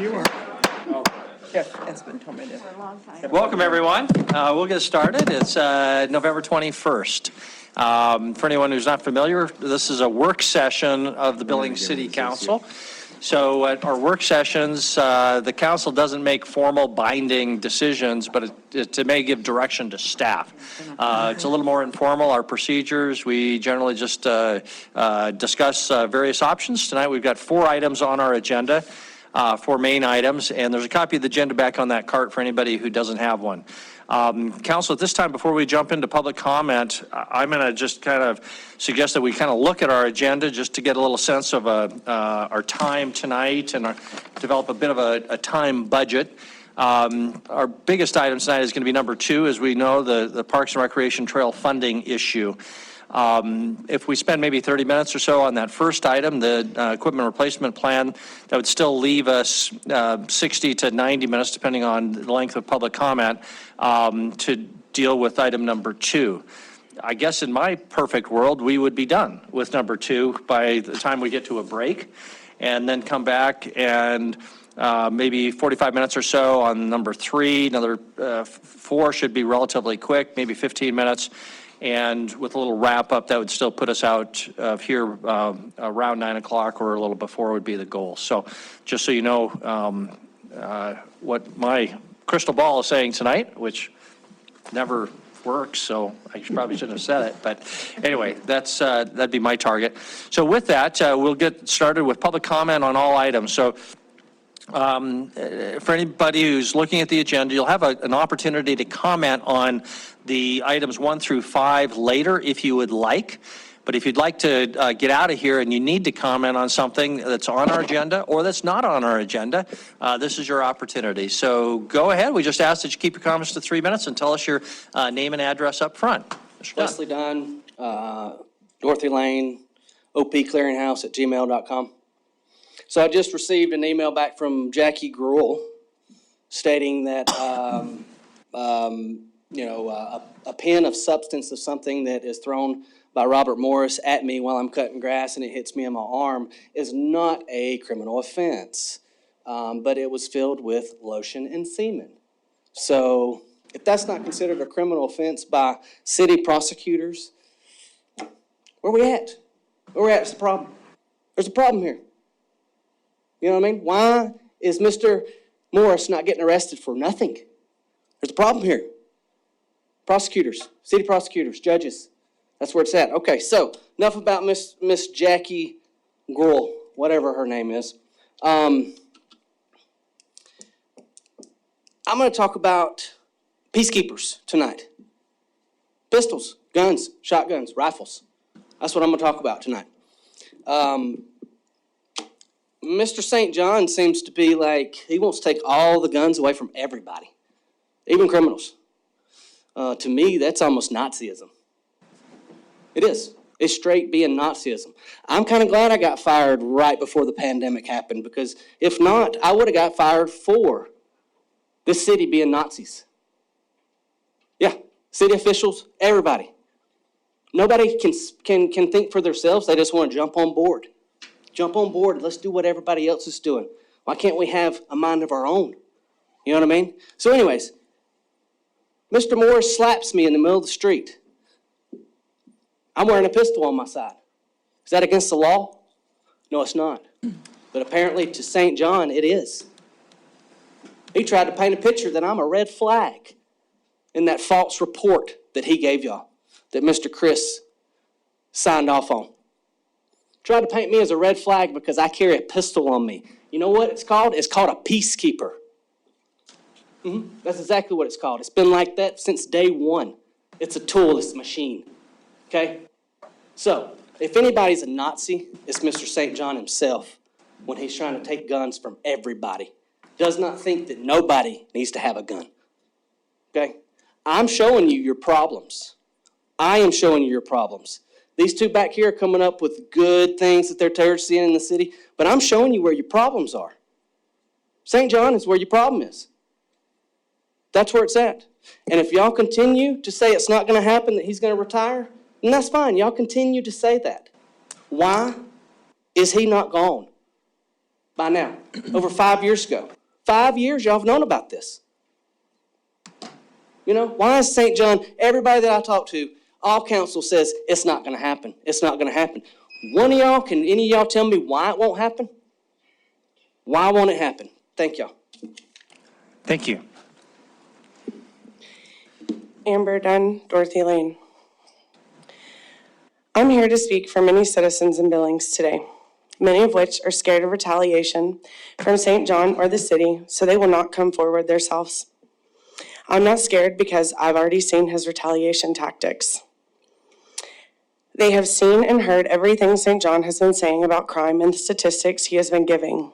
You are. Yeah, it's been told me to. Welcome, everyone. We'll get started. It's November 21st. For anyone who's not familiar, this is a work session of the Billings City Council. So at our work sessions, the council doesn't make formal binding decisions, but it may give direction to staff. It's a little more informal, our procedures. We generally just discuss various options. Tonight we've got 4 items on our agenda. 4 main items, and there's a copy of the agenda back on that cart for anybody who doesn't have one. Council, at this time, before we jump into public comment, I'm going to just kind of suggest that we kind of look at our agenda just to get a little sense of our time tonight and develop a bit of a time budget. Our biggest item tonight is going to be number 2, as we know, the Parks and Recreation Trail funding issue. If we spend maybe 30 minutes or so on that first item, the equipment replacement plan, that would still leave us 60 to 90 minutes, depending on the length of public comment, to deal with item number 2. I guess in my perfect world, we would be done with number 2 by the time we get to a break, and then come back and maybe 45 minutes or so on number 3. Another 4 should be relatively quick, maybe 15 minutes. And with a little wrap up, that would still put us out of here around 9 o'clock or a little before would be the goal. So just so you know what my crystal ball is saying tonight, which never works, so I probably shouldn't have said it. But anyway, that'd be my target. So with that, we'll get started with public comment on all items. So for anybody who's looking at the agenda, you'll have an opportunity to comment on the items 1 through 5 later if you would like. But if you'd like to get out of here and you need to comment on something that's on our agenda or that's not on our agenda, this is your opportunity. So go ahead. We just ask that you keep your comments to 3 minutes and tell us your name and address up front. Leslie Dunn, Dorothy Lane, opclearinghouse@gmail.com. So I just received an email back from Jackie Gruhl stating that, a pin of substance of something that is thrown by Robert Morris at me while I'm cutting grass and it hits me in my arm is not a criminal offense. But it was filled with lotion and semen. So if that's not considered a criminal offense by city prosecutors, where we at? Where we at is the problem. There's a problem here. You know what I mean? Why is Mr. Morris not getting arrested for nothing? There's a problem here. Prosecutors, city prosecutors, judges. That's where it's at. Okay, so enough about Miss Jackie Gruhl, whatever her name is. I'm going to talk about peacekeepers tonight. Pistols, guns, shotguns, rifles. That's what I'm going to talk about tonight. Mr. St. John seems to be like, he wants to take all the guns away from everybody, even criminals. To me, that's almost Nazism. It is. It's straight being Nazism. I'm kind of glad I got fired right before the pandemic happened, because if not, I would have got fired for this city being Nazis. Yeah, city officials, everybody. Nobody can think for themselves. They just want to jump on board. Jump on board. Let's do what everybody else is doing. Why can't we have a mind of our own? You know what I mean? So anyways, Mr. Morris slaps me in the middle of the street. I'm wearing a pistol on my side. Is that against the law? No, it's not. But apparently to St. John, it is. He tried to paint a picture that I'm a red flag in that false report that he gave y'all, that Mr. Chris signed off on. Tried to paint me as a red flag because I carry a pistol on me. You know what it's called? It's called a peacekeeper. That's exactly what it's called. It's been like that since day one. It's a tool, it's a machine. Okay? So, if anybody's a Nazi, it's Mr. St. John himself when he's trying to take guns from everybody. Does not think that nobody needs to have a gun. Okay? I'm showing you your problems. I am showing you your problems. These two back here are coming up with good things that they're seeing in the city, but I'm showing you where your problems are. St. John is where your problem is. That's where it's at. And if y'all continue to say it's not going to happen, that he's going to retire, then that's fine. Y'all continue to say that. Why is he not gone? by now, over 5 years ago. 5 years, y'all have known about this. You know, why is St. John, everybody that I talk to, all council says it's not going to happen. It's not going to happen. Can any of y'all tell me why it won't happen? Why won't it happen? Thank y'all. Thank you. Amber Dunn, Dorothy Lane. I'm here to speak for many citizens in Billings today, many of which are scared of retaliation from St. John or the city, so they will not come forward themselves. I'm not scared because I've already seen his retaliation tactics. They have seen and heard everything St. John has been saying about crime and the statistics he has been giving.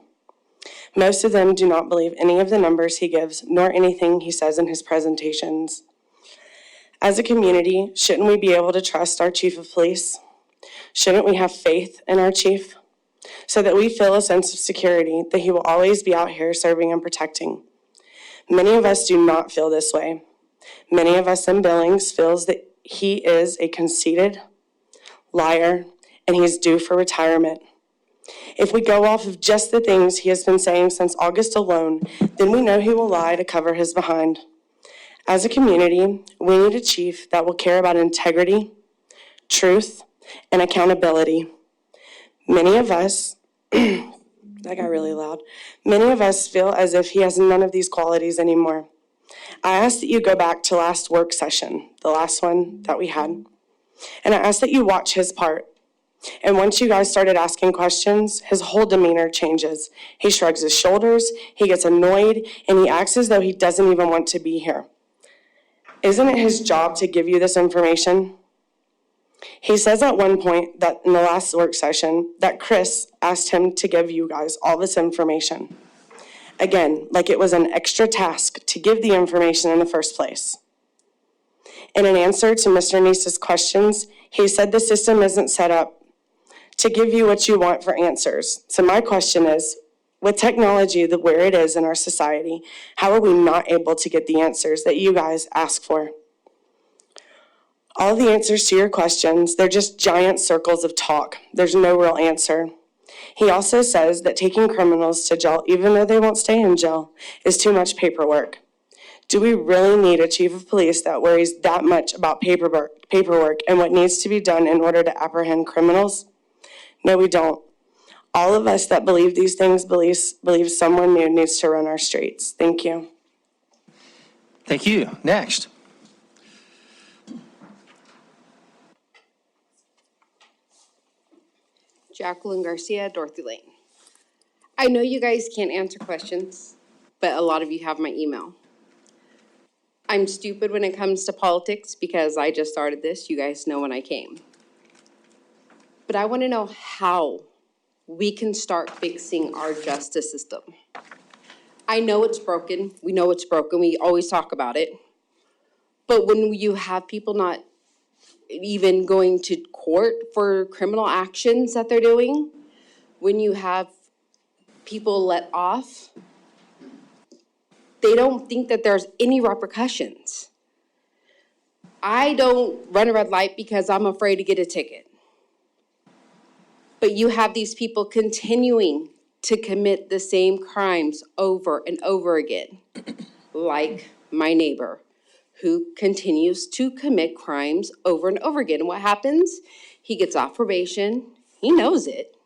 Most of them do not believe any of the numbers he gives, nor anything he says in his presentations. As a community, shouldn't we be able to trust our chief of police? Shouldn't we have faith in our chief so that we feel a sense of security that he will always be out here serving and protecting? Many of us do not feel this way. Many of us in Billings feels that he is a conceited liar and he's due for retirement. If we go off of just the things he has been saying since August alone, then we know he will lie to cover his behind. As a community, we need a chief that will care about integrity, truth, and accountability. Many of us, that got really loud, many of us feel as if he has none of these qualities anymore. I ask that you go back to last work session, the last one that we had, and I ask that you watch his part. And once you guys started asking questions, his whole demeanor changes. He shrugs his shoulders, he gets annoyed, and he acts as though he doesn't even want to be here. Isn't it his job to give you this information? He says at one point that in the last work session that Chris asked him to give you guys all this information. Again, like it was an extra task to give the information in the first place. In an answer to Mr. Neese's questions, he said the system isn't set up to give you what you want for answers. So my question is, with technology where it is in our society, how are we not able to get the answers that you guys ask for? All the answers to your questions, they're just giant circles of talk. There's no real answer. He also says that taking criminals to jail, even though they won't stay in jail, is too much paperwork. Do we really need a chief of police that worries that much about paperwork and what needs to be done in order to apprehend criminals? No, we don't. All of us that believe these things believe someone new needs to run our streets. Thank you. Thank you. Next. Jacqueline Garcia, Dorothy Lane. I know you guys can't answer questions, but a lot of you have my email. I'm stupid when it comes to politics because I just started this. You guys know when I came. But I want to know how we can start fixing our justice system. I know it's broken. We know it's broken. We always talk about it. But when you have people not even going to court for criminal actions that they're doing, when you have people let off, they don't think that there's any repercussions. I don't run a red light because I'm afraid to get a ticket. But you have these people continuing to commit the same crimes over and over again, like my neighbor, who continues to commit crimes over and over again. And what happens? He gets off probation. He knows it.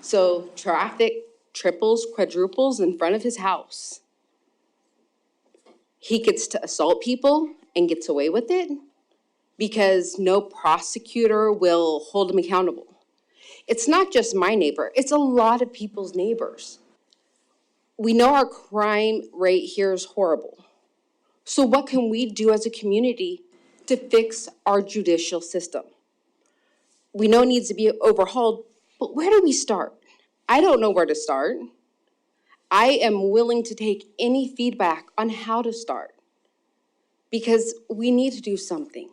So traffic triples, quadruples in front of his house. He gets to assault people and gets away with it because no prosecutor will hold him accountable. It's not just my neighbor, it's a lot of people's neighbors. We know our crime rate here is horrible. So what can we do as a community to fix our judicial system? We know it needs to be overhauled, but where do we start? I don't know where to start. I am willing to take any feedback on how to start because we need to do something.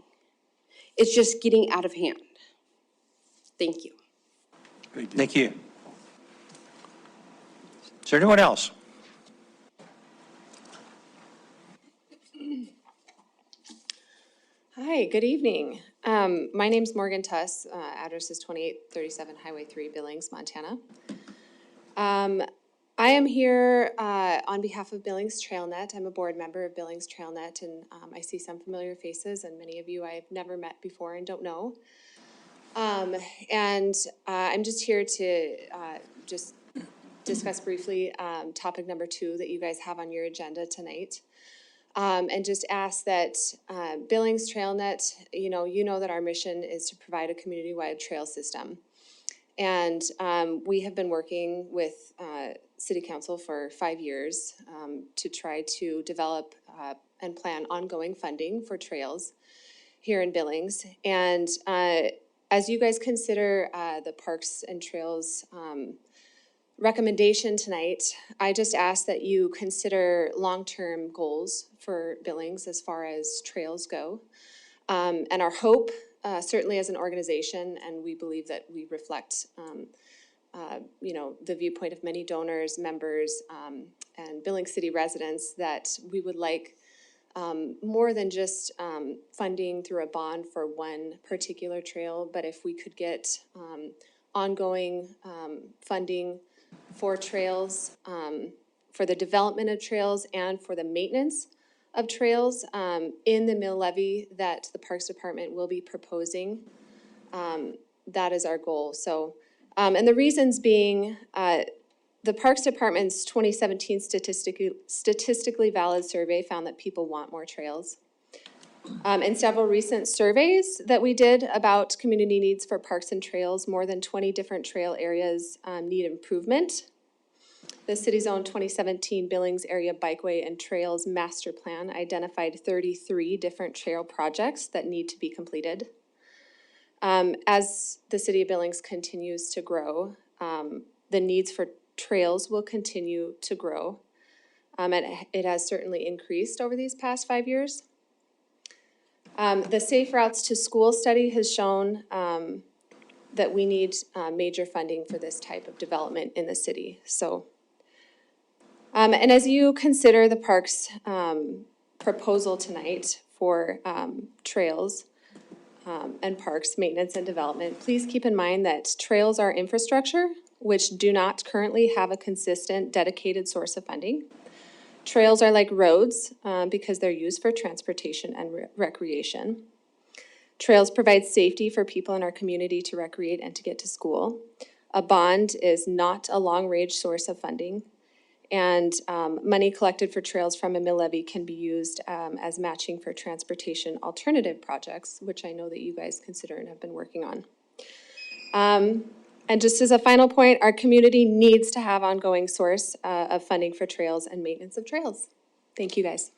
It's just getting out of hand. Thank you. Thank you. Is there anyone else? Hi, good evening. My name's Morgan Tuss. Address is 2837 Highway 3, Billings, Montana. I am here on behalf of Billings TrailNet. I'm a board member of Billings TrailNet, and I see some familiar faces, and many of you I've never met before and don't know. And I'm just here to just discuss briefly topic number 2 that you guys have on your agenda tonight. And just ask that Billings TrailNet, you know that our mission is to provide a community-wide trail system. And we have been working with City Council for 5 years to try to develop and plan ongoing funding for trails here in Billings. And as you guys consider the Parks and Trails recommendation tonight, I just ask that you consider long-term goals for Billings as far as trails go. And our hope, certainly as an organization, and we believe that we reflect, the viewpoint of many donors, members, and Billings City residents, that we would like more than just funding through a bond for one particular trail, but if we could get ongoing funding for trails, for the development of trails and for the maintenance of trails in the mill levy that the Parks Department will be proposing. That is our goal. So, and the reasons being, the Parks Department's 2017 statistically valid survey found that people want more trails. In several recent surveys that we did about community needs for parks and trails, more than 20 different trail areas need improvement. The city's own 2017 Billings Area Bikeway and Trails Master Plan identified 33 different trail projects that need to be completed. As the city of Billings continues to grow, the needs for trails will continue to grow. And it has certainly increased over these past 5 years. The Safe Routes to School study has shown that we need major funding for this type of development in the city. So, and as you consider the parks proposal tonight for trails and parks maintenance and development, please keep in mind that trails are infrastructure which do not currently have a consistent dedicated source of funding. Trails are like roads because they're used for transportation and recreation. Trails provide safety for people in our community to recreate and to get to school. A bond is not a long-range source of funding. And money collected for trails from a mill levy can be used as matching for transportation alternative projects, which I know that you guys consider and have been working on. And just as a final point, our community needs to have ongoing source of funding for trails and maintenance of trails. Thank you, guys.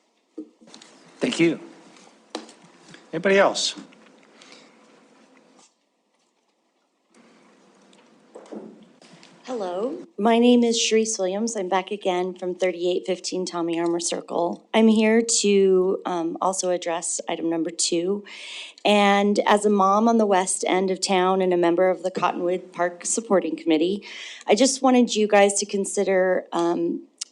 Thank you. Anybody else? Hello, my name is Sharice Williams. I'm back again from 3815 Tommy Armour Circle. I'm here to also address item number 2. And as a mom on the west end of town and a member of the Cottonwood Park Supporting Committee, I just wanted you guys to consider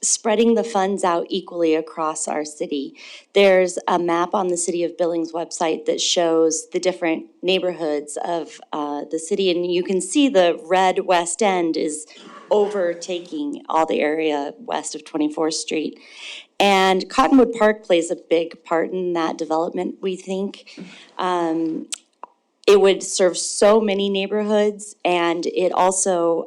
spreading the funds out equally across our city. There's a map on the City of Billings website that shows the different neighborhoods of the city, and you can see the red west end is overtaking all the area west of 24th Street. And Cottonwood Park plays a big part in that development, we think. It would serve so many neighborhoods, and it also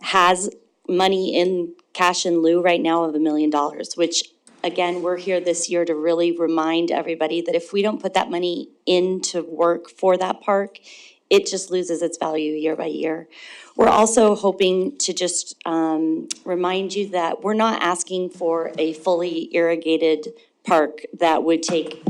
has money in cash in lieu right now of $1 million, which, again, we're here this year to really remind everybody that if we don't put that money into work for that park, it just loses its value year by year. We're also hoping to just remind you that we're not asking for a fully irrigated park that would take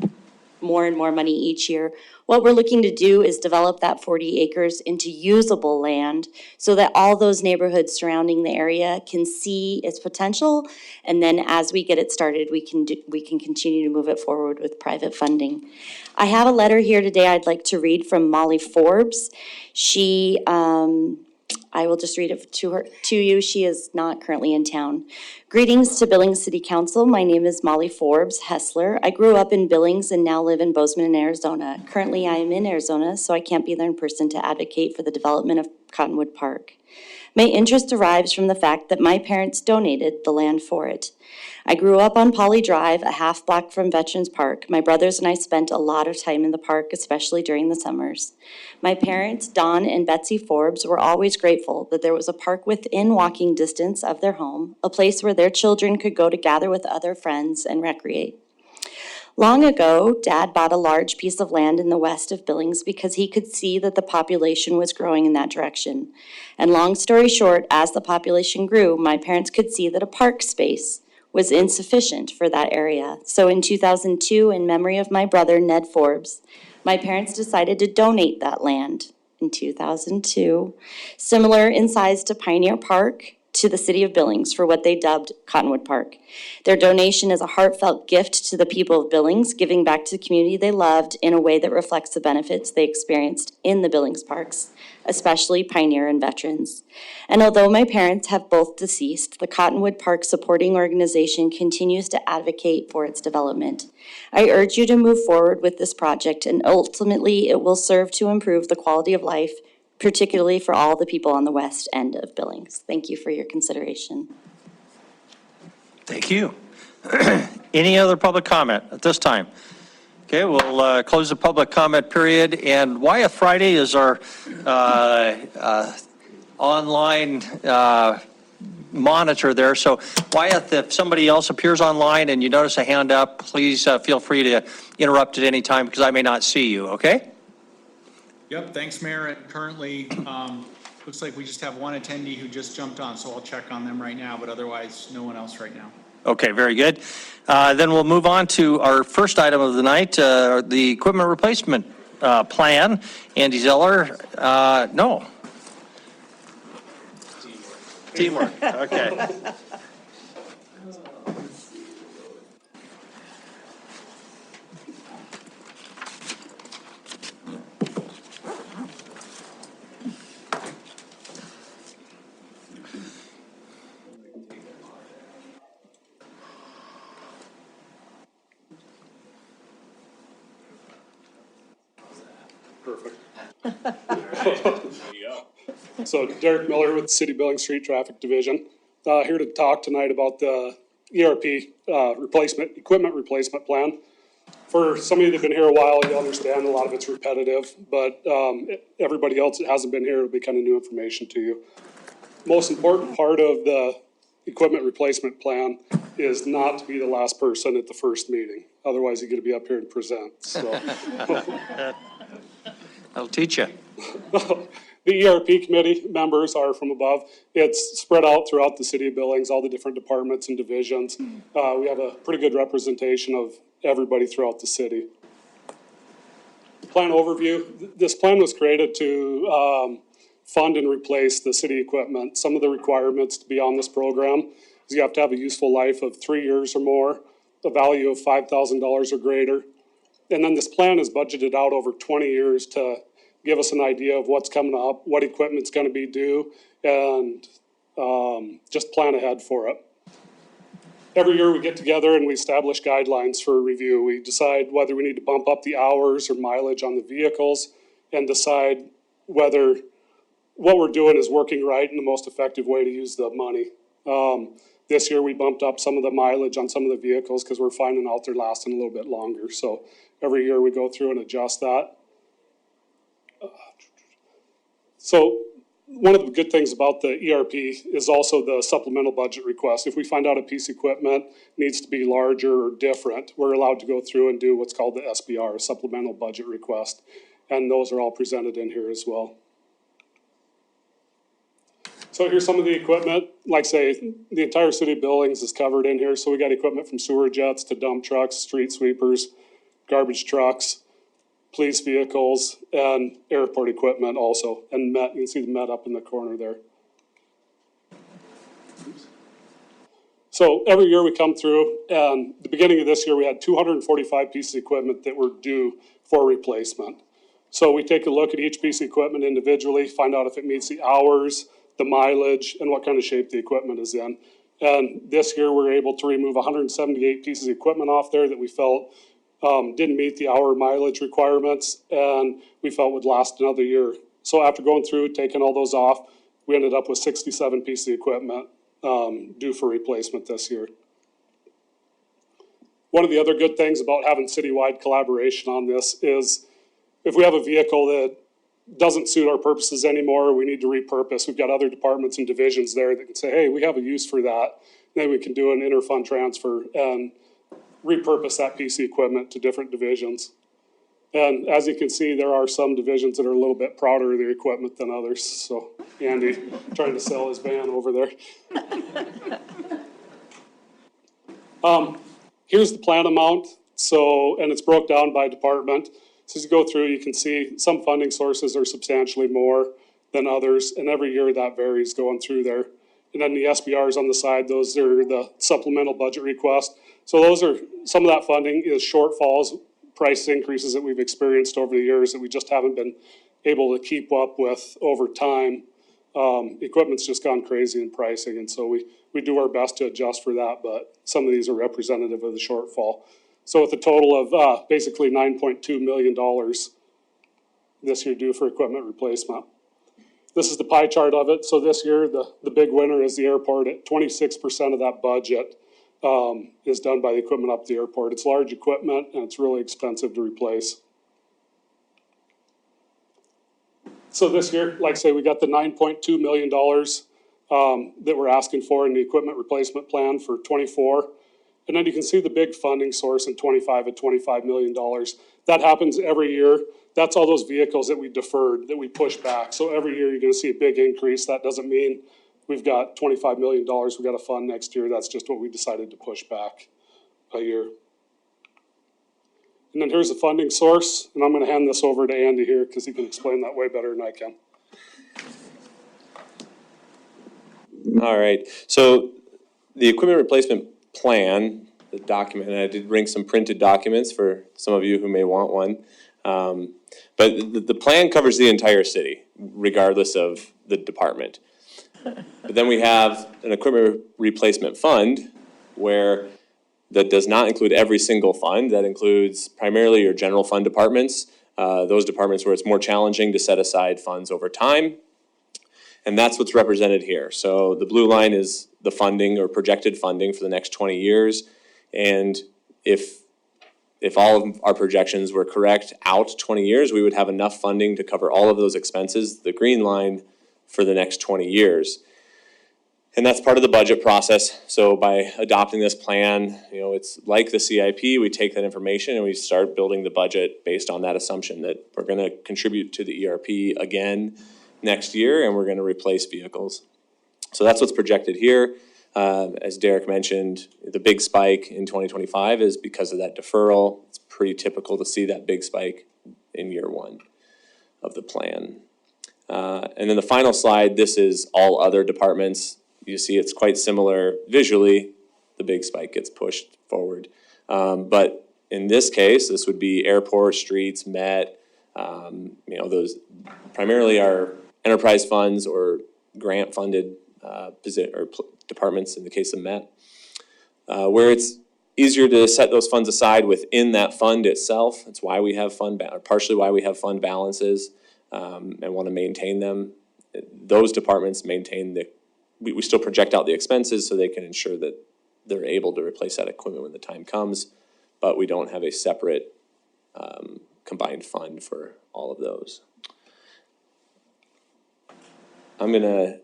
more and more money each year. What we're looking to do is develop that 40 acres into usable land so that all those neighborhoods surrounding the area can see its potential. And then as we get it started, we can continue to move it forward with private funding. I have a letter here today I'd like to read from Molly Forbes. She, I will just read it to you. She is not currently in town. Greetings to Billings City Council. My name is Molly Forbes Hessler. I grew up in Billings and now live in Bozeman, Arizona. Currently, I am in Arizona, so I can't be there in person to advocate for the development of Cottonwood Park. My interest derives from the fact that my parents donated the land for it. I grew up on Poly Drive, a half block from Veterans Park. My brothers and I spent a lot of time in the park, especially during the summers. My parents, Don and Betsy Forbes, were always grateful that there was a park within walking distance of their home, a place where their children could go to gather with other friends and recreate. Long ago, Dad bought a large piece of land in the west of Billings because he could see that the population was growing in that direction. And long story short, as the population grew, my parents could see that a park space was insufficient for that area. So in 2002, in memory of my brother, Ned Forbes, my parents decided to donate that land in 2002, similar in size to Pioneer Park, to the city of Billings for what they dubbed Cottonwood Park. Their donation is a heartfelt gift to the people of Billings, giving back to the community they loved in a way that reflects the benefits they experienced in the Billings parks, especially Pioneer and veterans. And although my parents have both deceased, the Cottonwood Park Supporting Organization continues to advocate for its development. I urge you to move forward with this project, and ultimately it will serve to improve the quality of life, particularly for all the people on the west end of Billings. Thank you for your consideration. Thank you. Any other public comment at this time? Okay, we'll close the public comment period, and Wyeth Friday is our online monitor there. So Wyeth, if somebody else appears online and you notice a hand up, please feel free to interrupt at any time because I may not see you, okay? Yep, thanks, Mayor. And currently, looks like we just have one attendee who just jumped on, so I'll check on them right now, but otherwise, no one else right now. Okay, very good. Then we'll move on to our first item of the night, the equipment replacement plan. Andy Zeller, no. Teamwork, okay. So Derek Miller with City Billings Street Traffic Division, here to talk tonight about the ERP equipment replacement plan. For some of you that have been here a while, you understand a lot of it's repetitive, but everybody else that hasn't been here, it'll be kind of new information to you. Most important part of the equipment replacement plan is not to be the last person at the first meeting. Otherwise, you're going to be up here and present, so. I'll teach you. The ERP committee members are from above. It's spread out throughout the city of Billings, all the different departments and divisions. We have a pretty good representation of everybody throughout the city. Plan overview. This plan was created to fund and replace the city equipment. Some of the requirements to be on this program is you have to have a useful life of 3 years or more, a value of $5,000 or greater. And then this plan is budgeted out over 20 years to give us an idea of what's coming up, what equipment's gonna be due, and just plan ahead for it. Every year we get together and we establish guidelines for review. We decide whether we need to bump up the hours or mileage on the vehicles and decide whether what we're doing is working right and the most effective way to use the money. This year we bumped up some of the mileage on some of the vehicles because we're finding out they're lasting a little bit longer. So every year we go through and adjust that. So one of the good things about the ERP is also the supplemental budget request. If we find out a piece of equipment needs to be larger or different, we're allowed to go through and do what's called the SBR, a supplemental budget request. And those are all presented in here as well. So here's some of the equipment. Like say, the entire city of Billings is covered in here. So we got equipment from sewer jets to dump trucks, street sweepers, garbage trucks, police vehicles, and airport equipment also. And Met, you can see the Met up in the corner there. So every year we come through, and the beginning of this year we had 245 pieces of equipment that were due for replacement. So we take a look at each piece of equipment individually, find out if it meets the hours, the mileage, and what kind of shape the equipment is in. And this year we're able to remove 178 pieces of equipment off there that we felt didn't meet the hour mileage requirements and we felt would last another year. So after going through, taking all those off, we ended up with 67 pieces of equipment due for replacement this year. One of the other good things about having citywide collaboration on this is if we have a vehicle that doesn't suit our purposes anymore, we need to repurpose, we've got other departments and divisions there that can say, hey, we have a use for that. Then we can do an interfund transfer and repurpose that piece of equipment to different divisions. And as you can see, there are some divisions that are a little bit prouder of their equipment than others. So Andy trying to sell his van over there. Here's the plan amount. So, and it's broke down by department. So as you go through, you can see some funding sources are substantially more than others. And every year that varies going through there. And then the SBRs on the side, those are the supplemental budget request. So those are, some of that funding is shortfalls, price increases that we've experienced over the years that we just haven't been able to keep up with over time. Equipment's just gone crazy in pricing, and so we do our best to adjust for that, but some of these are representative of the shortfall. So with a total of basically $9.2 million this year due for equipment replacement. This is the pie chart of it. So this year, the big winner is the airport at 26% of that budget. Is done by the equipment up the airport. It's large equipment and it's really expensive to replace. So this year, like I say, we got the $9.2 million that we're asking for in the equipment replacement plan for 24. And then you can see the big funding source in 25 at $25 million. That happens every year. That's all those vehicles that we deferred, that we pushed back. So every year you're gonna see a big increase. That doesn't mean we've got $25 million we've got to fund next year. That's just what we decided to push back a year. And then here's the funding source, and I'm going to hand this over to Andy here because he can explain that way better than I can. All right, so the equipment replacement plan, the document, and I did bring some printed documents for some of you who may want one. But the plan covers the entire city, regardless of the department. But then we have an equipment replacement fund where that does not include every single fund. That includes primarily your general fund departments, those departments where it's more challenging to set aside funds over time. And that's what's represented here. So the blue line is the funding or projected funding for the next 20 years. And if all of our projections were correct out 20 years, we would have enough funding to cover all of those expenses, the green line, for the next 20 years. And that's part of the budget process. So by adopting this plan, you know, it's like the CIP, we take that information and we start building the budget based on that assumption that we're gonna contribute to the ERP again next year and we're gonna replace vehicles. So that's what's projected here. As Derek mentioned, the big spike in 2025 is because of that deferral. It's pretty typical to see that big spike in year one of the plan. And then the final slide, this is all other departments. You see it's quite similar visually. The big spike gets pushed forward. But in this case, this would be airport, streets, Met, you know, those primarily are enterprise funds or grant funded departments in the case of Met, where it's easier to set those funds aside within that fund itself. That's why we have or partially why we have fund balances and want to maintain them. Those departments maintain we still project out the expenses so they can ensure that they're able to replace that equipment when the time comes, but we don't have a separate combined fund for all of those. I'm gonna,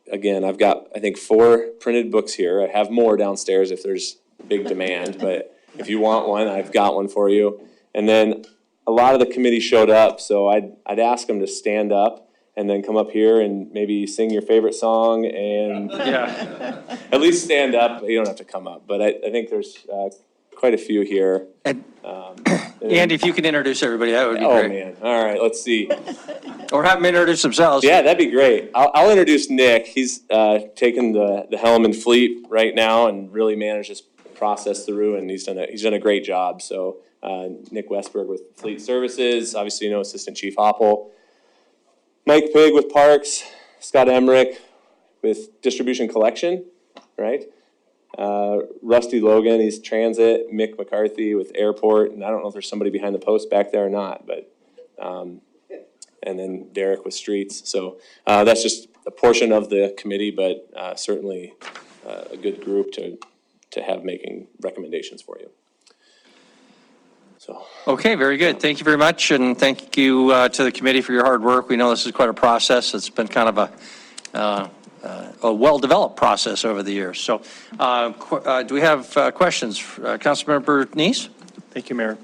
again, I've got, I think, 4 printed books here. I have more downstairs if there's big demand, but if you want one, I've got one for you. And then a lot of the committee showed up, so I'd ask them to stand up and then come up here and maybe sing your favorite song and at least stand up. You don't have to come up, but I think there's quite a few here. Andy, if you can introduce everybody, that would be Oh, great. man. All right, let's see. Or have them introduce themselves. Yeah, that'd be great. I'll introduce Nick. He's taken the helm in Fleet right now and really managed this process through, and he's done a great job. So Nick Westberg with Fleet Services, obviously you know Assistant Chief Hoppel. Mike Pig with Parks, Scott Emmerich with Distribution Collection, right? Rusty Logan, he's Transit, Mick McCarthy with Airport, and I don't know if there's somebody behind the post back there or not, but and then Derek with streets. So that's just a portion of the committee, but certainly a good group to have making recommendations for you. So. Okay, very good. Thank you very much, and thank you to the committee for your hard work. We know this is quite a process. It's been kind of a well-developed process over the years. So do we have questions? Councilmember Neese? Thank you, Mayor.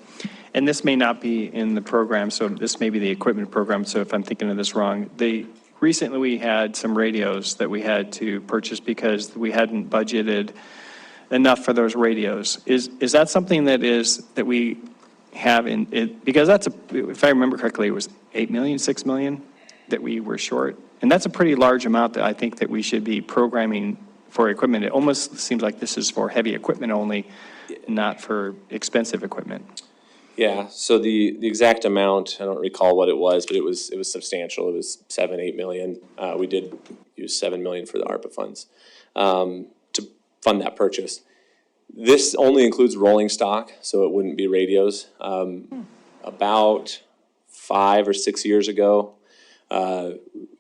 And this may not be in the program, so this may be the equipment program, so if I'm thinking of this wrong. Recently, we had some radios that we had to purchase because we hadn't budgeted enough for those radios. Is that something that we have in it? Because if I remember correctly, it was 8 million, 6 million that we were short. And that's a pretty large amount that I think that we should be programming for equipment. It almost seems like this is for heavy equipment only, not for expensive equipment. Yeah, so the exact amount, I don't recall what it was, but it was substantial. It was 7-8 million. We did use 7 million for the ARPA funds to fund that purchase. This only includes rolling stock, so it wouldn't be radios. About 5 or 6 years ago,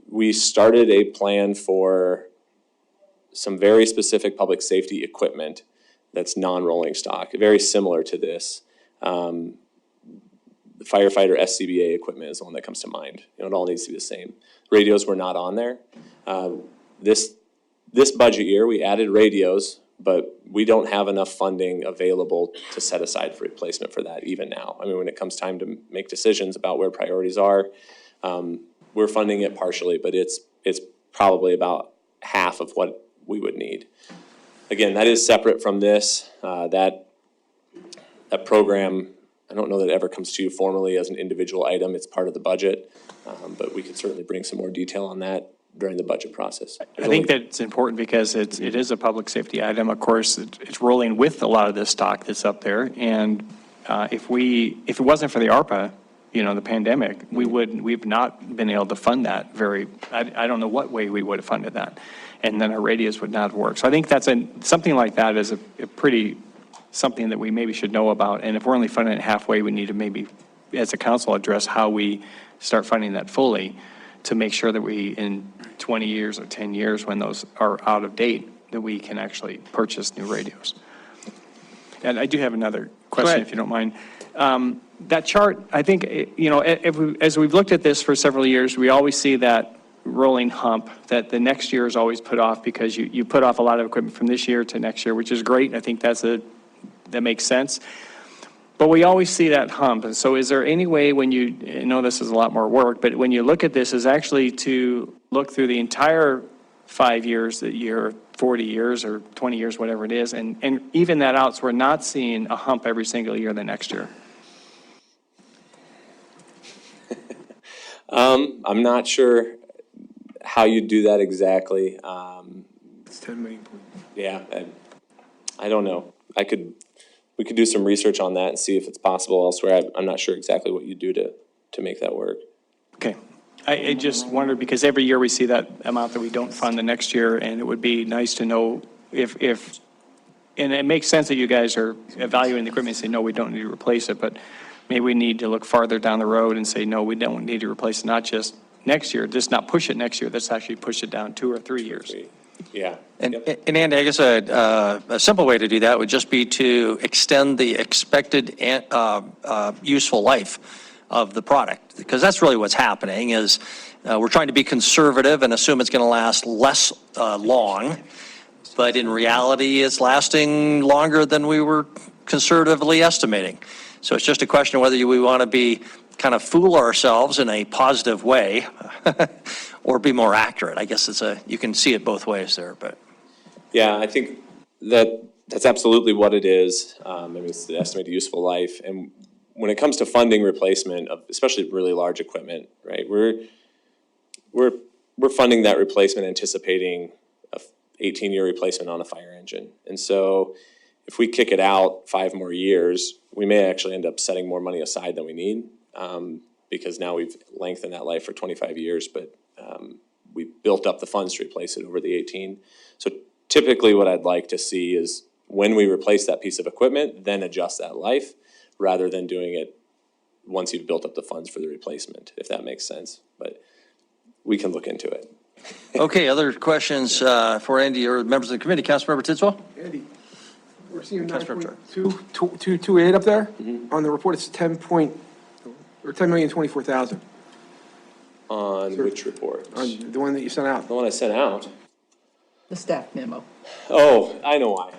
we started a plan for some very specific public safety equipment that's non-rolling stock, very similar to this. The firefighter SCBA equipment is the one that comes to mind. It all needs to be the same. Radios were not on there. This budget year, we added radios, but we don't have enough funding available to set aside for replacement for that even now. I mean, when it comes time to make decisions about where priorities are, we're funding it partially, but it's probably about half of what we would need. Again, that is separate from this. That program, I don't know that it ever comes to you formally as an individual item. It's part of the budget, but we could certainly bring some more detail on that during the budget process. I think that it's important because it is a public safety item. Of course, it's rolling with a lot of this stock that's up there. And if it wasn't for the ARPA, the pandemic, we've not been able to fund that I don't know what way we would have funded that. And then our radios would not have worked. So I think something like that is a pretty something that we maybe should know about. And if we're only funding it halfway, we need to maybe, as a council, address how we start funding that fully to make sure that we, in 20 years or 10 years, when those are out of date, that we can actually purchase new radios. And I do have another question, if you don't mind. That chart, I think, as we've looked at this for several years, we always see that rolling hump that the next year is always put off because you put off a lot of equipment from this year to next year, which is great. I think that makes sense. But we always see that hump. And so is there any way when I know this is a lot more work, but when you look at this is actually to look through the entire 5 years, that year, 40 years or 20 years, whatever it is, and even that out so we're not seeing a hump every single year the next year? I'm not sure how you do that exactly. It's 10 million. Yeah, I don't know. We could do some research on that and see if it's possible elsewhere. I'm not sure exactly what you do to make that work. Okay. I just wondered because every year we see that amount that we don't fund the next year, and it would be nice to know if and it makes sense that you guys are evaluating the equipment and say, no, we don't need to replace it, but maybe we need to look farther down the road and say, no, we don't need to replace it, not just next year, just not push it next year, let's actually push it down 2 or 3 years. Yeah. And Andy, I guess a simple way to do that would just be to extend the expected useful life of the product, because that's really what's happening is we're trying to be conservative and assume it's going to last less long, but in reality, it's lasting longer than we were conservatively estimating. So it's just a question of whether we want to be kind of fool ourselves in a positive way or be more accurate. I guess you can see it both ways there, but. Yeah, I think that's absolutely what it is. I mean, it's the estimated useful life. And when it comes to funding replacement of especially really large equipment, right, we're funding that replacement anticipating a 18-year replacement on a fire engine. And so if we kick it out 5 more years, we may actually end up setting more money aside than we need because now we've lengthened that life for 25 years, but we built up the funds to replace it over the 18. So typically what I'd like to see is when we replace that piece of equipment, then adjust that life rather than doing it once you've built up the funds for the replacement, if that makes sense. but we can look into it. Okay, other questions for Andy or members of the committee? Councilmember Tidswell? Andy, we're seeing Councilmember 9.228 up there. On the report, it's 10,024,000 On which report? on the one that you sent out. The one I sent out? The staff memo. Oh, I know why.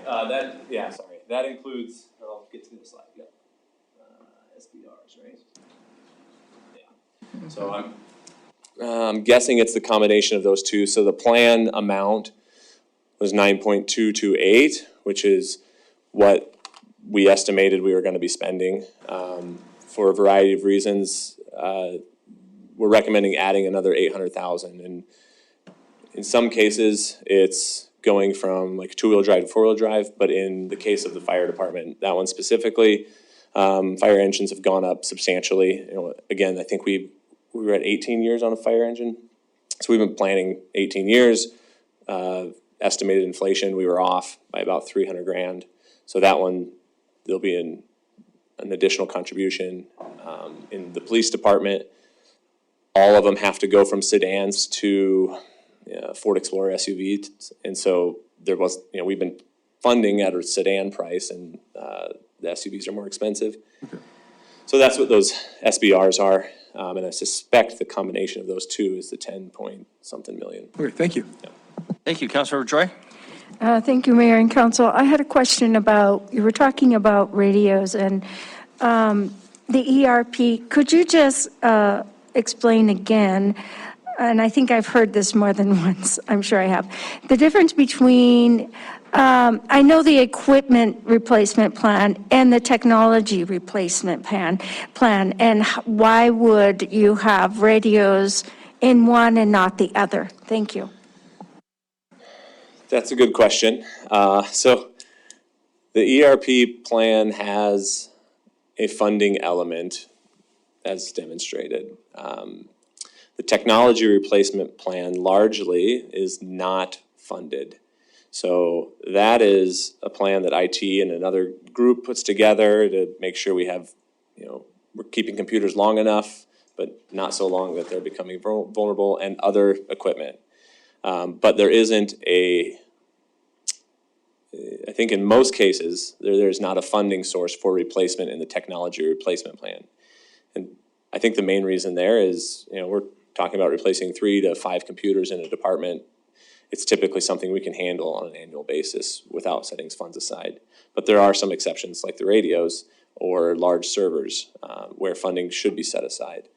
That includes, I'll get to the slide, yep. SBRs, right? Yeah. So I'm guessing it's the combination of those two. So the plan amount was 9.228, which is what we estimated we were gonna be spending. For a variety of reasons, we're recommending adding another 800,000. And in some cases, it's going from like two-wheel drive to four-wheel drive, but in the case of the fire department, that one specifically, fire engines have gone up substantially. You know, again, I think we were at 18 years on a fire engine. So we've been planning 18 years. Estimated inflation, we were off by about 300 grand. So that one, there'll be an additional contribution. In the police department, all of them have to go from sedans to Ford Explorer SUV. And so there was, we've been funding at a sedan price, and the SUVs are more expensive. So that's what those SBRs are. And I suspect the combination of those two is the 10-point-something million. Okay, thank you. Thank you. Councilmember Joy? Thank you, Mayor and Council. I had a question about, you were talking about radios and the ERP. Could you just explain again, and I think I've heard this more than once, I'm sure I have, the difference between, I know the equipment replacement plan and the technology replacement plan, and why would you have radios in one and not the other? Thank you. That's a good question. So the ERP plan has a funding element as demonstrated. The technology replacement plan largely is not funded. So that is a plan that IT and another group puts together to make sure we have, we're keeping computers long enough, but not so long that they're becoming vulnerable, and other equipment. But there isn't I think in most cases, there's not a funding source for replacement in the technology replacement plan. And I think the main reason there is, we're talking about replacing 3 to 5 computers in a department. It's typically something we can handle on an annual basis without setting funds aside. But there are some exceptions, like the radios or large servers, where funding should be set aside.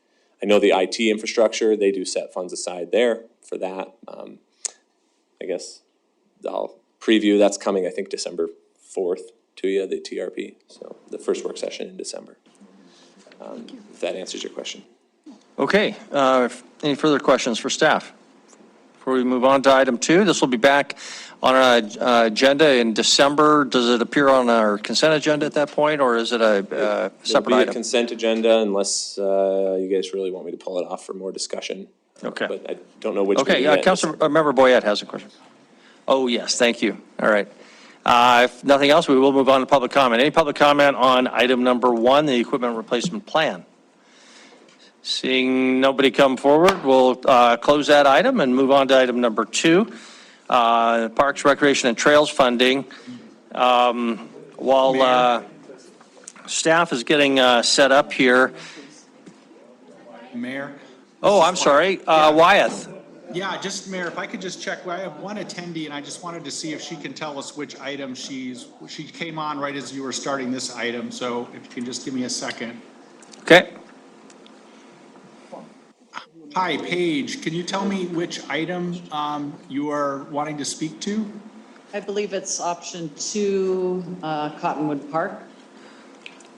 I know the IT infrastructure, they do set funds aside there for that. I guess I'll preview, that's coming, I think, December 4th to you, the TRP. So the first work session in December. If that answers your question. Okay. Any further questions for staff? Before we move on to item 2, this will be back on our agenda in December. Does it appear on our consent agenda at that point, or is it a separate It'll be item? a consent agenda unless you guys really want me to pull it off for more discussion. Okay. But I don't know which. Okay, meeting yet. Councilmember Boyette has a question. Oh, yes, thank you. All right. If nothing else, we will move on to public comment. Any public comment on item number 1, the equipment replacement plan? Seeing nobody come forward, we'll close that item and move on to item number 2, Parks, Recreation, and Trails funding. While staff is getting set up here. Mayor? Oh, I'm sorry, Wyeth. Yeah, just, Mayor, if I could just check, I have one attendee, and I just wanted to see if she can tell us which item she came on right as you were starting this item, so if you can just give me a second. Okay. Hi, Paige, can you tell me which item you are wanting to speak to? I believe it's option 2, Cottonwood Park.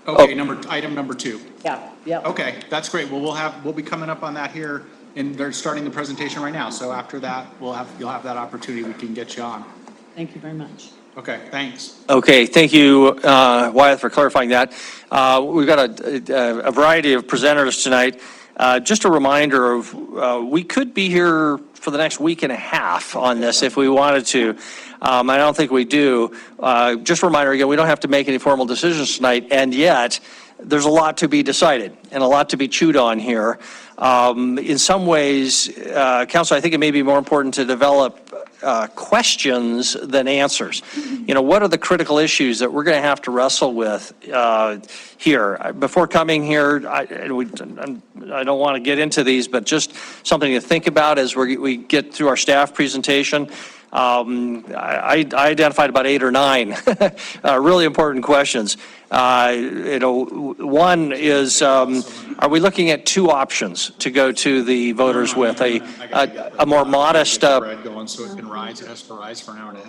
Okay, item number 2. Yeah. Okay, that's great. Well, we'll be coming up on that here, and they're starting the presentation right now. So after that, you'll have that opportunity. We can get you on. Thank you very much. Okay, thanks. Okay, thank you, Wyeth, for clarifying that. We've got a variety of presenters tonight. Just a reminder of, we could be here for the next week and a half on this if we wanted to. I don't think we do. Just a reminder again, we don't have to make any formal decisions tonight, and yet there's a lot to be decided and a lot to be chewed on here. In some ways, Council, I think it may be more important to develop questions than answers. What are the critical issues that we're going to have to wrestle with here? Before coming here, I don't want to get into these, but just something to think about as we get through our staff presentation. I identified about 8 or 9 really important questions. One is, are we looking at 2 options to go to the voters with? A more modest. Bread going so it can rise. It has to rise for an hour and a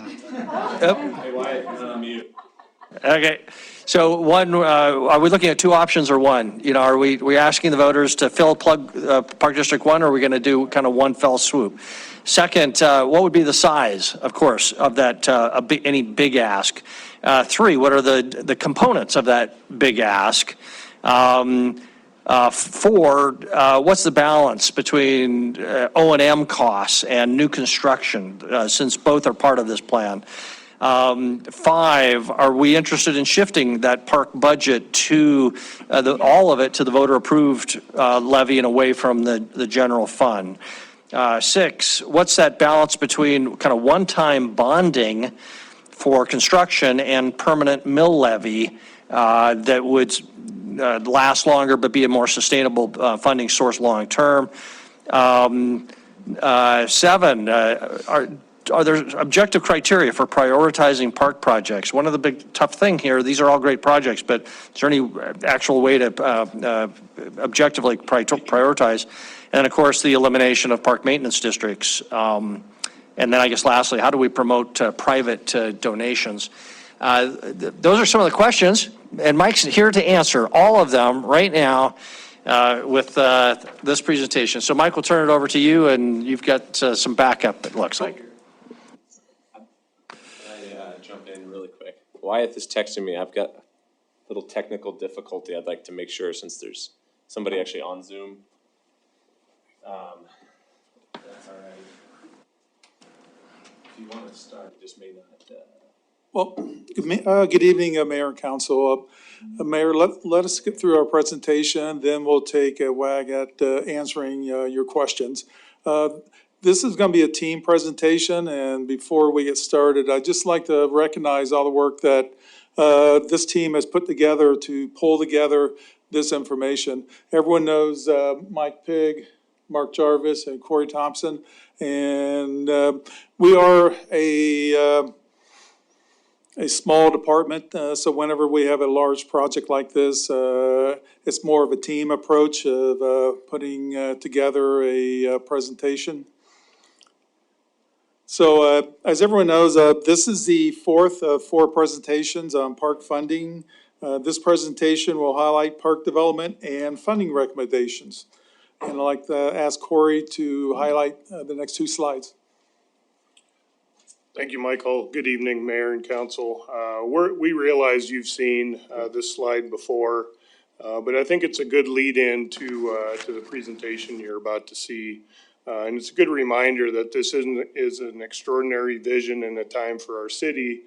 half. Hey, Wyatt, on mute. Okay, so one, are we looking at 2 options or 1? Are we asking the voters to fill Park District 1, or are we going to do kind of one fell swoop? Second, what would be the size, of course, of that, any big ask? 3, what are the components of that big ask? 4, what's the balance between O&M costs and new construction, since both are part of this plan? 5, are we interested in shifting that park budget to all of it to the voter-approved levy and away from the general fund? 6, what's that balance between kind of one-time bonding for construction and permanent mill levy that would last longer but be a more sustainable funding source long-term? 7, are there objective criteria for prioritizing park projects? One of the big tough thing here, these are all great projects, but is there any actual way to objectively prioritize? And then, of course, the elimination of park maintenance districts. And then I guess lastly, how do we promote private donations? Those are some of the questions, and Mike's here to answer all of them right now with this presentation. So Mike, we'll turn it over to you, and you've got some backup, it looks like. Jump in really quick. Wyatt is texting me. I've got a little technical difficulty. I'd like to make sure, since there's somebody actually on Zoom. That's all right. If you want to start, you just may not. Well, good evening, Mayor and Council. Mayor, let us get through our presentation, then we'll take a wag at answering your questions. This is going to be a team presentation, and before we get started, I'd just like to recognize all the work that this team has put together to pull together this information. Everyone knows Mike Pigg, Mark Jarvis, and Corey Thompson, and we are a small department, so whenever we have a large project like this, it's more of a team approach of putting together a presentation. So as everyone knows, this is the 4th of 4 presentations on park funding. This presentation will highlight park development and funding recommendations. And I'd like to ask Corey to highlight the next 2 slides. Thank you, Michael. Good evening, Mayor and Council. We realize you've seen this slide before, but I think it's a good lead-in to the presentation you're about to see. And it's a good reminder that this is an extraordinary vision and a time for our city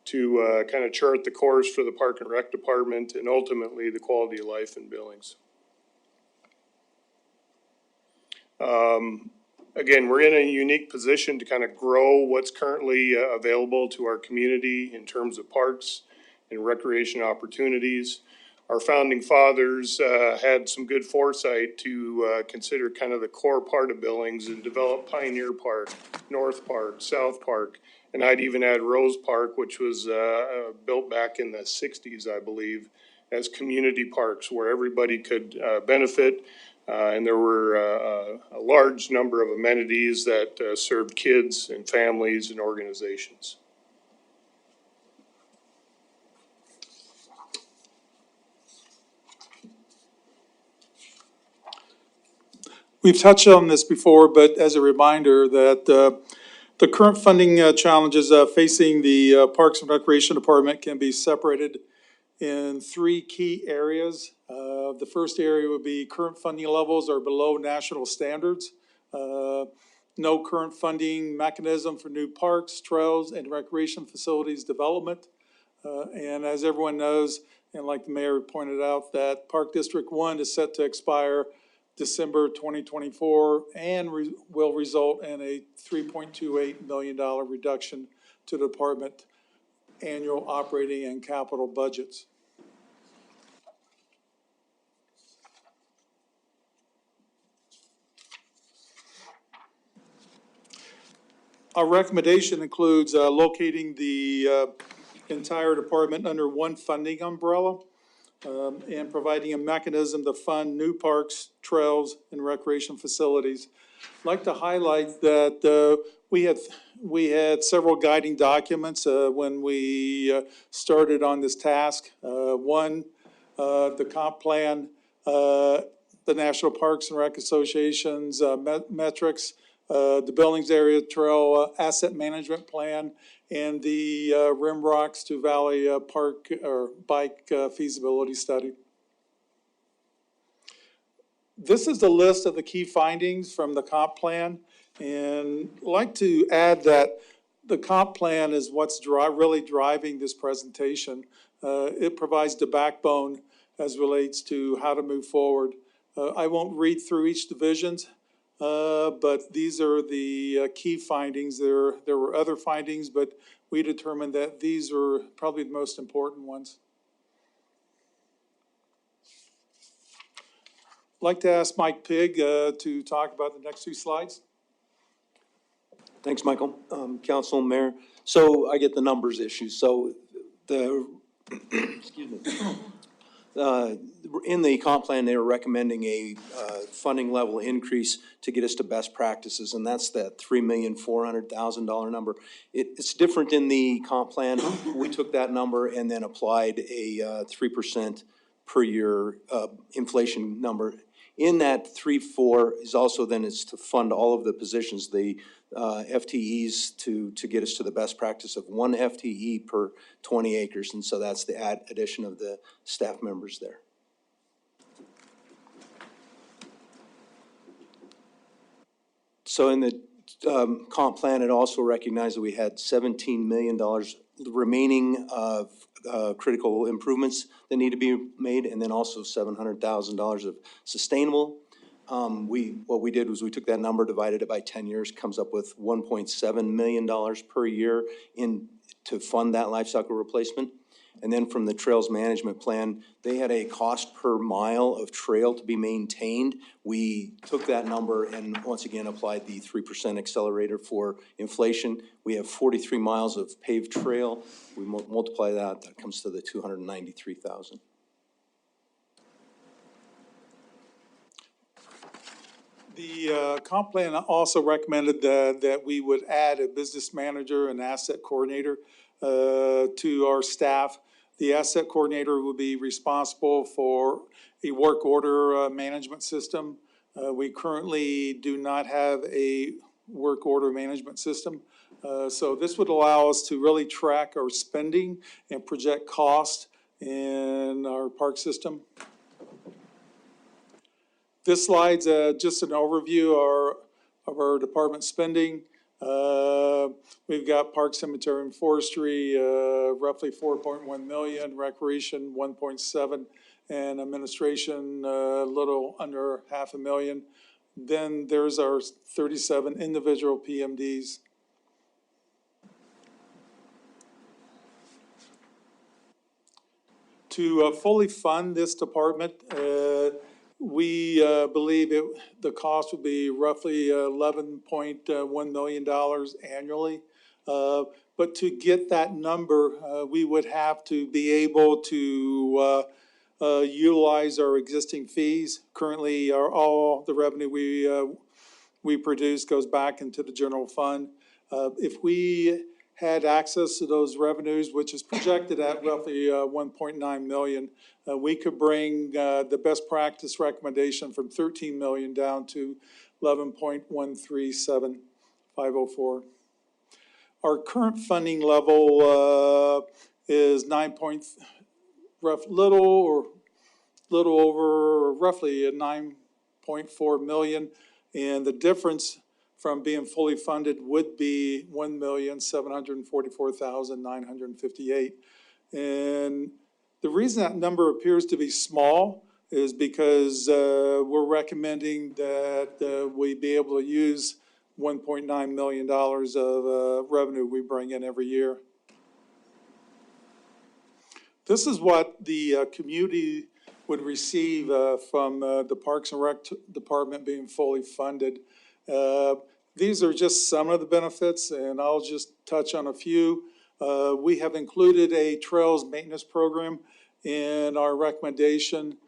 to kind of chart the course for the Park and Rec Department and ultimately the quality of life in Billings. Again, we're in a unique position to kind of grow what's currently available to our community in terms of parks and recreation opportunities. Our founding fathers had some good foresight to consider kind of the core part of Billings and develop Pioneer Park, North Park, South Park, and I'd even add Rose Park, which was built back in the 60s, I believe, as community parks where everybody could benefit. And there were a large number of amenities that served kids and families and organizations. We've touched on this before, but as a reminder that the current funding challenges facing the Parks and Recreation Department can be separated in 3 key areas. The first area would be current funding levels are below national standards. No current funding mechanism for new parks, trails, and recreation facilities development. And as everyone knows, and like the mayor pointed out, that Park District 1 is set to expire December 2024 and will result in a $3.28 million reduction to the department annual operating and capital budgets. Our recommendation includes locating the entire department under one funding umbrella and providing a mechanism to fund new parks, trails, and recreation facilities. I'd like to highlight that we had several guiding documents when we started on this task. One, the comp plan, the National Parks and Rec Association's metrics, the Billings Area Trail Asset Management Plan, and the Rimrocks to Valley Park or Bike Feasibility Study. This is the list of the key findings from the comp plan, and I'd like to add that the comp plan is what's really driving this presentation. It provides the backbone as relates to how to move forward. I won't read through each divisions, but these are the key findings. There were other findings, but we determined that these were probably the most important ones. I'd like to ask Mike Pigg to talk about the next two slides. Thanks, Michael. Council, Mayor. So I get the numbers issue. So the, excuse me. In the comp plan, they were recommending a funding level increase to get us to best practices, and that's that $3,400,000 number. It's different in the comp plan. We took that number and then applied a 3% per year inflation number. In that 3.4 is also then is to fund all of the positions, the FTEs to get us to the best practice of 1 FTE per 20 acres. And so that's the addition of the staff members there. So in the comp plan, it also recognized that we had $17 million remaining of critical improvements that need to be made, and then also $700,000 of sustainable. What we did was we took that number, divided it by 10 years, comes up with $1.7 million per year to fund that life cycle replacement. And then from the Trails Management Plan, they had a cost per mile of trail to be maintained. We took that number and once again applied the 3% accelerator for inflation. We have 43 miles of paved trail. We multiply that comes to the 293,000. The comp plan also recommended that we would add a business manager and asset coordinator to our staff. The asset coordinator will be responsible for a work order management system. We currently do not have a work order management system. So this would allow us to really track our spending and project cost in our park system. This slide's just an overview of our department spending. We've got park, cemetery, and forestry, roughly 4.1 million, recreation 1.7, and administration a little under $500,000. Then there's our 37 individual PMDs. To fully fund this department, we believe the cost would be roughly $11.1 million annually. But to get that number, we would have to be able to utilize our existing fees. Currently, all the revenue we produce goes back into the general fund. If we had access to those revenues, which is projected at roughly 1.9 million, we could bring the best practice recommendation from 13 million down to 11.137504. Our current funding level is little over roughly 9.4 million, and the difference from being fully funded would be $1,744,958. And the reason that number appears to be small is because we're recommending that we be able to use $1.9 million of revenue we bring in every year. This is what the community would receive from the Parks and Rec Department being fully funded. These are just some of the benefits, and I'll just touch on a few. We have included a trails maintenance program in our recommendation.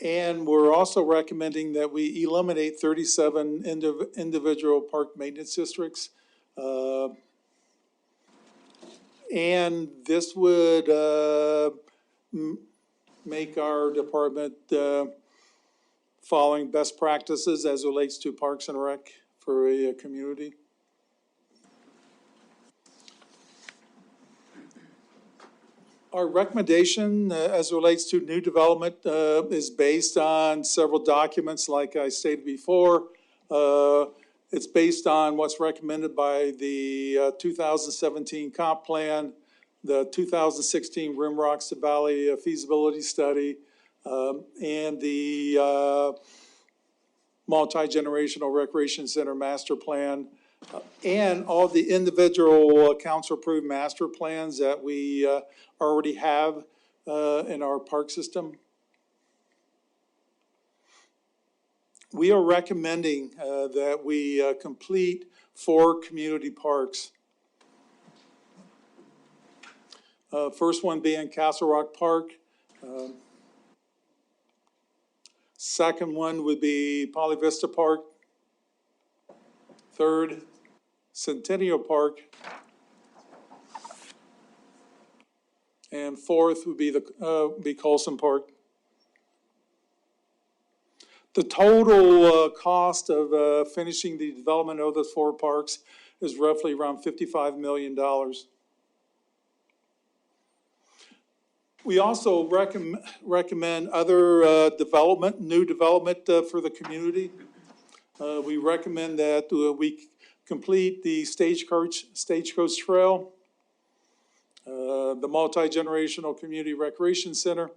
And we're also recommending that we eliminate 37 individual park maintenance districts. And this would make our department following best practices as relates to Parks and Rec for a community. Our recommendation as relates to new development is based on several documents, like I stated before. It's based on what's recommended by the 2017 comp plan, the 2016 Rimrocks to Valley feasibility study, and the multi-generational recreation center master plan, and all the individual council-approved master plans that we already have in our park system. We are recommending that we complete 4 community parks. First one being Castle Rock Park. Second one would be Poly Vista Park. Third, Centennial Park. And fourth would be Colson Park. The total cost of finishing the development of those 4 parks is roughly around $55 million. We also recommend other development, new development for the community. We recommend that we complete the Stagecoach Trail, the Multi-Generational Community Recreation Center,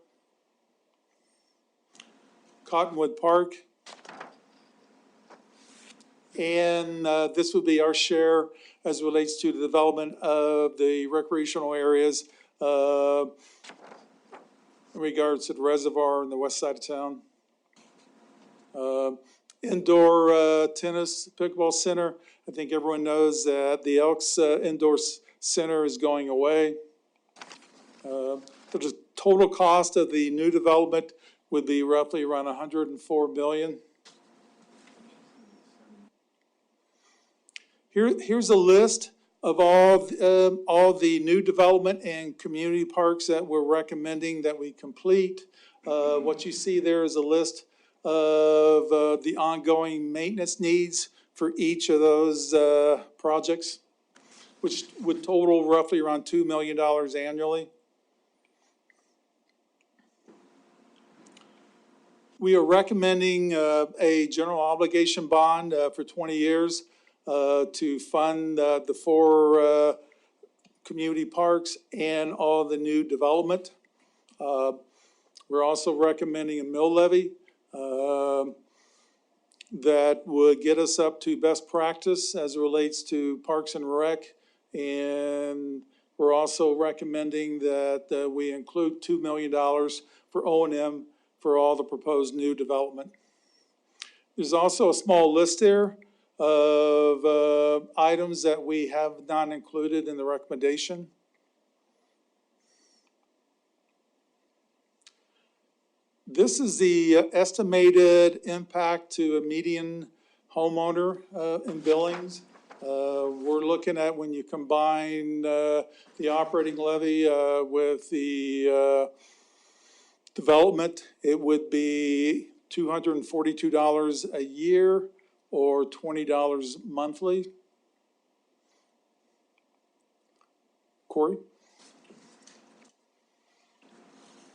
Cottonwood Park, and this would be our share as it relates to the development of the recreational areas in regards to the reservoir on the west side of town. Indoor tennis pickleball center. I think everyone knows that the Elks Indoor Center is going away. The total cost of the new development would be roughly around $104 million. Here's a list of all the new development and community parks that we're recommending that we complete. What you see there is a list of the ongoing maintenance needs for each of those projects, which would total roughly around $2 million annually. We are recommending a general obligation bond for 20 years to fund the 4 community parks and all the new development. We're also recommending a mill levy that would get us up to best practice as it relates to Parks and Rec. And we're also recommending that we include $2 million for O&M for all the proposed new development. There's also a small list there of items that we have not included in the recommendation. This is the estimated impact to a median homeowner in Billings. We're looking at, when you combine the operating levy with the development, it would be $242 a year or $20 monthly. Corey?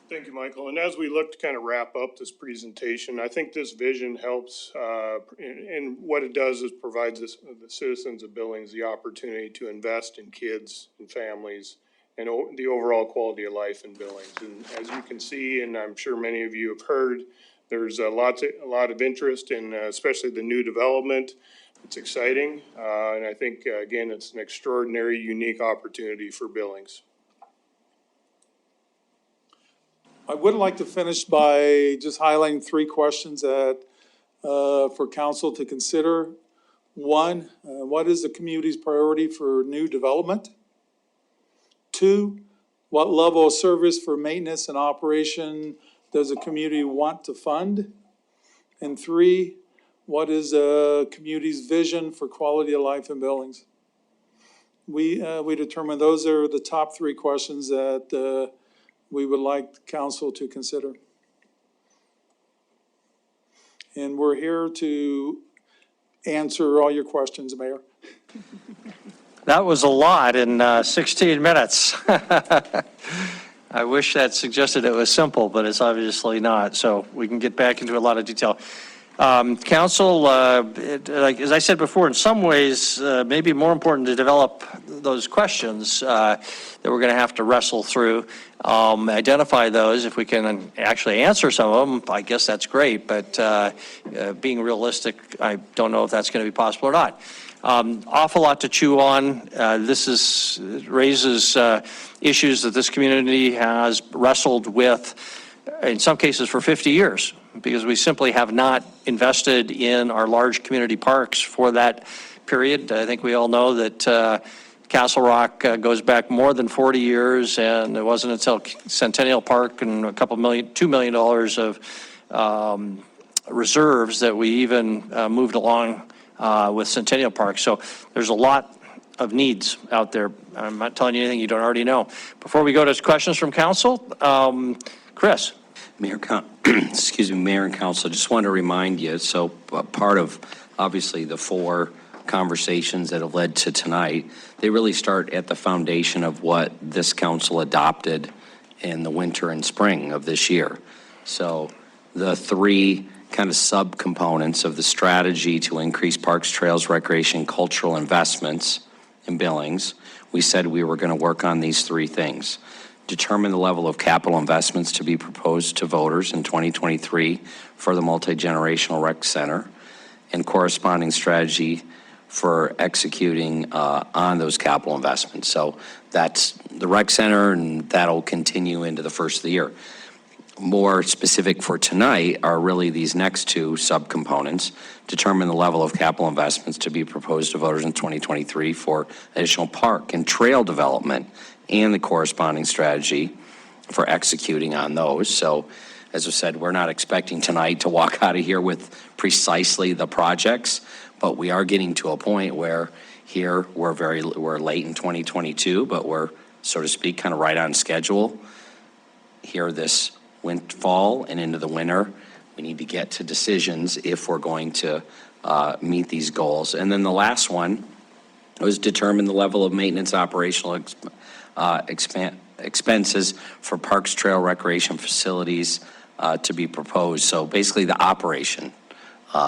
Thank you, Michael. And as we look to kind of wrap up this presentation, I think this vision helps, and what it does is provides us, the citizens of Billings, the opportunity to invest in kids and families and the overall quality of life in Billings. And as you can see, and I'm sure many of you have heard, there's a lot of interest in, especially the new development. It's exciting, and I think, again, it's an extraordinary, unique opportunity for Billings. I would like to finish by just highlighting three questions that, for council to consider. One, what is the community's priority for new development? Two, what level of service for maintenance and operation does the community want to fund? And three, what is the community's vision for quality of life in Billings? We determined those are the top three questions that we would like council to consider. And we're here to answer all your questions, Mayor. That was a lot in 16 minutes. I wish that suggested it was simple, but it's obviously not. So we can get back into a lot of detail. Council, like, as I said before, in some ways, maybe more important to develop those questions that we're going to have to wrestle through, identify those. If we can actually answer some of them, I guess that's great. But being realistic, I don't know if that's going to be possible or not. Awful lot to chew on. This raises issues that this community has wrestled with, in some cases for 50 years, because we simply have not invested in our large community parks for that period. I think we all know that Castle Rock goes back more than 40 years, and it wasn't until Centennial Park and $2 million of reserves that we even moved along with Centennial Park. So there's a lot of needs out there. I'm not telling you anything you don't already know. Before we go to questions from council, Chris. Mayor and Council, just want to remind you, so part of obviously the four conversations that have led to tonight, they really start at the foundation of what this council adopted in the winter and spring of this year. So the three kind of subcomponents of the strategy to increase parks, trails, recreation, cultural investments in Billings, we said we were going to work on these three things. Determine the level of capital investments to be proposed to voters in 2023 for the multi-generational rec center, and corresponding strategy for executing on those capital investments. So that's the rec center, and that'll continue into the first of the year. More specific for tonight are really these next two subcomponents. Determine the level of capital investments to be proposed to voters in 2023 for additional park and trail development, and the corresponding strategy for executing on those. So, as I said, we're not expecting tonight to walk out of here with precisely the projects, but we are getting to a point where here we're late in 2022, but we're, so to speak, kind of right on schedule. Here this fall and into the winter, we need to get to decisions if we're going to meet these goals. And then the last one was determine the level of maintenance operational expenses for parks, trail, recreation facilities to be proposed. So basically the operation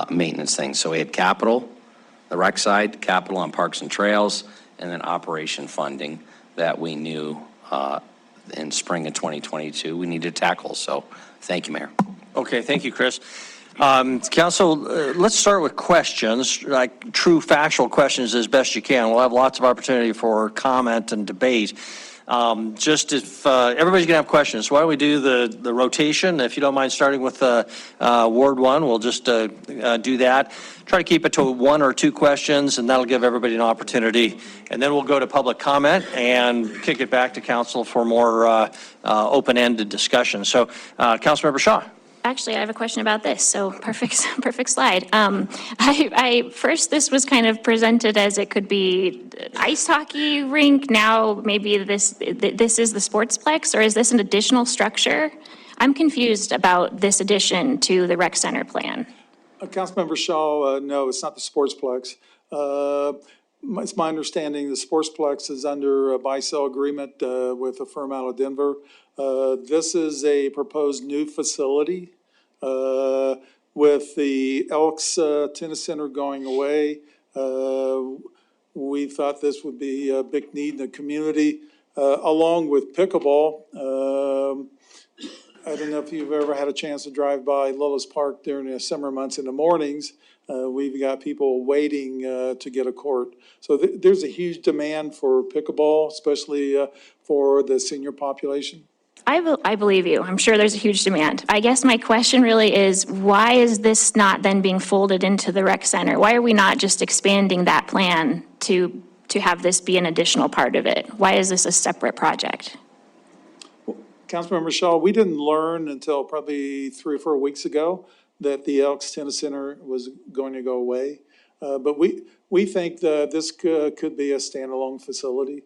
maintenance thing. So we had capital, the rec side, capital on parks and trails, and then operation funding that we knew in spring of 2022 we need to tackle. So thank you, Mayor. Okay, thank you, Chris. Council, let's start with questions, like true factual questions as best you can. We'll have lots of opportunity for comment and debate. Just if everybody's gonna have questions, so why don't we do the rotation? If you don't mind starting with Ward 1, we'll just do that. Try to keep it to one or two questions, and that'll give everybody an opportunity. And then we'll go to public comment and kick it back to council for more open-ended discussion. So, Councilmember Shaw. Actually, I have a question about this, so perfect slide. First, this was kind of presented as it could be ice hockey rink. Now, maybe this is the sportsplex, or is this an additional structure? I'm confused about this addition to the rec center plan. Councilmember Shaw, no, it's not the sportsplex. It's my understanding the Sportsplex is under a buy-sell agreement with a firm out of Denver. This is a proposed new facility with the Elks Tennis Center going away. We thought this would be a big need in the community, along with pickleball. I don't know if you've ever had a chance to drive by Lillis Park during the summer months in the mornings. We've got people waiting to get a court. So there's a huge demand for pickleball, especially for the senior population. I believe you. I'm sure there's a huge demand. I guess my question really is, why is this not then being folded into the rec center? Why are we not just expanding that plan to have this be an additional part of it? Why is this a separate project? Councilmember Shaw, we didn't learn until probably 3 or 4 weeks ago that the Elks Tennis Center was going to go away. But we think that this could be a standalone facility.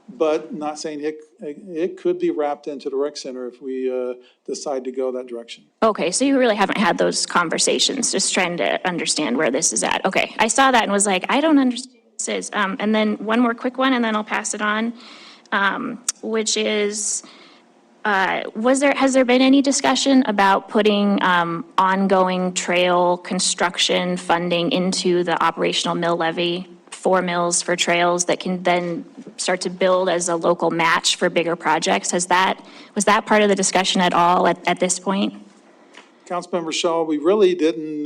But not saying it could be wrapped into the rec center if we decide to go that direction. Okay, so you really haven't had those conversations, just trying to understand where this is at. Okay, I saw that and was like, I don't understand what this is. And then one more quick one, and then I'll pass it on, which is, has there been any discussion about putting ongoing trail construction funding into the operational mill levy? 4 mills for trails that can then start to build as a local match for bigger projects. Was that part of the discussion at all at this point? Councilmember Shaw, we really didn't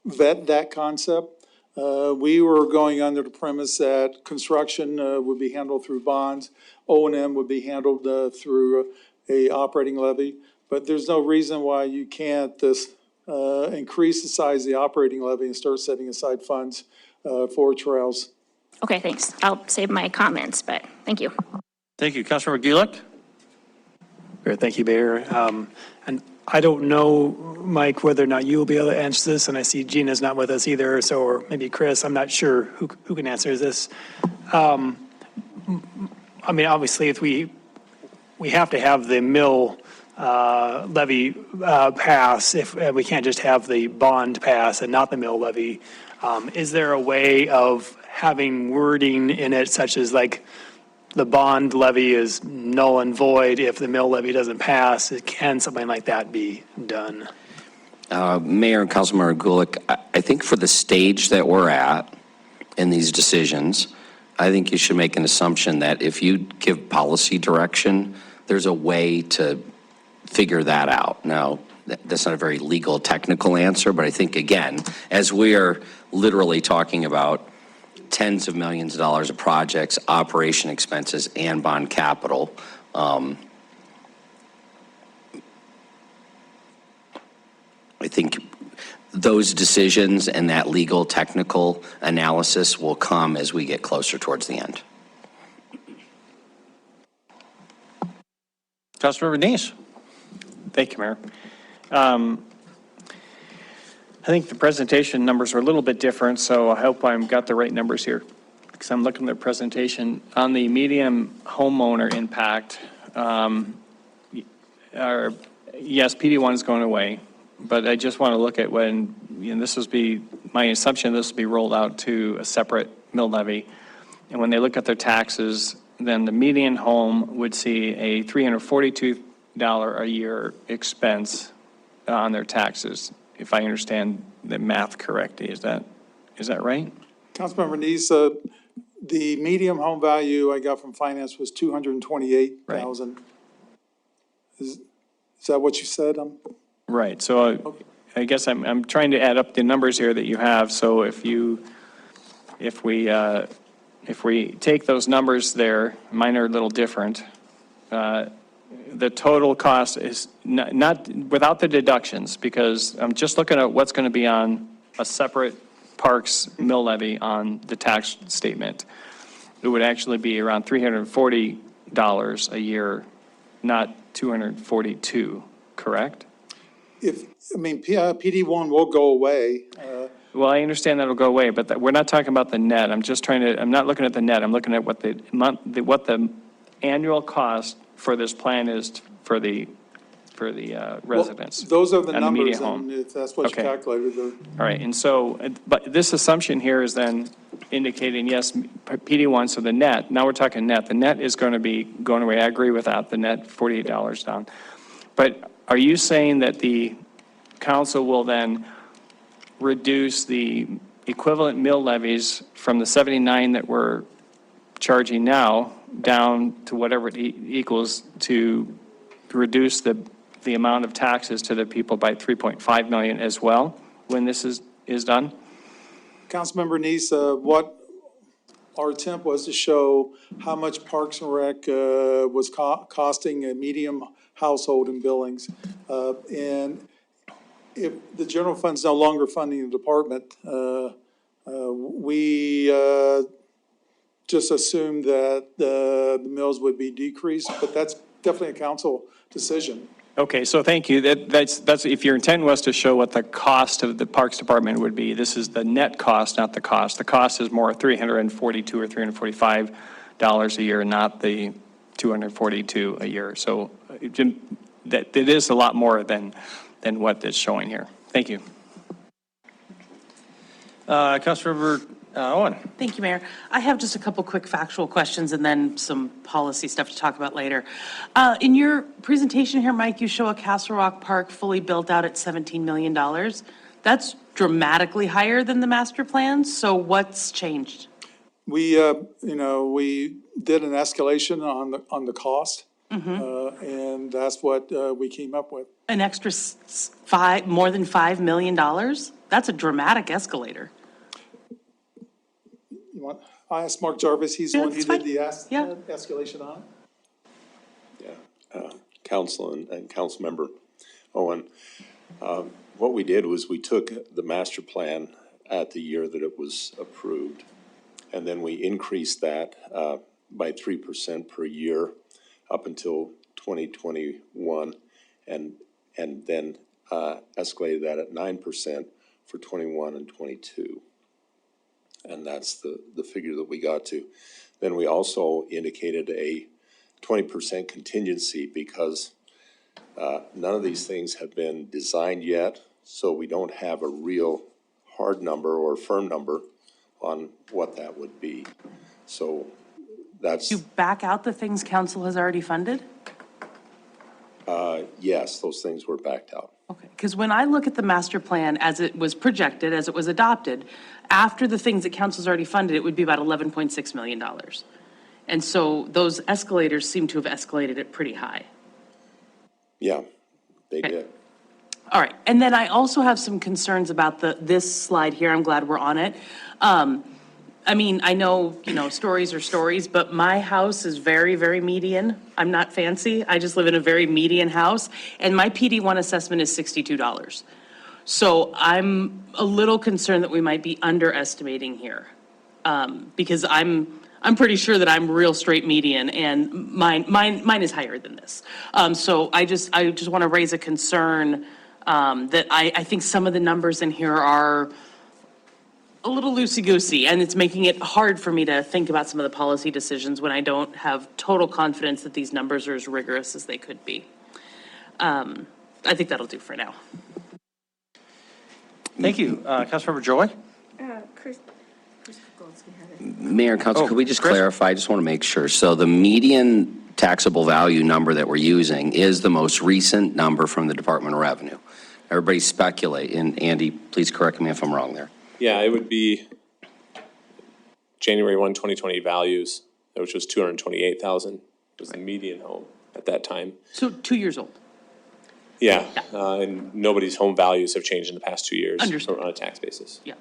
vet that concept. We were going under the premise that construction would be handled through bonds, O&M would be handled through a operating levy, but there's no reason why you can't increase the size of the operating levy and start setting aside funds for trails. Okay, thanks. I'll save my comments, but thank you. Thank you. Councilmember Gulick? Great, thank you, Mayor. And I don't know, Mike, whether or not you will be able to answer this, and I see Gina's not with us either, so, or maybe Chris, I'm not sure who can answer this. I mean, obviously, if we have to have the mill levy pass, if we can't just have the bond pass and not the mill levy. Is there a way of having wording in it such as like the bond levy is null and void if the mill levy doesn't pass? Can something like that be done? Mayor and Councilmember Gulick, I think for the stage that we're at in these decisions, I think you should make an assumption that if you give policy direction, there's a way to figure that out. Now, that's not a very legal, technical answer, but I think, again, as we are literally talking about tens of millions of dollars of projects, operation expenses, and bond capital, I think those decisions and that legal, technical analysis will come as we get closer towards the end. Councilmember Neese? Thank you, Mayor. I think the presentation numbers are a little bit different, so I hope I've got the right numbers here, because I'm looking at the presentation. On the medium homeowner impact, yes, PD1 is going away, but I just want to look at when, this will be, my assumption this will be rolled out to a separate mill levy. And when they look at their taxes, then the median home would see a $342 a year expense on their taxes, if I understand the math correctly. Is that right? Councilmember Neese, the medium home value I got from finance was $228,000. Right. Is that what you said? Right. So okay. I guess I'm trying to add up the numbers here that you have. So if we take those numbers there, mine are a little different. The total cost is not without the deductions, because I'm just looking at what's going to be on a separate parks mill levy on the tax statement. It would actually be around $340 a year, not $242, correct? PD1 will go away. Well, I understand that'll go away, but we're not talking about the net. I'm not looking at the net. I'm looking at what the annual cost for this plan is for the for the residents. Those are the and the median numbers, home. and if that's what you Okay. calculated, All right, and so, but this assumption here is then indicating, yes, PD1, so the net, now we're talking net. The net is going to be going away. I agree with that, the net $48 down. But are you saying that the council will then reduce the equivalent mill levies from the 79 that we're charging now down to whatever it equals to reduce the amount of taxes to the people by 3.5 million as well when this is done? Councilmember Neese, what our attempt was to show how much Parks and Rec was costing a medium household in Billings. And if the general fund's no longer funding the department, we just assumed that the mills would be decreased, but that's definitely a council decision. Okay, so thank you. That's if your intent was to show what the cost of the Parks Department would be, this is the net cost, not the cost. The cost is more $342 or $345 a year, not the $242 a year. So that it is a lot more than what it's showing here. Thank you. Councilmember Owen. Thank you, Mayor. I have just a couple quick factual questions and then some policy stuff to talk about later. In your presentation here, Mike, you show a Castle Rock Park fully built out at $17 million. That's dramatically higher than the master plan, so what's changed? We, we did an escalation on the cost, and that's what we came up with. An extra more than $5 million? That's a dramatic escalator. I asked Mark Jarvis, he's the one who did the Yeah. escalation on it. Yeah, Council and Councilmember Owen, what we did was we took the master plan at the year that it was approved, and then we increased that by 3% per year up until 2021, and then escalated that at 9% for 21 and 22. And that's the figure that we got to. Then we also indicated a 20% contingency because none of these things have been designed yet, so we don't have a real hard number or firm number on what that would be. So that's. You back out the things council has already funded? Yes, those things were backed out. Okay, because when I look at the master plan as it was projected, as it was adopted, after the things that council's already funded, it would be about $11.6 million. And so those escalators seem to have escalated it pretty high. Yeah, they did. All right, and then I also have some concerns about this slide here. I'm glad we're on it. I mean, I know, stories are stories, but my house is very, very median. I'm not fancy. I just live in a very median house, and my PD1 assessment is $62. So I'm a little concerned that we might be underestimating here, because I'm pretty sure that I'm real straight median, and mine is higher than this. So I just want to raise a concern that I think some of the numbers in here are a little loosey-goosey, and it's making it hard for me to think about some of the policy decisions when I don't have total confidence that these numbers are as rigorous as they could be. I think that'll do for now. Thank you. Councilmember Joy? Mayor and Council, Oh, could we just Chris? clarify? I just want to make sure. So the median taxable value number that we're using is the most recent number from the Department of Revenue. Everybody speculate, and Andy, please correct me if I'm wrong there. Yeah, it would be January 1, 2020 values, which was 228,000, was the median home at that time. So 2 years old. Yeah, and nobody's home values have changed in the past 2 years Understood. on a tax basis. Yeah.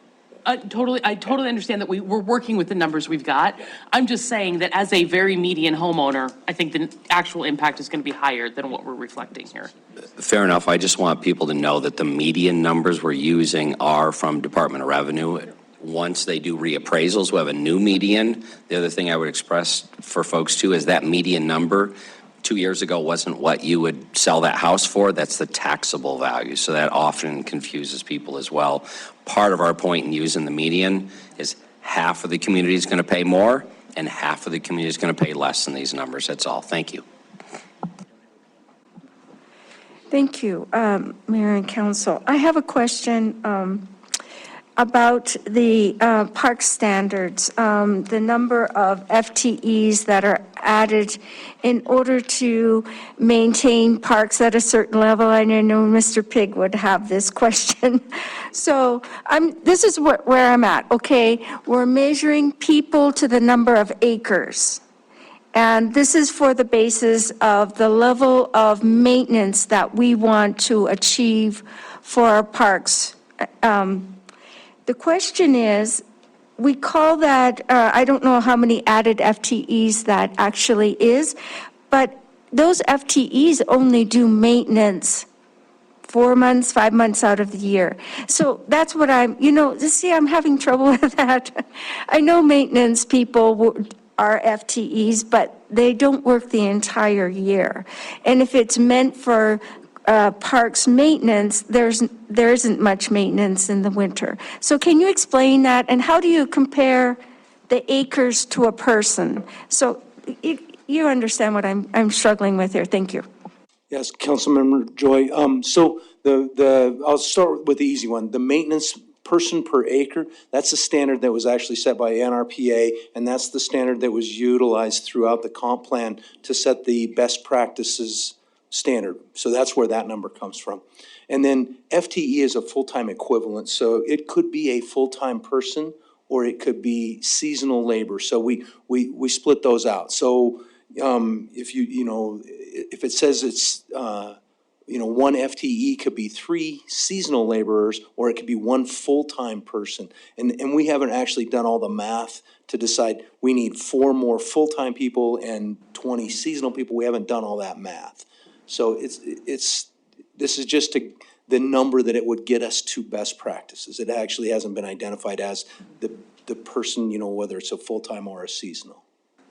I totally understand that we're working with the numbers we've got. I'm just saying that as a very median homeowner, I think the actual impact is going to be higher than what we're reflecting here. Fair enough. I just want people to know that the median numbers we're using are from Department of Revenue. Once they do reappraisals, we have a new median. The other thing I would express for folks too is that median number 2 years ago wasn't what you would sell that house for. That's the taxable value. So that often confuses people as well. Part of our point in using the median is half of the community is going to pay more and half of the community is going to pay less than these numbers. That's all. Thank you. Thank you, Mayor and Council. I have a question about the park standards, the number of FTEs that are added in order to maintain parks at a certain level. And I know Mr. Pig would have this question. So this is where I'm at, okay? We're measuring people to the number of acres. And this is for the basis of the level of maintenance that we want to achieve for our parks. The question is, we call that, I don't know how many added FTEs that actually is, but those FTEs only do maintenance 4 months, 5 months out of the year. So that's what I'm having trouble with that. I know maintenance people are FTEs, but they don't work the entire year. And if it's meant for parks maintenance, there isn't much maintenance in the winter. So can you explain that? And how do you compare the acres to a person? So you understand what I'm struggling with here. Thank you. Yes, Councilmember Joy. So I'll start with the easy one. The maintenance person per acre, that's a standard that was actually set by NRPA, and that's the standard that was utilized throughout the comp plan to set the best practices standard. So that's where that number comes from. And then FTE is a full-time equivalent. So it could be a full-time person or it could be seasonal labor. So we split those out. So if it says it's, one FTE could be 3 seasonal laborers, or it could be 1 full-time person. And we haven't actually done all the math to decide we need 4 more full-time people and 20 seasonal people. We haven't done all that math. So this is just the number that it would get us to best practices. It actually hasn't been identified as the person, whether it's a full-time or a seasonal.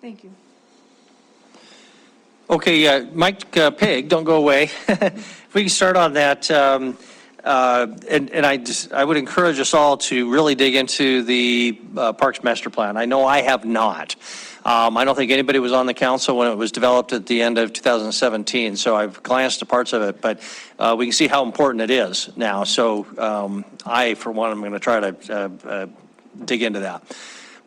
Thank you. Okay, Mike Pig, don't go away. If we can start on that, and I would encourage us all to really dig into the Parks Master Plan. I know I have not. I don't think anybody was on the council when it was developed at the end of 2017, so I've glanced at parts of it, but we can see how important it is now. So I, for one, am going to try to dig into that.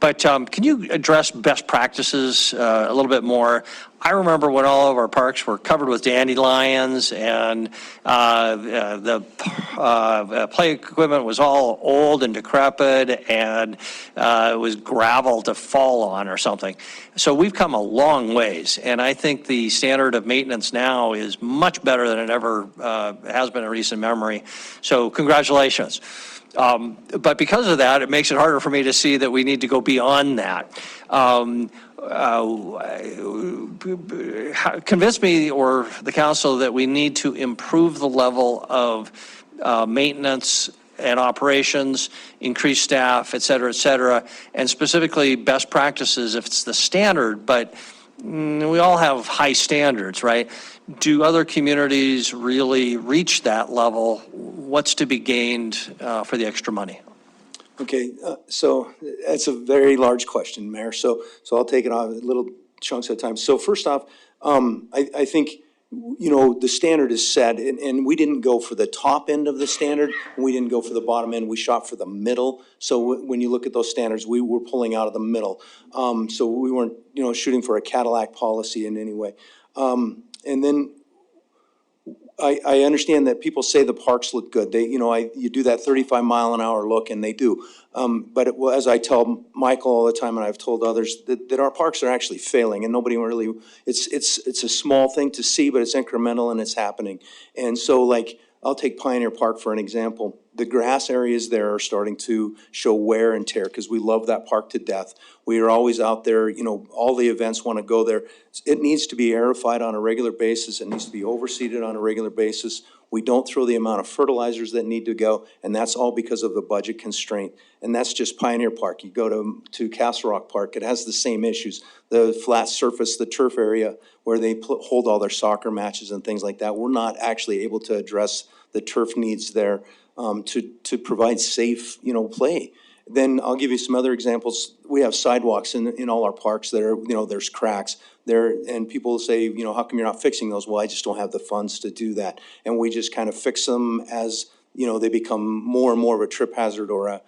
But can you address best practices a little bit more? I remember when all of our parks were covered with dandelions and the play equipment was all old and decrepit and it was gravel to fall on or something. So we've come a long ways, and I think the standard of maintenance now is much better than it ever has been in recent memory. So congratulations. But because of that, it makes it harder for me to see that we need to go beyond that. Convince me or the council that we need to improve the level of maintenance and operations, increase staff, et cetera, and specifically best practices if it's the standard, but we all have high standards, right? Do other communities really reach that level? What's to be gained for the extra money? Okay, so that's a very large question, Mayor. So I'll take it on little chunks at a time. So first off, I think, the standard is set, and we didn't go for the top end of the standard, and we didn't go for the bottom end. We shot for the middle. So when you look at those standards, we were pulling out of the middle. So we weren't, shooting for a Cadillac policy in any way. And then I understand that people say the parks look good. You do that 35-mile-an-hour look, and they do. But as I tell Michael all the time, and I've told others, that our parks are actually failing, and nobody really. It's a small thing to see, but it's incremental and it's happening. And so, I'll take Pioneer Park for an example. The grass areas there are starting to show wear and tear because we love that park to death. We are always out there, all the events want to go there. It needs to be aerified on a regular basis. It needs to be overseeded on a regular basis. We don't throw the amount of fertilizers that need to go, and that's all because of the budget constraint. And that's just Pioneer Park. You go to Castle Rock Park, it has the same issues. The flat surface, the turf area where they hold all their soccer matches and things like that. We're not actually able to address the turf needs there to provide safe, play. Then I'll give you some other examples. We have sidewalks in all our parks that are, there's cracks there, and people say, how come you're not fixing those? Well, I just don't have the funds to do that. And we just kind of fix them as, they become more and more of a trip hazard or a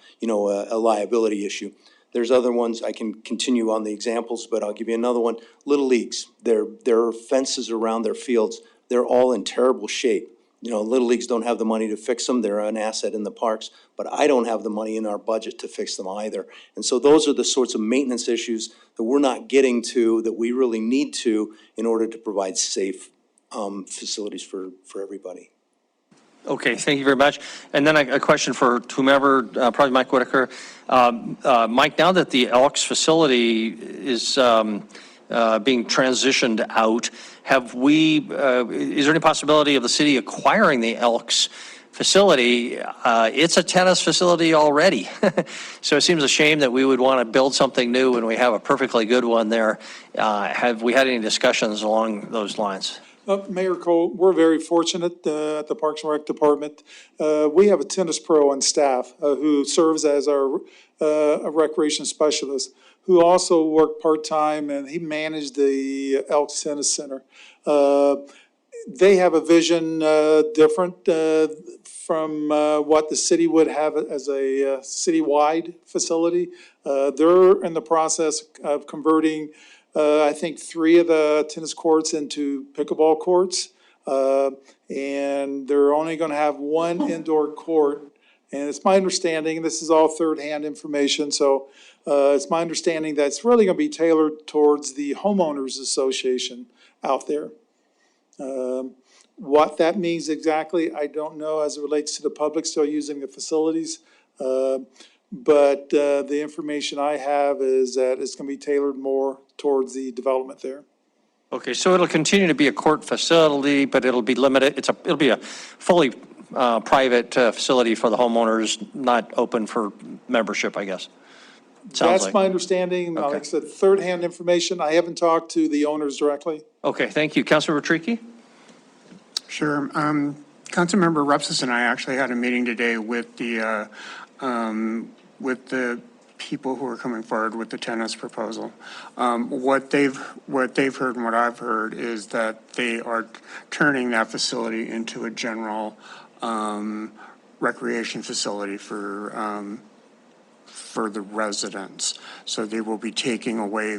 liability issue. There's other ones, I can continue on the examples, but I'll give you another one. Little leagues, their fences around their fields, they're all in terrible shape. Little leagues don't have the money to fix them. They're an asset in the parks, but I don't have the money in our budget to fix them either. And so those are the sorts of maintenance issues that we're not getting to, that we really need to in order to provide safe facilities for everybody. Okay, thank you very much. And then a question for whomever, probably Mike Whitaker. Mike, now that the Elks facility is being transitioned out, is there any possibility of the city acquiring the Elks facility? It's a tennis facility already. So it seems a shame that we would want to build something new when we have a perfectly good one there. Have we had any discussions along those lines? Mayor Cole, we're very fortunate at the Parks and Rec Department. We have a tennis pro on staff who serves as our a recreation specialist, who also worked part-time, and he managed the Elks Tennis Center. They have a vision different from what the city would have as a citywide facility. They're in the process of converting I think 3 of the tennis courts into pickleball courts. And they're only going to have 1 indoor court. And it's my understanding, this is all third-hand information, so it's my understanding that it's really going to be tailored towards the homeowners association out there. What that means exactly, I don't know as it relates to the public still using the facilities. But the information I have is that it's going to be tailored more towards the development there. Okay, so it'll continue to be a court facility, but it'll be limited. It'll be a fully private facility for the homeowners, not open for membership, I guess. That's my understanding. Okay. Like I said, third-hand information. I haven't talked to the owners directly. Okay, thank you. Councilmember Tricky? Sure. Councilmember Rupsis and I actually had a meeting today with the people who are coming forward with the tennis proposal. What they've heard and what I've heard is that they are turning that facility into a general recreation facility for the residents. So they will be taking away,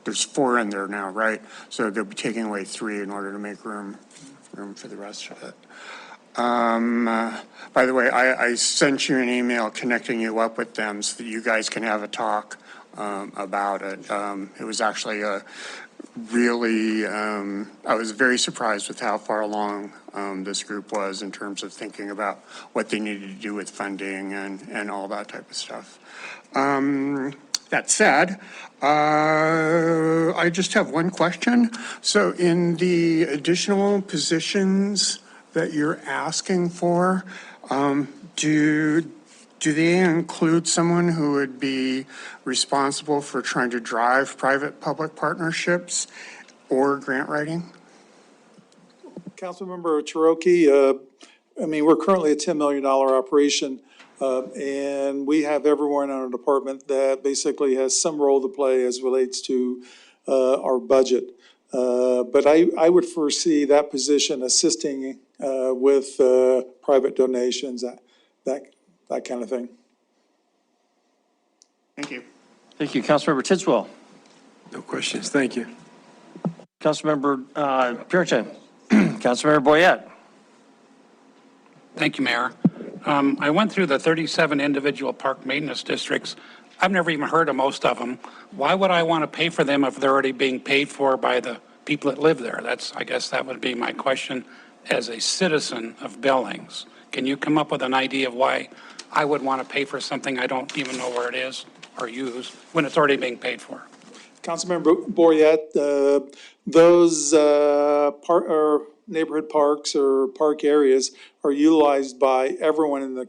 there's 4 in there now, right? So they'll be taking away 3 in order to make room for the rest of it. By the way, I sent you an email connecting you up with them so that you guys can have a talk about it. It was actually a really, I was very surprised with how far along this group was in terms of thinking about what they needed to do with funding and all that type of stuff. That said, I just have one question. So in the additional positions that you're asking for, do they include someone who would be responsible for trying to drive private-public partnerships or grant writing? Councilmember Cherokee, I mean, we're currently a $10 million operation, and we have everyone in our department that basically has some role to play as relates to our budget. But I would foresee that position assisting with private donations, that kind of thing. Thank you. Thank you. Councilmember Tidswell. No questions, thank you. Councilmember Puritan. Councilmember Boyette. Thank you, Mayor. I went through the 37 individual park maintenance districts. I've never even heard of most of them. Why would I want to pay for them if they're already being paid for by the people that live there? I guess that would be my question as a citizen of Billings. Can you come up with an idea of why I would want to pay for something I don't even know where it is or use when it's already being paid for? Councilmember Boyette, those neighborhood parks or park areas are utilized by everyone in the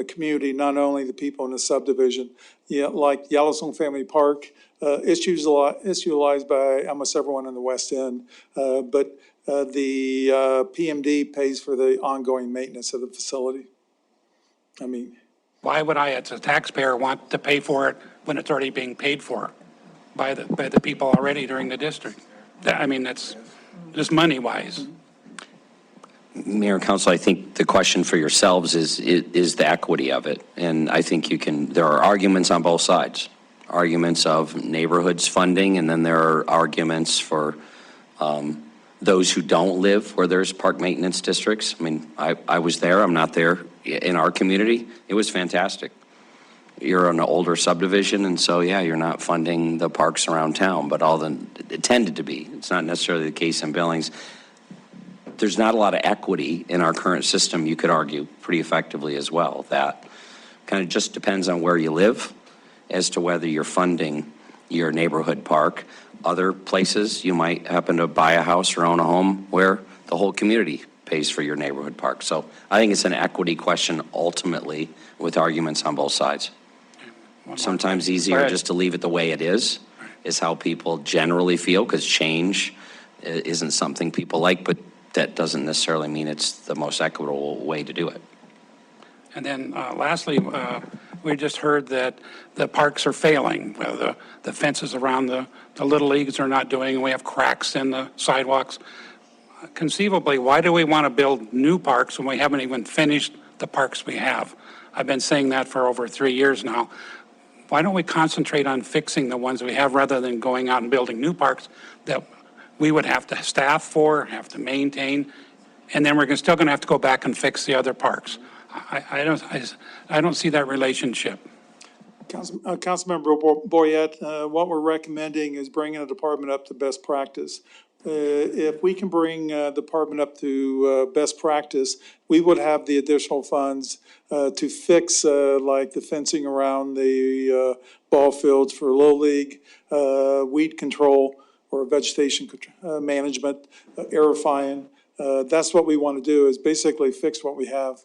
community, not only the people in the subdivision. Yeah, like Yellowstone Family Park, it's utilized by almost everyone in the West End, but the PMD pays for the ongoing maintenance of the facility. I mean, Why would I, as a taxpayer, want to pay for it when it's already being paid for by the people already during the district? I mean, that's just money-wise. Mayor and Council, I think the question for yourselves is the equity of it. And I think there are arguments on both sides. Arguments of neighborhoods funding, and then there are arguments for those who don't live where there's park maintenance districts. I mean, I was there, I'm not there in our community. It was fantastic. You're an older subdivision, and so, yeah, you're not funding the parks around town, but it tended to be. It's not necessarily the case in Billings. There's not a lot of equity in our current system, you could argue pretty effectively as well. That kind of just depends on where you live as to whether you're funding your neighborhood park. Other places, you might happen to buy a house or own a home where the whole community pays for your neighborhood park. So I think it's an equity question ultimately, with arguments on both sides. Sometimes easier just to leave it the way it is how people generally feel, because change isn't something people like, but that doesn't necessarily mean it's the most equitable way to do it. And then lastly, we just heard that the parks are failing. The fences around the little leagues are not doing, we have cracks in the sidewalks. Conceivably, why do we want to build new parks when we haven't even finished the parks we have? I've been saying that for over 3 years now. Why don't we concentrate on fixing the ones we have rather than going out and building new parks that we would have to staff for, have to maintain, and then we're still going to have to go back and fix the other parks? I don't see that relationship. Councilmember Boyette, what we're recommending is bringing the department up to best practice. If we can bring the department up to best practice, we would have the additional funds to fix like the fencing around the ball fields for Little League, weed control or vegetation management, aerifying. That's what we want to do, is basically fix what we have.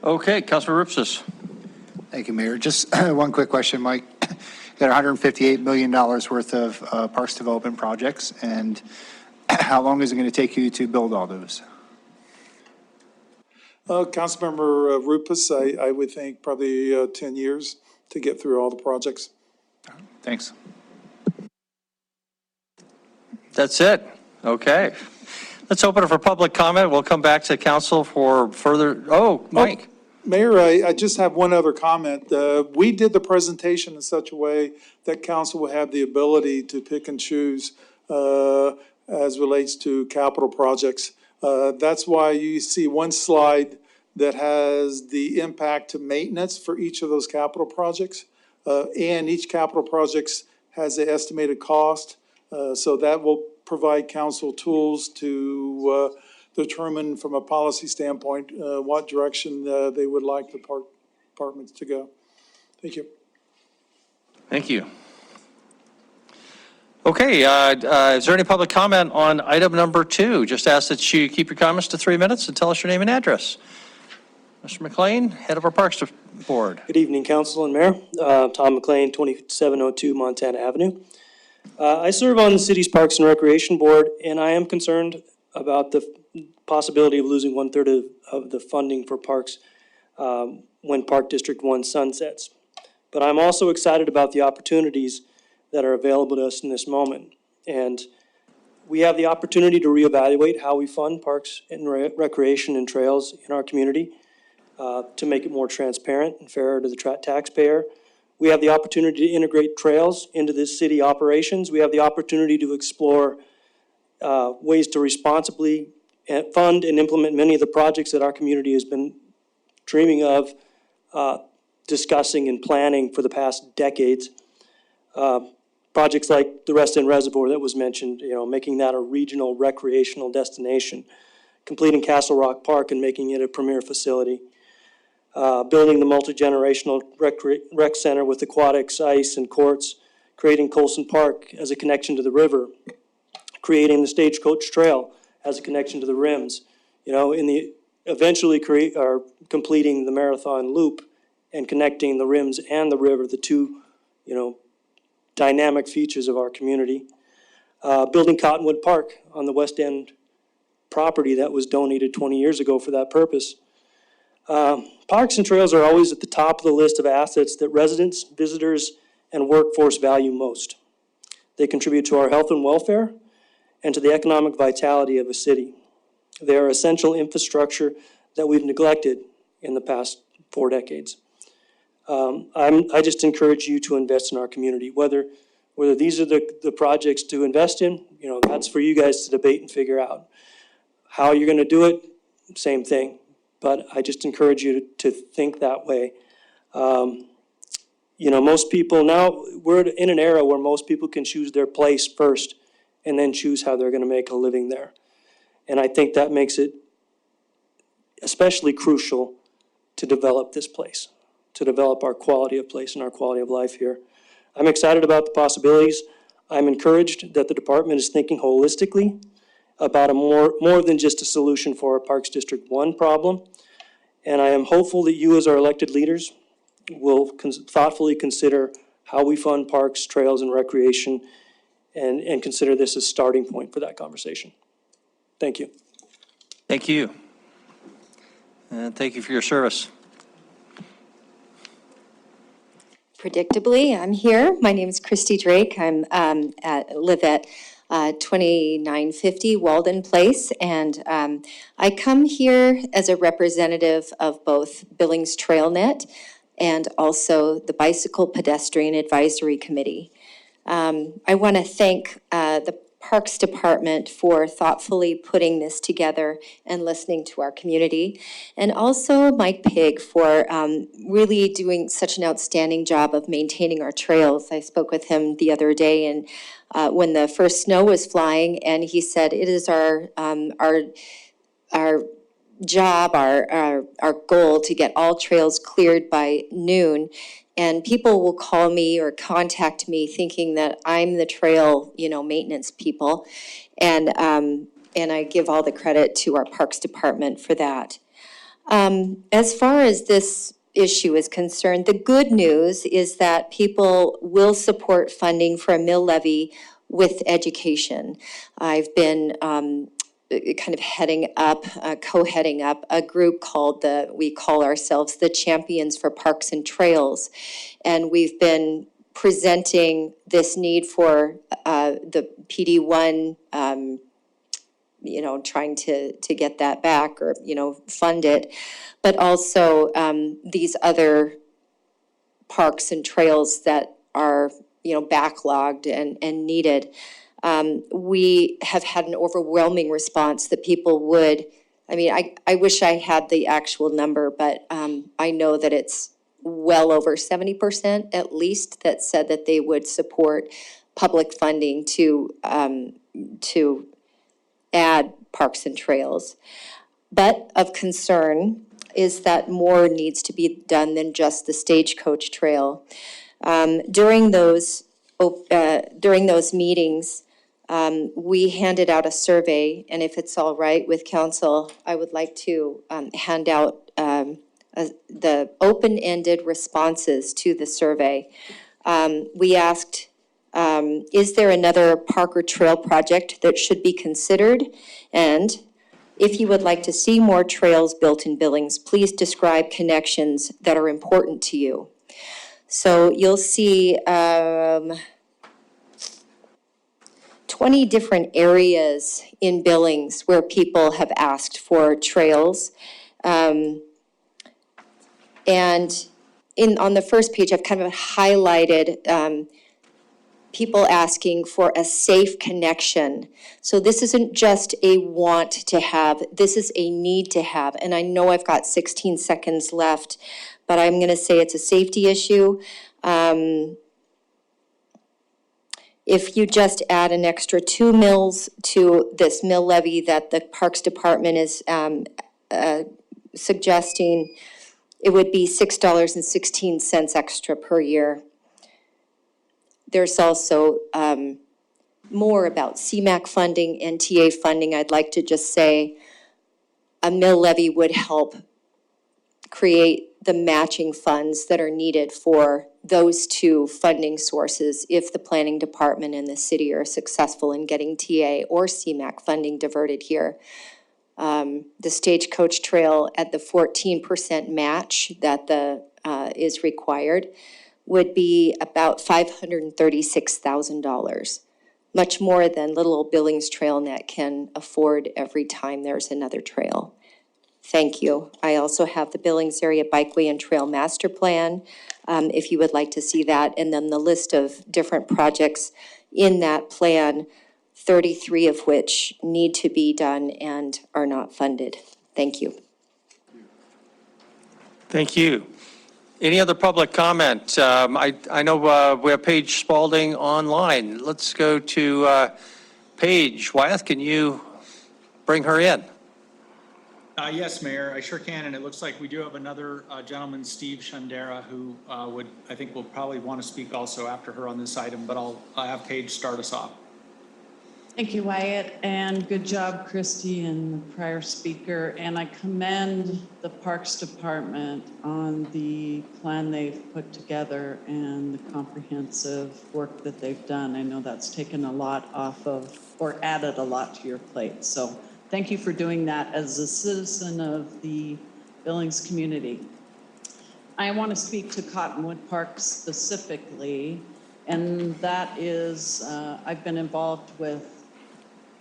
Okay, Councilor Ripsis. Thank you, Mayor. Just one quick question, Mike. Got $158 million worth of parks development projects, and how long is it going to take you to build all those? Councilmember Rupus, I would think probably 10 years to get through all the projects. Thanks. That's it. Okay. Let's open it for public comment. We'll come back to council for further, Mike. Mayor, I just have one other comment. We did the presentation in such a way that council will have the ability to pick and choose as relates to capital projects. That's why you see one slide that has the impact to maintenance for each of those capital projects. And each capital projects has the estimated cost. So that will provide council tools to determine from a policy standpoint what direction they would like the park departments to go. Thank you. Thank you. Okay, is there any public comment on item number 2? Just ask that you keep your comments to 3 minutes and tell us your name and address. Mr. McLean, head of our Parks Board. Good evening, Council and Mayor. Tom McLean, 2702 Montana Avenue. I serve on the city's Parks and Recreation Board, and I am concerned about the possibility of losing 1/3 of the funding for parks when Park District 1 sunsets. But I'm also excited about the opportunities that are available to us in this moment. And we have the opportunity to reevaluate how we fund parks and recreation and trails in our community to make it more transparent and fairer to the taxpayer. We have the opportunity to integrate trails into this city operations. We have the opportunity to explore ways to responsibly fund and implement many of the projects that our community has been dreaming of, discussing and planning for the past decades. Projects like the Rest End Reservoir that was mentioned, making that a regional recreational destination, completing Castle Rock Park and making it a premier facility, building the multi-generational rec center with aquatics, ice, and courts, creating Colson Park as a connection to the river, creating the Stagecoach Trail as a connection to the rims, eventually completing the Marathon Loop and connecting the rims and the river, the two, dynamic features of our community. Building Cottonwood Park on the West End property that was donated 20 years ago for that purpose. Parks and trails are always at the top of the list of assets that residents, visitors, and workforce value most. They contribute to our health and welfare and to the economic vitality of a city. They are essential infrastructure that we've neglected in the past 4 decades. I just encourage you to invest in our community, whether these are the projects to invest in, that's for you guys to debate and figure out. How you're gonna do it, same thing, but I just encourage you to think that way. Most people now, we're in an era where most people can choose their place first and then choose how they're gonna make a living there. And I think that makes it especially crucial to develop this place, to develop our quality of place and our quality of life here. I'm excited about the possibilities. I'm encouraged that the department is thinking holistically about a more than just a solution for our Parks District 1 problem. And I am hopeful that you as our elected leaders will thoughtfully consider how we fund parks, trails, and recreation and consider this a starting point for that conversation. Thank you. Thank you. And thank you for your service. Predictably, I'm here. My name is Christy Drake. I'm live at 2950 Walden Place, and I come here as a representative of both Billings TrailNet and also the Bicycle Pedestrian Advisory Committee. I want to thank the Parks Department for thoughtfully putting this together and listening to our community. And also Mike Pigg for really doing such an outstanding job of maintaining our trails. I spoke with him the other day and when the first snow was flying, and he said it is our job, our goal to get all trails cleared by noon. And people will call me or contact me thinking that I'm the trail, maintenance people. And I give all the credit to our Parks Department for that. As far as this issue is concerned, the good news is that people will support funding for a mill levy with education. I've been kind of co-heading up a group called we call ourselves the Champions for Parks and Trails. And we've been presenting this need for the PD1, trying to get that back or, fund it. But also these other parks and trails that are, backlogged and needed. We have had an overwhelming response that people would, I wish I had the actual number, but I know that it's well over 70% at least that said that they would support public funding to add parks and trails. But of concern is that more needs to be done than just the Stagecoach Trail. During those meetings, we handed out a survey, and if it's all right with council, I would like to hand out the open-ended responses to the survey. We asked, is there another park or trail project that should be considered? And if you would like to see more trails built in Billings, please describe connections that are important to you. So you'll see 20 different areas in Billings where people have asked for trails. And on the first page, I've kind of highlighted people asking for a safe connection. So this isn't just a want to have, this is a need to have. And I know I've got 16 seconds left, but I'm gonna say it's a safety issue. If you just add an extra 2 mills to this mill levy that the Parks Department is suggesting, it would be $6.16 extra per year. There's also more about CMAQ funding, NTA funding. I'd like to just say a mill levy would help create the matching funds that are needed for those two funding sources if the planning department and the city are successful in getting TA or CMAQ funding diverted here. the Stagecoach Trail at the 14% match that is required would be about $536,000, much more than little old Billings TrailNet can afford every time there's another trail. Thank you. I also have the Billings Area Bikeway and Trail Master Plan, if you would like to see that, and then the list of different projects in that plan, 33 of which need to be done and are not funded. Thank you. Thank you. Any other public comment? I know we have Paige Spalding online. Let's go to Paige. Wyeth, can you bring her in? Yes, Mayor, I sure can, and it looks like we do have another gentleman, Steve Shandera, who I think will probably want to speak also after her on this item, but I'll have Paige start us off. Thank you, Wyatt, and good job, Christy, and the prior speaker. And I commend the Parks Department on the plan they've put together and the comprehensive work that they've done. I know that's taken a lot off of, or added a lot to your plate. So thank you for doing that as a citizen of the Billings community. I want to speak to Cottonwood Park specifically, and that is, I've been involved with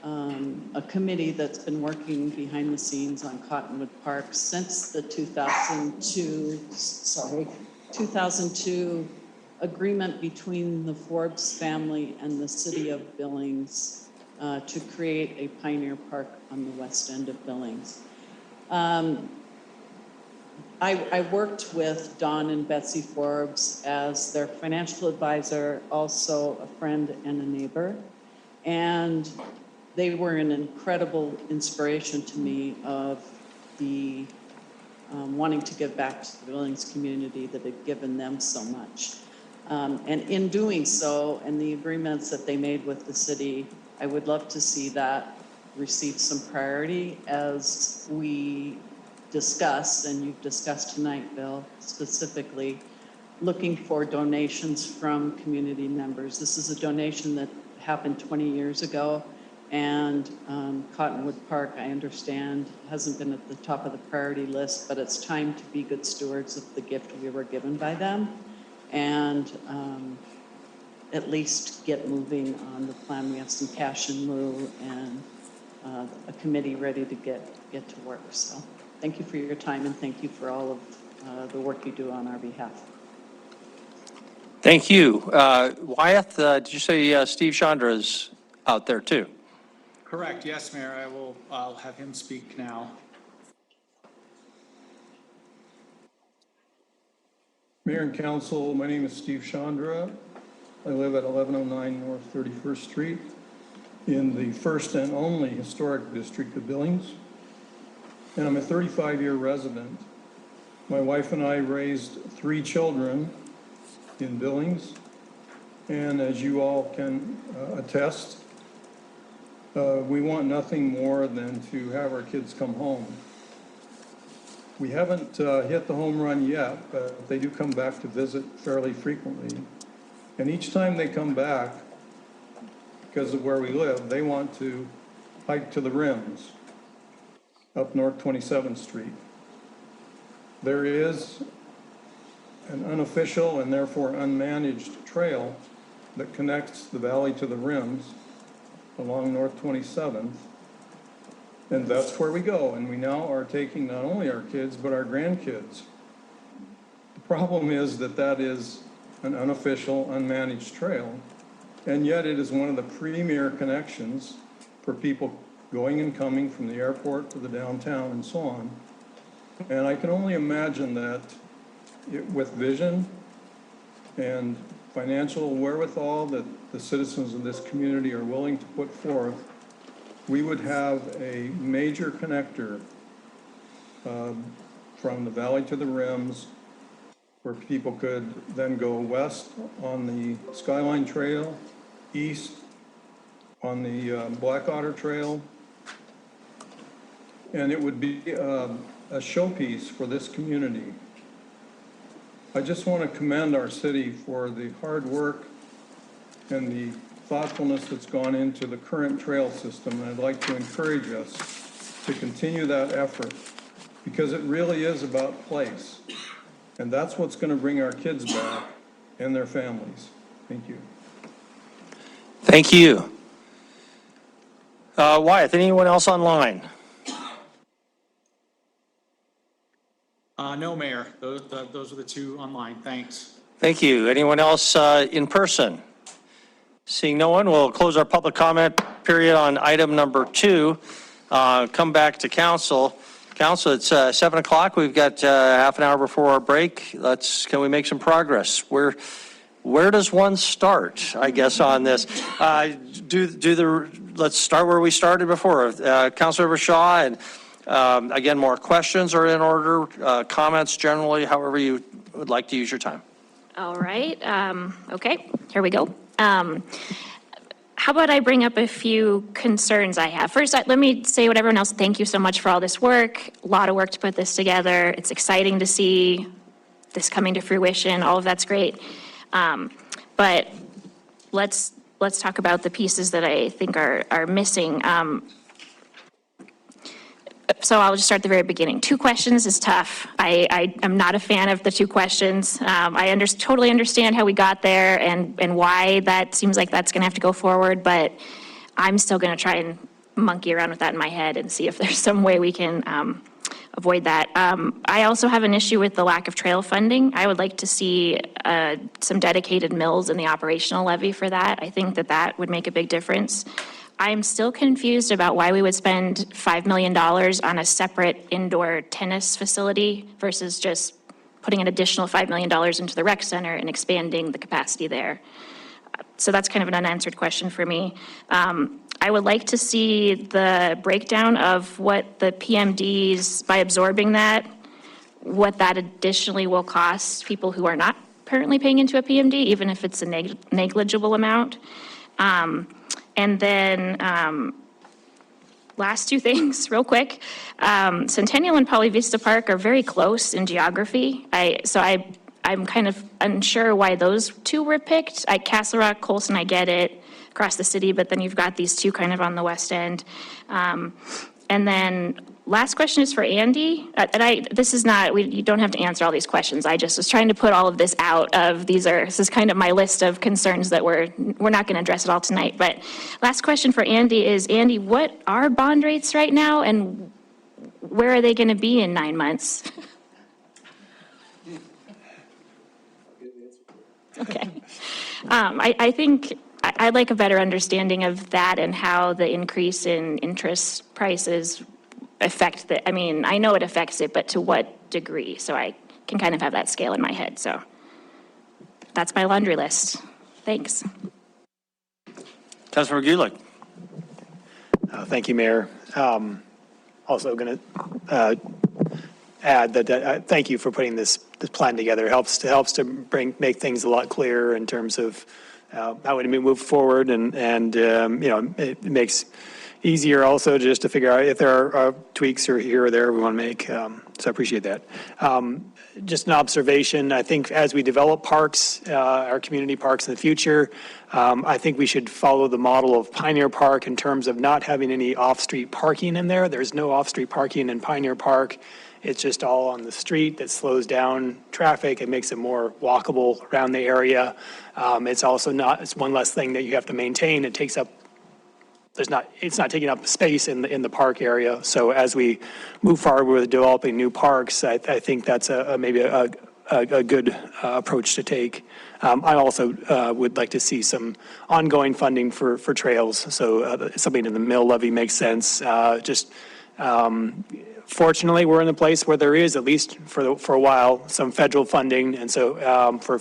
a committee that's been working behind the scenes on Cottonwood Park since the 2002 agreement between the Forbes family and the city of Billings to create a pioneer park on the west end of Billings. I worked with Don and Betsy Forbes as their financial advisor, also a friend and a neighbor. And they were an incredible inspiration to me of the wanting to give back to the Billings community that had given them so much. And in doing so, and the agreements that they made with the city, I would love to see that receive some priority as we discuss, and you've discussed tonight, Bill, specifically looking for donations from community members. This is a donation that happened 20 years ago. And Cottonwood Park, I understand, hasn't been at the top of the priority list, but it's time to be good stewards of the gift we were given by them and at least get moving on the plan. We have some cash in lieu and a committee ready to get to work. So thank you for your time and thank you for all of the work you do on our behalf. Thank you. Wyeth, did you say Steve Chandra is out there too? Correct, yes, Mayor, I'll have him speak now. Mayor and Council, my name is Steve Chandra. I live at 1109 North 31st Street in the first and only historic district of Billings. And I'm a 35-year resident. My wife and I raised 3 children in Billings. And as you all can attest, we want nothing more than to have our kids come home. We haven't hit the home run yet, but they do come back to visit fairly frequently. And each time they come back, because of where we live, they want to hike to the Rims up North 27th Street. There is an unofficial and therefore unmanaged trail that connects the valley to the Rims along North 27th, and that's where we go. And we now are taking not only our kids, but our grandkids. The problem is that that is an unofficial, unmanaged trail, and yet it is one of the premier connections for people going and coming from the airport to the downtown and so on. And I can only imagine that with vision and financial wherewithal that the citizens of this community are willing to put forth, we would have a major connector from the valley to the Rims, where people could then go west on the Skyline Trail, east on the Black Otter Trail, and it would be a showpiece for this community. I just want to commend our city for the hard work and the thoughtfulness that's gone into the current trail system, and I'd like to encourage us to continue that effort, because it really is about place. And that's what's going to bring our kids back and their families. Thank you. Thank you. Wyatt, anyone else online? No, Mayor, those are the two online, thanks. Thank you. Anyone else in person? Seeing no one, we'll close our public comment period on item number 2. Come back to council. Council, it's 7 o'clock. We've got half an hour before our break. Can we make some progress? Where does one start, I guess, on this? Let's start where we started before. Councilor Shaw, and again, more questions are in order, comments generally, however you would like to use your time. All right, okay, here we go. How about I bring up a few concerns I have? First, let me say what everyone else, thank you so much for all this work. A lot of work to put this together. It's exciting to see this coming to fruition. All of that's great. But let's talk about the pieces that I think are missing. So I'll just start at the very beginning. 2 questions is tough. I am not a fan of the 2 questions. I totally understand how we got there and why that seems like that's going to have to go forward, but I'm still going to try and monkey around with that in my head and see if there's some way we can avoid that. I also have an issue with the lack of trail funding. I would like to see some dedicated mills in the operational levy for that. I think that would make a big difference. I'm still confused about why we would spend $5 million on a separate indoor tennis facility versus just putting an additional $5 million into the rec center and expanding the capacity there. So that's kind of an unanswered question for me. I would like to see the breakdown of what the PMDs, by absorbing that, what that additionally will cost people who are not currently paying into a PMD, even if it's a negligible amount. And then last 2 things real quick. Centennial and Poly Vista Park are very close in geography. I'm kind of unsure why those 2 were picked. Castle Rock, Colson, I get it, across the city, but then you've got these 2 kind of on the west end. And then last question is for Andy. You don't have to answer all these questions. I just was trying to put all of this out of this is kind of my list of concerns that we're not going to address it all tonight. But last question for Andy is, Andy, what are bond rates right now and where are they going to be in 9 months? Okay. I think I'd like a better understanding of that and how the increase in interest prices affect I know it affects it, but to what degree? So I can kind of have that scale in my head. So that's my laundry list. Thanks. Councilor Gulick. Thank you, Mayor. Also going to add that thank you for putting this plan together. It helps to make things a lot clearer in terms of how we move forward, and it makes easier also just to figure out if there are tweaks or here or there we want to make. So I appreciate that. Just an observation, I think as we develop parks, our community parks in the future, I think we should follow the model of Pioneer Park in terms of not having any off-street parking in there. There's no off-street parking in Pioneer Park. It's just all on the street. That slows down traffic. It makes it more walkable around the area. It's also it's one less thing that you have to maintain. It takes up, it's not taking up space in the park area. So as we move forward with developing new parks, I think that's maybe a good approach to take. I also would like to see some ongoing funding for trails. So something in the mill levy makes sense. Fortunately, we're in a place where there is, at least for a while, some federal funding, and so for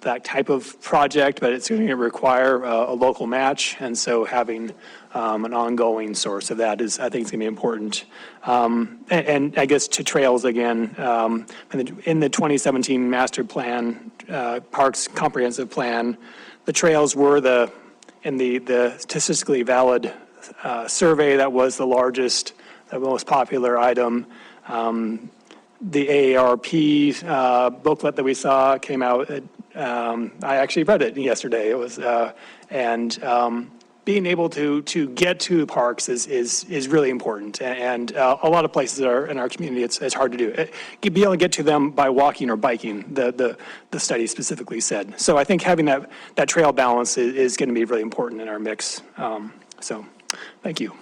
that type of project, but it's going to require a local match, and so having an ongoing source of that is, I think, is going to be important. And I guess to trails again, in the 2017 master plan, Parks Comprehensive Plan, the trails were in the statistically valid survey that was the largest, the most popular item. The AARP booklet that we saw came out. I actually read it yesterday. It was, being able to get to parks is really important. And a lot of places in our community, it's hard to do. Be able to get to them by walking or biking, the study specifically said. So I think having that trail balance is going to be really important in our mix. So, thank you.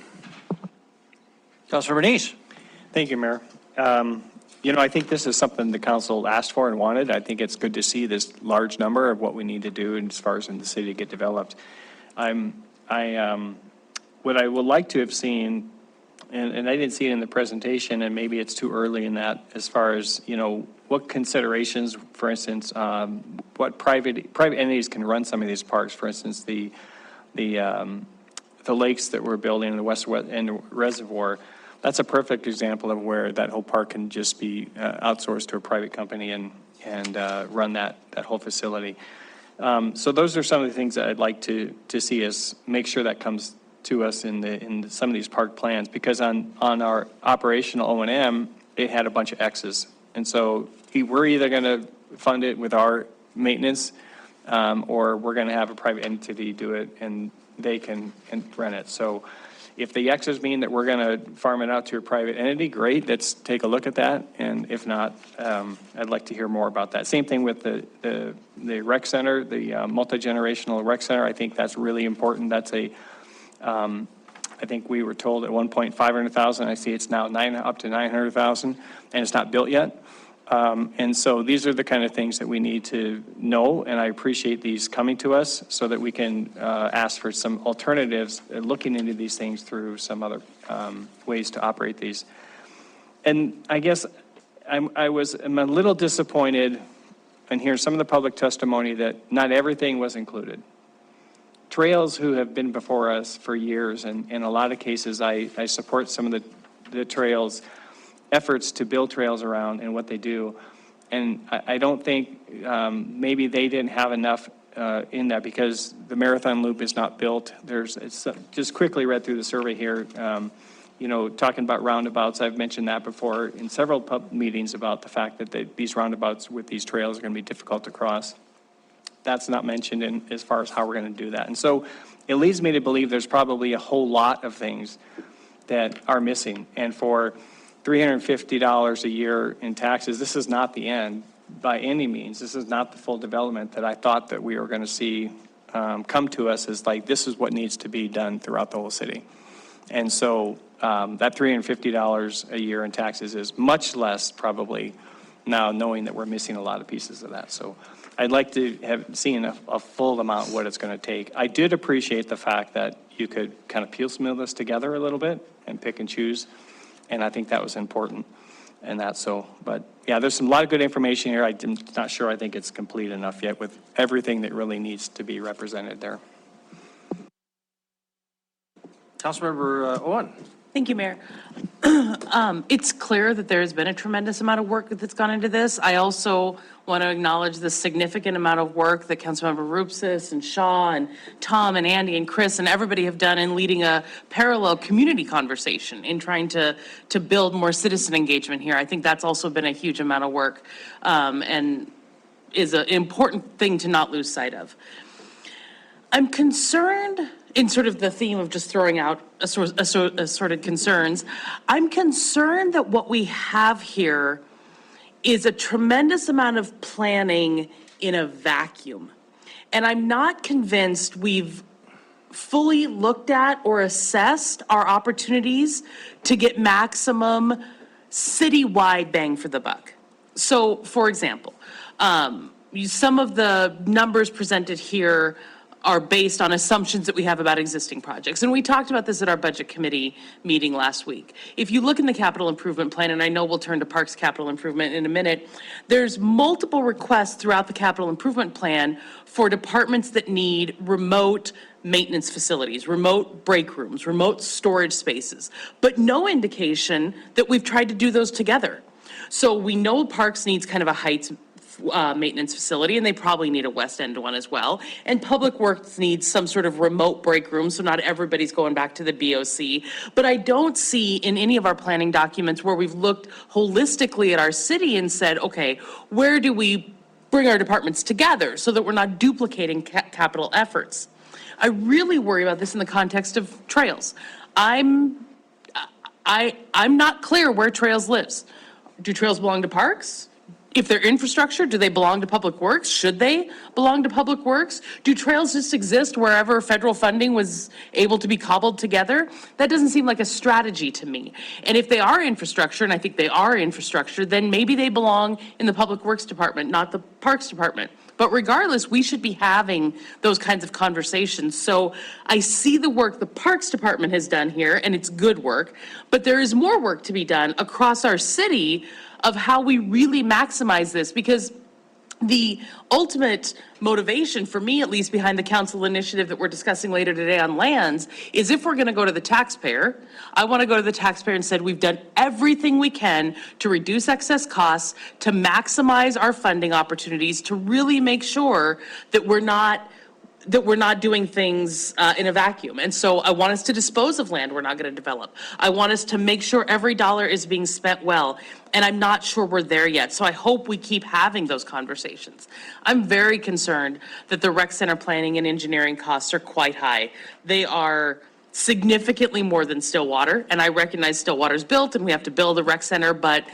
Councilor Bernice. Thank you, Mayor. I think this is something the council asked for and wanted. I think it's good to see this large number of what we need to do as far as in the city to get developed. What I would like to have seen, and I didn't see it in the presentation, and maybe it's too early in that, as far as, what considerations, for instance, what private entities can run some of these parks, for instance, the lakes that we're building in the West End Reservoir. That's a perfect example of where that whole park can just be outsourced to a private company and run that whole facility. So those are some of the things that I'd like to see us make sure that comes to us in some of these park plans, because on our operational O&M, it had a bunch of X's. And so we're either going to fund it with our maintenance, or we're going to have a private entity do it and they can run it. So if the X's mean that we're going to farm it out to a private entity, great, let's take a look at that. And if not, I'd like to hear more about that. Same thing with the rec center, the multi-generational rec center. I think that's really important. That's I think we were told at one point 500,000. I see it's now up to 900,000, and it's not built yet. And so these are the kind of things that we need to know, and I appreciate these coming to us so that we can ask for some alternatives, looking into these things through some other ways to operate these. And I guess I'm a little disappointed in hearing some of the public testimony that not everything was included. Trails who have been before us for years, and in a lot of cases, I support some of the trails efforts to build trails around and what they do. And I don't think maybe they didn't have enough in that, because the marathon loop is not built. It's just quickly read through the survey here. Talking about roundabouts, I've mentioned that before in several meetings about the fact that these roundabouts with these trails are going to be difficult to cross. That's not mentioned in as far as how we're going to do that. And so it leads me to believe there's probably a whole lot of things that are missing. And for $350 a year in taxes, this is not the end by any means. This is not the full development that I thought that we were going to see come to us as like, this is what needs to be done throughout the whole city. And so that $350 a year in taxes is much less probably now, knowing that we're missing a lot of pieces of that. So I'd like to have seen a full amount of what it's going to take. I did appreciate the fact that you could kind of piecemeal this together a little bit and pick and choose. And I think that was important and that. So, but yeah, there's a lot of good information here. I'm not sure I think it's complete enough yet with everything that really needs to be represented there. Councilmember Owen. Thank you, Mayor. It's clear that there's been a tremendous amount of work that's gone into this. I also want to acknowledge the significant amount of work that Councilmember Roupsis and Shaw and Tom and Andy and Chris and everybody have done in leading a parallel community conversation in trying to build more citizen engagement here. I think that's also been a huge amount of work and is an important thing to not lose sight of. I'm concerned, in sort of the theme of just throwing out assorted concerns, I'm concerned that what we have here is a tremendous amount of planning in a vacuum. And I'm not convinced we've fully looked at or assessed our opportunities to get maximum citywide bang for the buck. So, for example, some of the numbers presented here are based on assumptions that we have about existing projects. And we talked about this at our budget committee meeting last week. If you look in the capital improvement plan, and I know we'll turn to Parks capital improvement in a minute, there's multiple requests throughout the capital improvement plan for departments that need remote maintenance facilities, remote break rooms, remote storage spaces, but no indication that we've tried to do those together. So we know Parks needs kind of a Heights maintenance facility, and they probably need a West End one as well. And Public Works needs some sort of remote break room, so not everybody's going back to the BOC. But I don't see in any of our planning documents where we've looked holistically at our city and said, okay, where do we bring our departments together so that we're not duplicating capital efforts? I really worry about this in the context of trails. I'm not clear where trails lives. Do trails belong to parks? If they're infrastructure, do they belong to Public Works? Should they belong to Public Works? Do trails just exist wherever federal funding was able to be cobbled together? That doesn't seem like a strategy to me. And if they are infrastructure, and I think they are infrastructure, then maybe they belong in the Public Works Department, not the Parks Department. But regardless, we should be having those kinds of conversations. So I see the work the Parks Department has done here, and it's good work, but there is more work to be done across our city of how we really maximize this, because the ultimate motivation, for me at least, behind the council initiative that we're discussing later today on lands is if we're going to go to the taxpayer, I want to go to the taxpayer and said, we've done everything we can to reduce excess costs, to maximize our funding opportunities, to really make sure that we're not doing things in a vacuum. And so I want us to dispose of land we're not going to develop. I want us to make sure every dollar is being spent well. And I'm not sure we're there yet. So I hope we keep having those conversations. I'm very concerned that the rec center planning and engineering costs are quite high. They are significantly more than Stillwater. And I recognize Stillwater's built and we have to build a rec center, but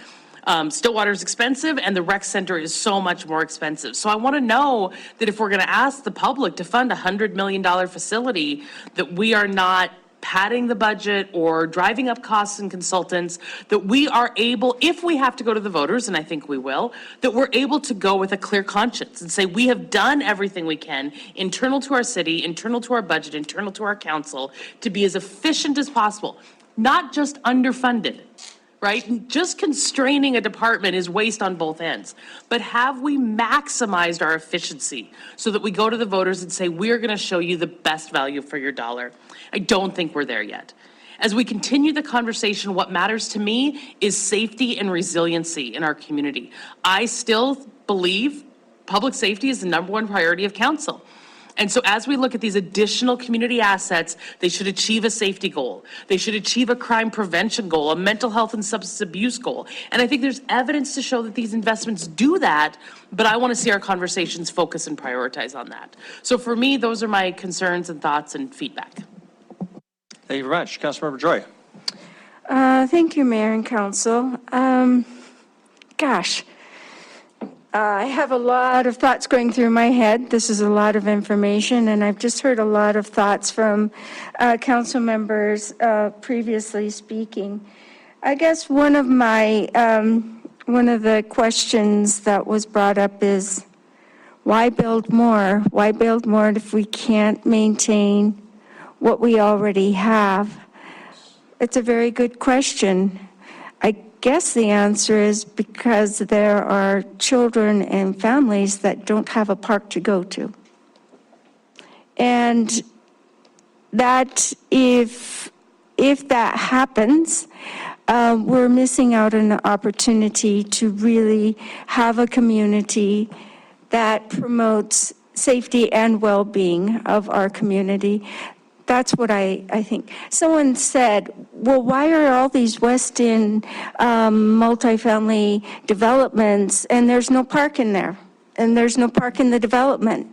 Stillwater is expensive and the rec center is so much more expensive. So I want to know that if we're going to ask the public to fund a $100 million facility, that we are not padding the budget or driving up costs and consultants, that we are able, if we have to go to the voters, and I think we will, that we're able to go with a clear conscience and say, we have done everything we can, internal to our city, internal to our budget, internal to our council, to be as efficient as possible, not just underfunded. Right? Just constraining a department is waste on both ends. But have we maximized our efficiency so that we go to the voters and say, we're going to show you the best value for your dollar? I don't think we're there yet. As we continue the conversation, what matters to me is safety and resiliency in our community. I still believe public safety is the #1 priority of council. And so as we look at these additional community assets, they should achieve a safety goal. They should achieve a crime prevention goal, a mental health and substance abuse goal. And I think there's evidence to show that these investments do that, but I want to see our conversations focus and prioritize on that. So for me, those are my concerns and thoughts and feedback. Thank you very much. Councilmember Joy. Thank you, Mayor and Council. I have a lot of thoughts going through my head. This is a lot of information, and I've just heard a lot of thoughts from council members previously speaking. I guess one of the questions that was brought up is, why build more? Why build more if we can't maintain what we already have? It's a very good question. I guess the answer is because there are children and families that don't have a park to go to. And that if that happens, we're missing out on an opportunity to really have a community that promotes safety and well-being of our community. That's what I think. Someone said, well, why are all these West End multifamily developments and there's no park in there? And there's no park in the development?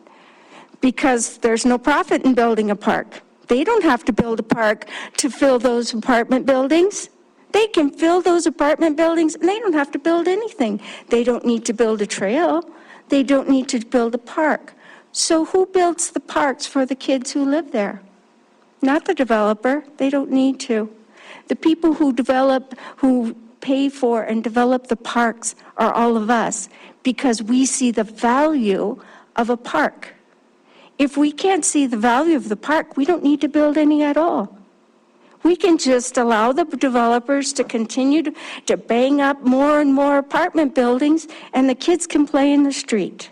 Because there's no profit in building a park. They don't have to build a park to fill those apartment buildings. They can fill those apartment buildings and they don't have to build anything. They don't need to build a trail. They don't need to build a park. So who builds the parks for the kids who live there? Not the developer. They don't need to. The people who pay for and develop the parks are all of us, because we see the value of a park. If we can't see the value of the park, we don't need to build any at all. We can just allow the developers to continue to bang up more and more apartment buildings, and the kids can play in the street.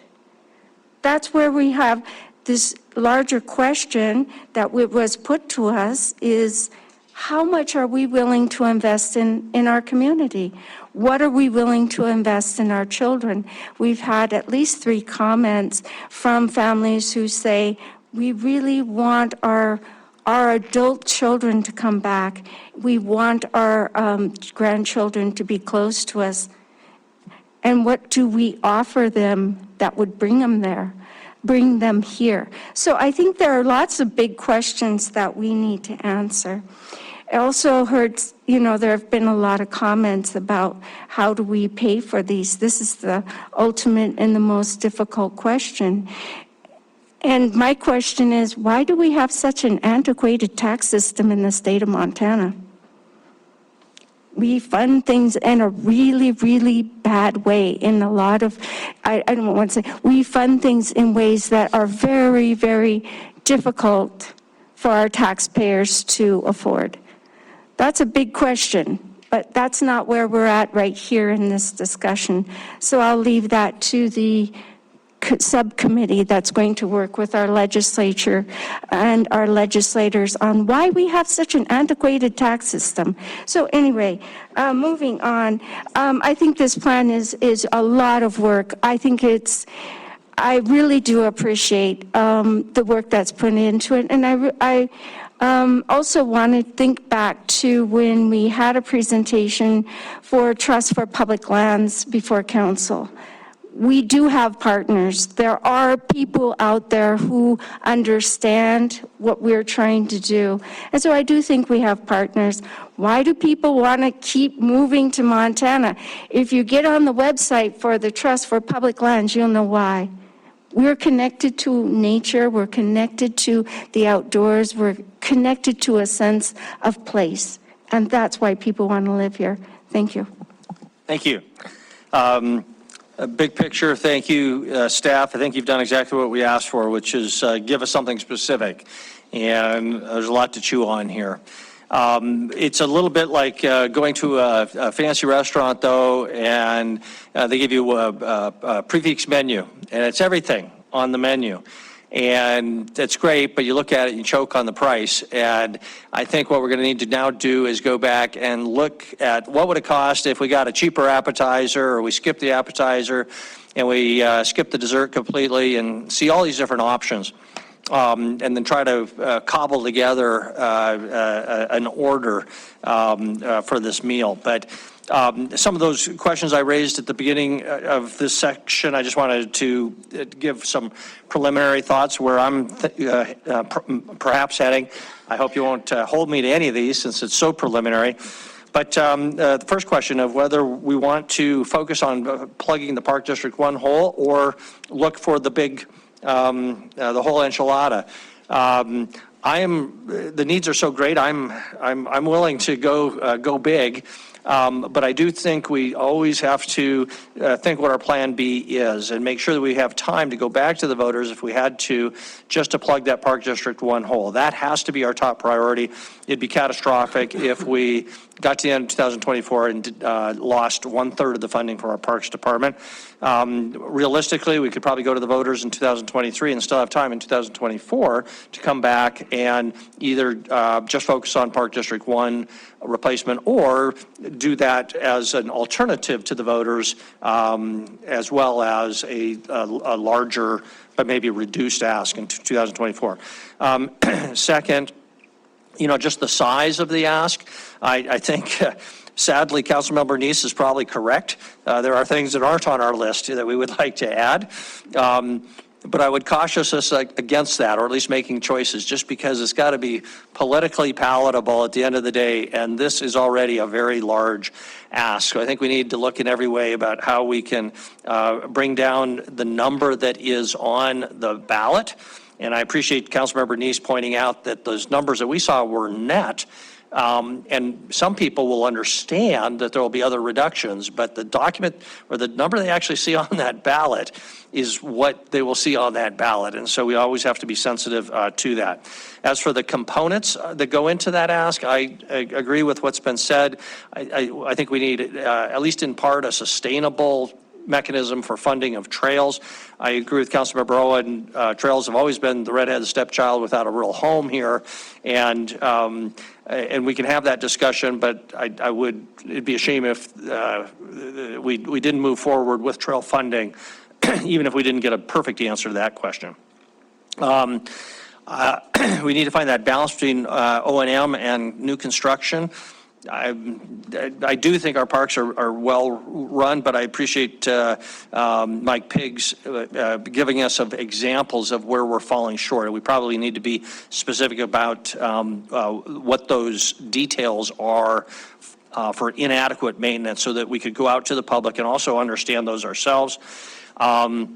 That's where we have this larger question that was put to us is, how much are we willing to invest in our community? What are we willing to invest in our children? We've had at least 3 comments from families who say, we really want our adult children to come back. We want our grandchildren to be close to us. And what do we offer them that would bring them there? bring them here? So I think there are lots of big questions that we need to answer. I also heard, there have been a lot of comments about how do we pay for these? This is the ultimate and the most difficult question. And my question is, why do we have such an antiquated tax system in the state of Montana? We fund things in a really, really bad way in a lot of, I don't want to say, we fund things in ways that are very, very difficult for our taxpayers to afford. That's a big question, but that's not where we're at right here in this discussion. So I'll leave that to the subcommittee that's going to work with our legislature and our legislators on why we have such an antiquated tax system. So anyway, moving on, I think this plan is a lot of work. I really do appreciate the work that's put into it, and I also want to think back to when we had a presentation for Trust for Public Lands before council. We do have partners. There are people out there who understand what we're trying to do. And so I do think we have partners. Why do people want to keep moving to Montana? If you get on the website for the Trust for Public Lands, you'll know why. We're connected to nature, we're connected to the outdoors, we're connected to a sense of place. And that's why people want to live here. Thank you. Thank you. A big picture, thank you, staff. I think you've done exactly what we asked for, which is give us something specific. And there's a lot to chew on here. It's a little bit like going to a fancy restaurant, though, and they give you a prefix menu, and it's everything on the menu. And that's great, but you look at it and you choke on the price. And I think what we're going to need to now do is go back and look at what would it cost if we got a cheaper appetizer, or we skip the appetizer and we skip the dessert completely, and see all these different options. And then try to cobble together an order for this meal. But some of those questions I raised at the beginning of this section, I just wanted to give some preliminary thoughts where I'm perhaps heading. I hope you won't hold me to any of these since it's so preliminary. But the first question of whether we want to focus on plugging the Park District 1 hole or look for the big the whole enchilada. The needs are so great. I'm willing to go big, but I do think we always have to think what our plan B is and make sure that we have time to go back to the voters if we had to, just to plug that Park District 1 hole. That has to be our top priority. It'd be catastrophic if we got to the end of 2024 and lost 1/3 of the funding for our Parks Department. Realistically, we could probably go to the voters in 2023 and still have time in 2024 to come back and either just focus on Park District 1 replacement or do that as an alternative to the voters, as well as a larger but maybe reduced ask in 2024. Second, just the size of the ask. I think, sadly, Councilmember Neese is probably correct. There are things that aren't on our list that we would like to add. But I would caution us against that, or at least making choices, just because it's got to be politically palatable at the end of the day, and this is already a very large ask. So I think we need to look in every way about how we can bring down the number that is on the ballot. And I appreciate Councilmember Neese pointing out that those numbers that we saw were net. And some people will understand that there will be other reductions, but the document or the number they actually see on that ballot is what they will see on that ballot. And so we always have to be sensitive to that. As for the components that go into that ask, I agree with what's been said. I think we need, at least in part, a sustainable mechanism for funding of trails. I agree with Councilmember Owen. Trails have always been the redheaded stepchild without a real home here, and we can have that discussion. But it'd be a shame if we didn't move forward with trail funding, even if we didn't get a perfect answer to that question. We need to find that balance between O&M and new construction. I do think our parks are well-run, but I appreciate Mike Piggs giving us some examples of where we're falling short. We probably need to be specific about what those details are for inadequate maintenance so that we could go out to the public and also understand those ourselves. I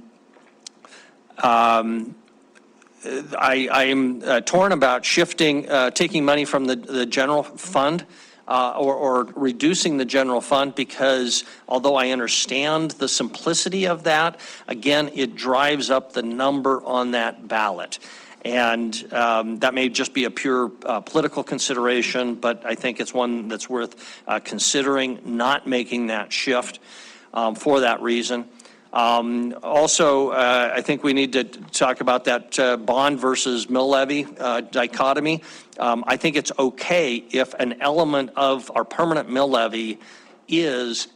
am torn about taking money from the general fund or reducing the general fund, because although I understand the simplicity of that, again, it drives up the number on that ballot. And that may just be a pure political consideration, but I think it's one that's worth considering not making that shift for that reason. Also, I think we need to talk about that bond versus mill levy dichotomy. I think it's okay if an element of our permanent mill levy is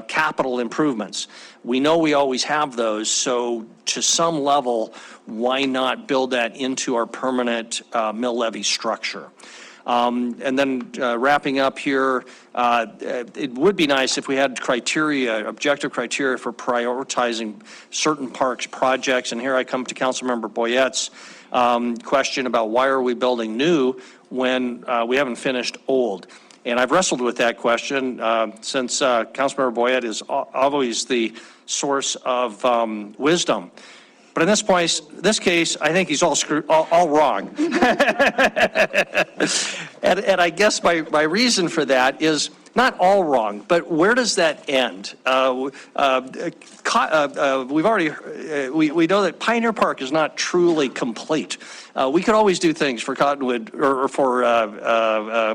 capital improvements. We know we always have those, so to some level, why not build that into our permanent mill levy structure? And then wrapping up here, it would be nice if we had criteria, objective criteria for prioritizing certain parks projects. And here I come to Councilmember Boyette's question about why are we building new when we haven't finished old? And I've wrestled with that question since Councilmember Boyette is always the source of wisdom. But in this case, I think he's all wrong. and I guess my reason for that is not all wrong, but where does that end? We know that Pioneer Park is not truly complete. We could always do things for Cottonwood or for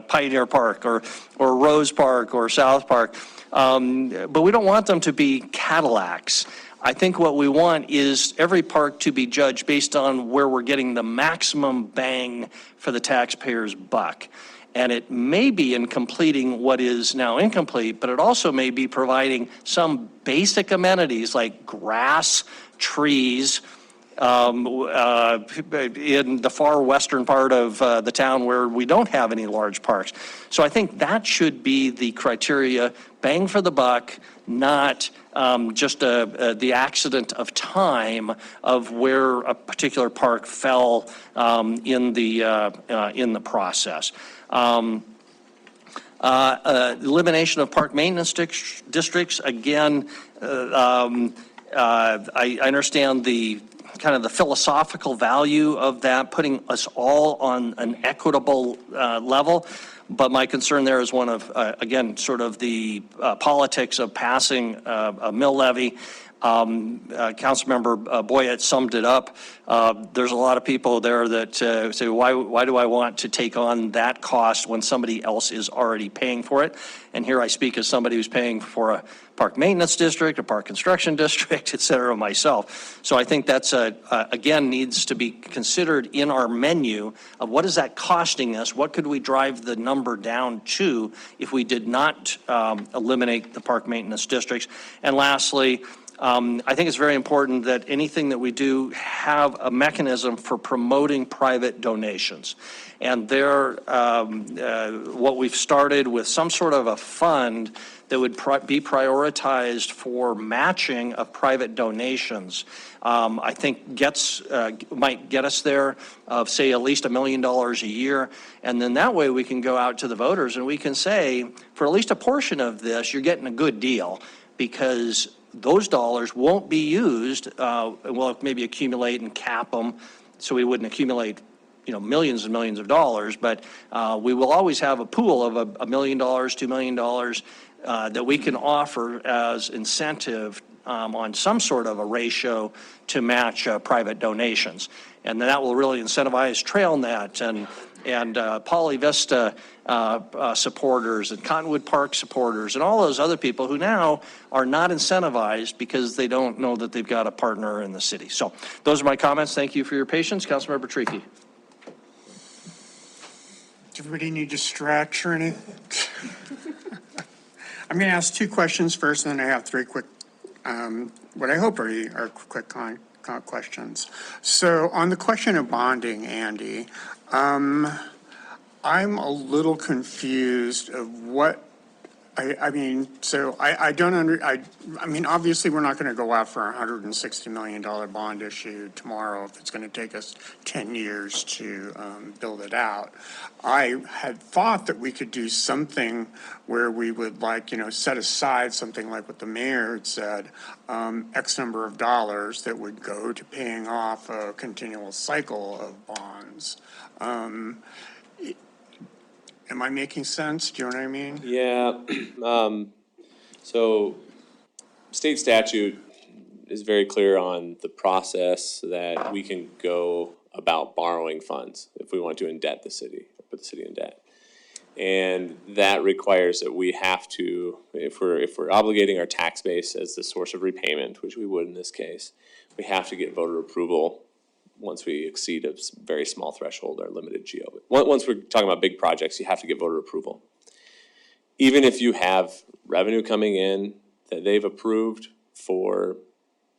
Pioneer Park or Rose Park or South Park, but we don't want them to be Cadillacs. I think what we want is every park to be judged based on where we're getting the maximum bang for the taxpayer's buck. And it may be in completing what is now incomplete, but it also may be providing some basic amenities like grass, trees, in the far western part of the town where we don't have any large parks. So I think that should be the criteria, bang for the buck, not just the accident of time of where a particular park fell in the process. Elimination of park maintenance districts, again, I understand the kind of the philosophical value of that, putting us all on an equitable level. But my concern there is one of, again, sort of the politics of passing a mill levy. Councilmember Boyette summed it up. There's a lot of people there that say, why do I want to take on that cost when somebody else is already paying for it? And here I speak as somebody who's paying for a park maintenance district, a park construction district, et cetera, myself. So I think that's, again, needs to be considered in our menu of what is that costing us? What could we drive the number down to if we did not eliminate the park maintenance districts? And lastly, I think it's very important that anything that we do have a mechanism for promoting private donations. And there, what we've started with some sort of a fund that would be prioritized for matching of private donations, I think might get us there of, say, at least $1 million a year. And then that way we can go out to the voters and we can say, for at least a portion of this, you're getting a good deal, because those dollars won't be used. We'll maybe accumulate and cap them so we wouldn't accumulate millions and millions of dollars, but we will always have a pool of $1 million, $2 million that we can offer as incentive on some sort of a ratio to match private donations. And then that will really incentivize TrailNet and Poly Vista supporters and Cottonwood Park supporters and all those other people who now are not incentivized because they don't know that they've got a partner in the city. So those are my comments. Thank you for your patience. Councilmember Treaty. Does everybody need to stretch or anything? I'm going to ask two questions first, and then I have three quick, what I hope are quick questions. So on the question of bonding, Andy, I'm a little confused of what, I mean, so I don't I mean, obviously, we're not going to go out for a $160 million bond issue tomorrow if it's going to take us 10 years to build it out. I had thought that we could do something where we would set aside something like what the mayor had said, X number of dollars that would go to paying off a continual cycle of bonds. Am I making sense? Do you know what I mean? Yeah, so state statute is very clear on the process that we can go about borrowing funds if we want to indebt the city, put the city in debt. And that requires that we have to, if we're obligating our tax base as the source of repayment, which we would in this case, we have to get voter approval once we exceed a very small threshold, our limited GO. Once we're talking about big projects, you have to get voter approval. Even if you have revenue coming in that they've approved for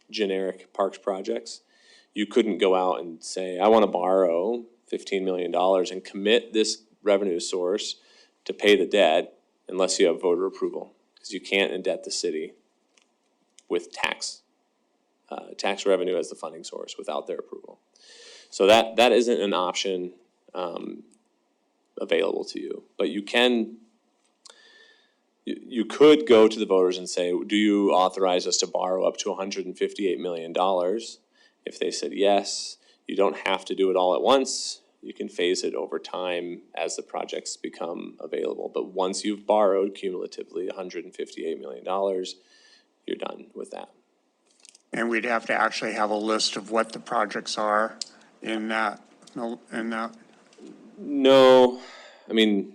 generic parks projects, you couldn't go out and say, I want to borrow $15 million and commit this revenue source to pay the debt unless you have voter approval, because you can't indebt the city with tax revenue as the funding source without their approval. So that isn't an option available to you, but you could go to the voters and say, do you authorize us to borrow up to $158 million? If they said yes, you don't have to do it all at once. You can phase it over time as the projects become available. But once you've borrowed cumulatively $158 million, you're done with that. And we'd have to actually have a list of what the projects are in that. No, I mean,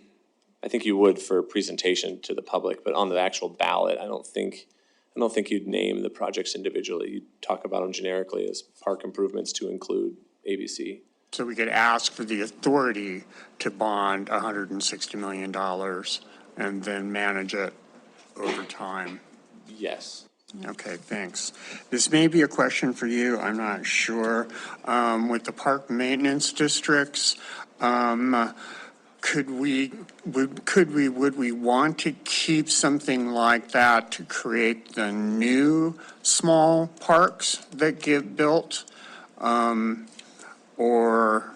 I think you would for presentation to the public, but on the actual ballot, I don't think you'd name the projects individually. You'd talk about them generically as park improvements to include ABC. So we could ask for the authority to bond $160 million and then manage it over time. Yes. Okay, thanks. This may be a question for you, I'm not sure. With the park maintenance districts, would we want to keep something like that to create the new small parks that get built? Or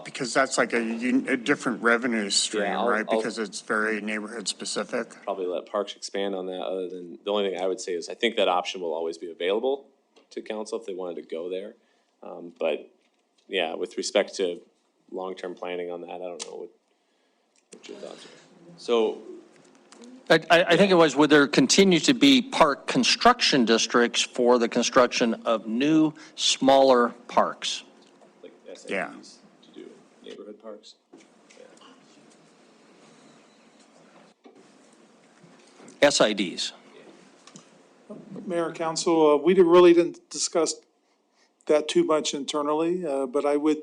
because that's like a different revenue stream, right? Because it's very neighborhood specific. Probably let Parks expand on that, other than, the only thing I would say is I think that option will always be available to council if they wanted to go there. But yeah, with respect to long-term planning on that, I don't know what your thoughts are. So I think it was, would there continue to be park construction districts for the construction of new, smaller parks? like SADs Yeah. to do neighborhood parks. SIDs. Mayor and Council, we really didn't discuss that too much internally, but I would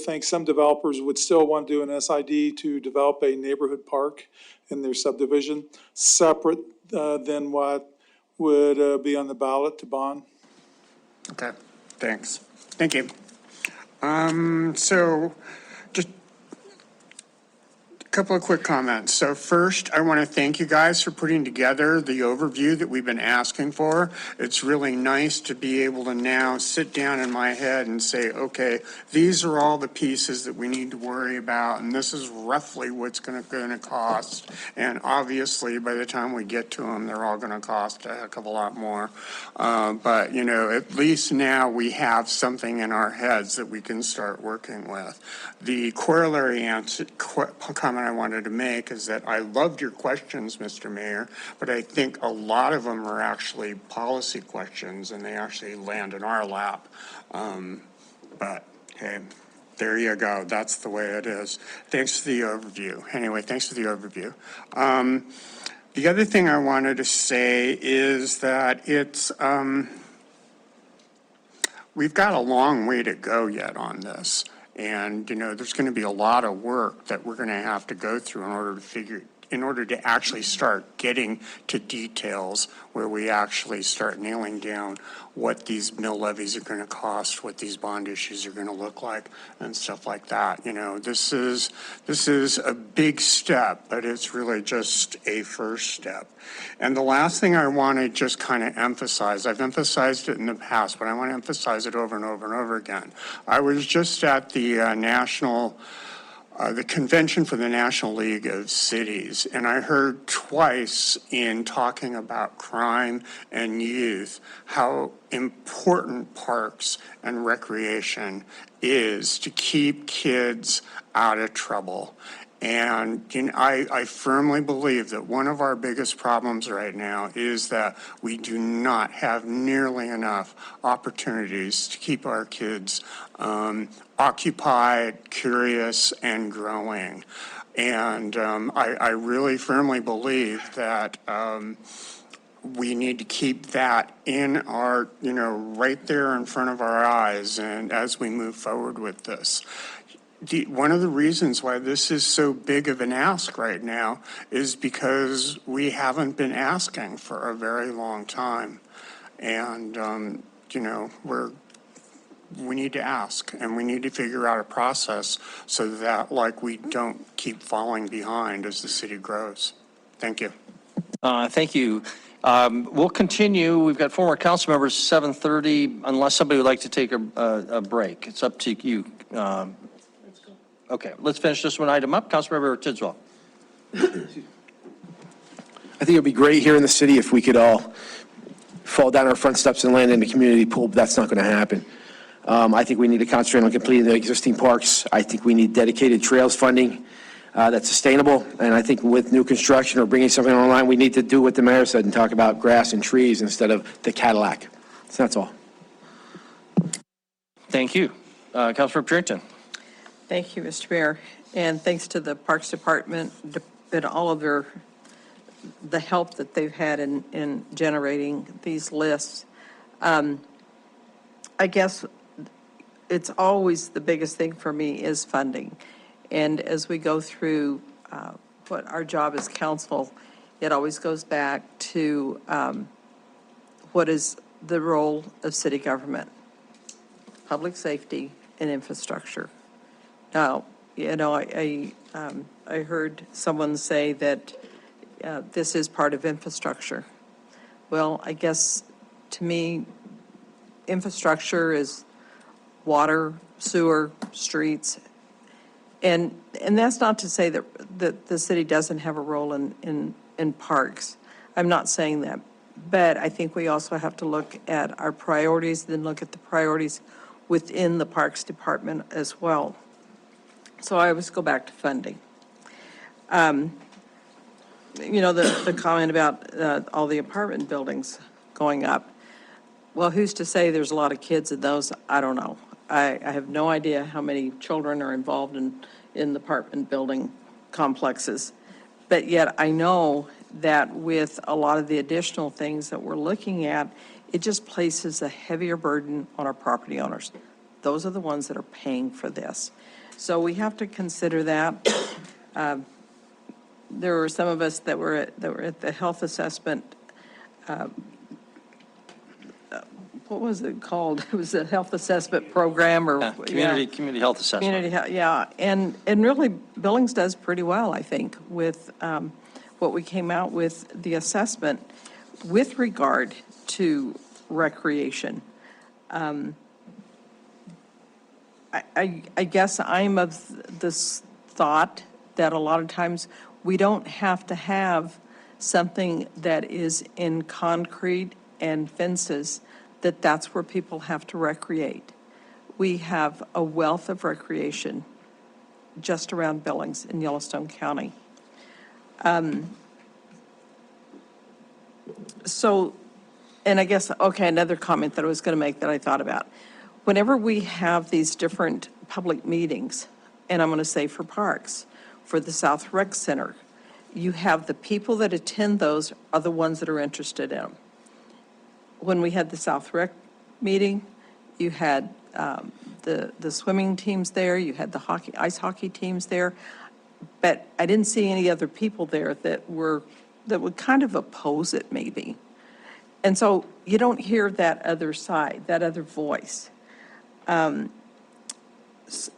think some developers would still want to do an SID to develop a neighborhood park in their subdivision, separate than what would be on the ballot to bond. Okay, thanks. Thank you. So just a couple of quick comments. So first, I want to thank you guys for putting together the overview that we've been asking for. It's really nice to be able to now sit down in my head and say, okay, these are all the pieces that we need to worry about, and this is roughly what's going to cost. And obviously, by the time we get to them, they're all going to cost a heck of a lot more. But, you know, at least now we have something in our heads that we can start working with. The corollary comment I wanted to make is that I loved your questions, Mr. Mayor, but I think a lot of them are actually policy questions and they actually land in our lap. But hey, there you go. That's the way it is. Thanks for the overview. Anyway, thanks for the overview. The other thing I wanted to say is that we've got a long way to go yet on this. And, you know, there's going to be a lot of work that we're going to have to go through in order to figure in order to actually start getting to details where we actually start nailing down what these mill levies are going to cost, what these bond issues are going to look like, and stuff like that. You know, this is a big step, but it's really just a first step. And the last thing I want to just kind of emphasize, I've emphasized it in the past, but I want to emphasize it over and over and over again. I was just at the the convention for the National League of Cities, and I heard twice in talking about crime and youth how important parks and recreation is to keep kids out of trouble. And you know, I firmly believe that one of our biggest problems right now is that we do not have nearly enough opportunities to keep our kids occupied, curious, and growing. And I really firmly believe that we need to keep that in our, you know, right there in front of our eyes, and as we move forward with this. One of the reasons why this is so big of an ask right now is because we haven't been asking for a very long time. And, you know, we need to ask, and we need to figure out a process so that, like, we don't keep falling behind as the city grows. Thank you. Thank you. We'll continue. We've got 4 more council members, 7:30, unless somebody would like to take a break. It's up to you. Okay, let's finish this one item up. Councilmember Tidswell. I think it would be great here in the city if we could all fall down our front steps and land in the community pool, but that's not going to happen. I think we need to concentrate on completing the existing parks. I think we need dedicated trails funding that's sustainable. And I think with new construction or bringing something online, we need to do what the mayor said and talk about grass and trees instead of the Cadillac. So that's all. Thank you. Councilmember Purinton. Thank you, Mr. Mayor, and thanks to the Parks Department and all of the help that they've had in generating these lists. I guess it's always the biggest thing for me is funding. And as we go through what our job as council, it always goes back to what is the role of city government, public safety, and infrastructure. Now, you know, I heard someone say that this is part of infrastructure. Well, I guess to me, infrastructure is water, sewer, streets, and that's not to say that the city doesn't have a role in parks. I'm not saying that, but I think we also have to look at our priorities, then look at the priorities within the Parks Department as well. So I always go back to funding. You know, the comment about all the apartment buildings going up. Well, who's to say there's a lot of kids in those? I don't know. I have no idea how many children are involved in the apartment building complexes. But yet I know that with a lot of the additional things that we're looking at, it just places a heavier burden on our property owners. Those are the ones that are paying for this. So we have to consider that. There were some of us that were at the health assessment. What was it called? It was a health assessment program, or community health assessment. And really Billings does pretty well, I think, with what we came out with the assessment with regard to recreation. I guess I'm of this thought that a lot of times we don't have to have something that is in concrete and fences, that's where people have to recreate. We have a wealth of recreation just around Billings in Yellowstone County. So, and I guess, okay, another comment that I was going to make that I thought about. Whenever we have these different public meetings, and I'm going to say for parks, for the South Rec Center, you have the people that attend those are the ones that are interested in them. When we had the South Rec meeting, you had the swimming teams there, you had the ice hockey teams there. but I didn't see any other people there that would kind of oppose it maybe. And so you don't hear that other side, that other voice. And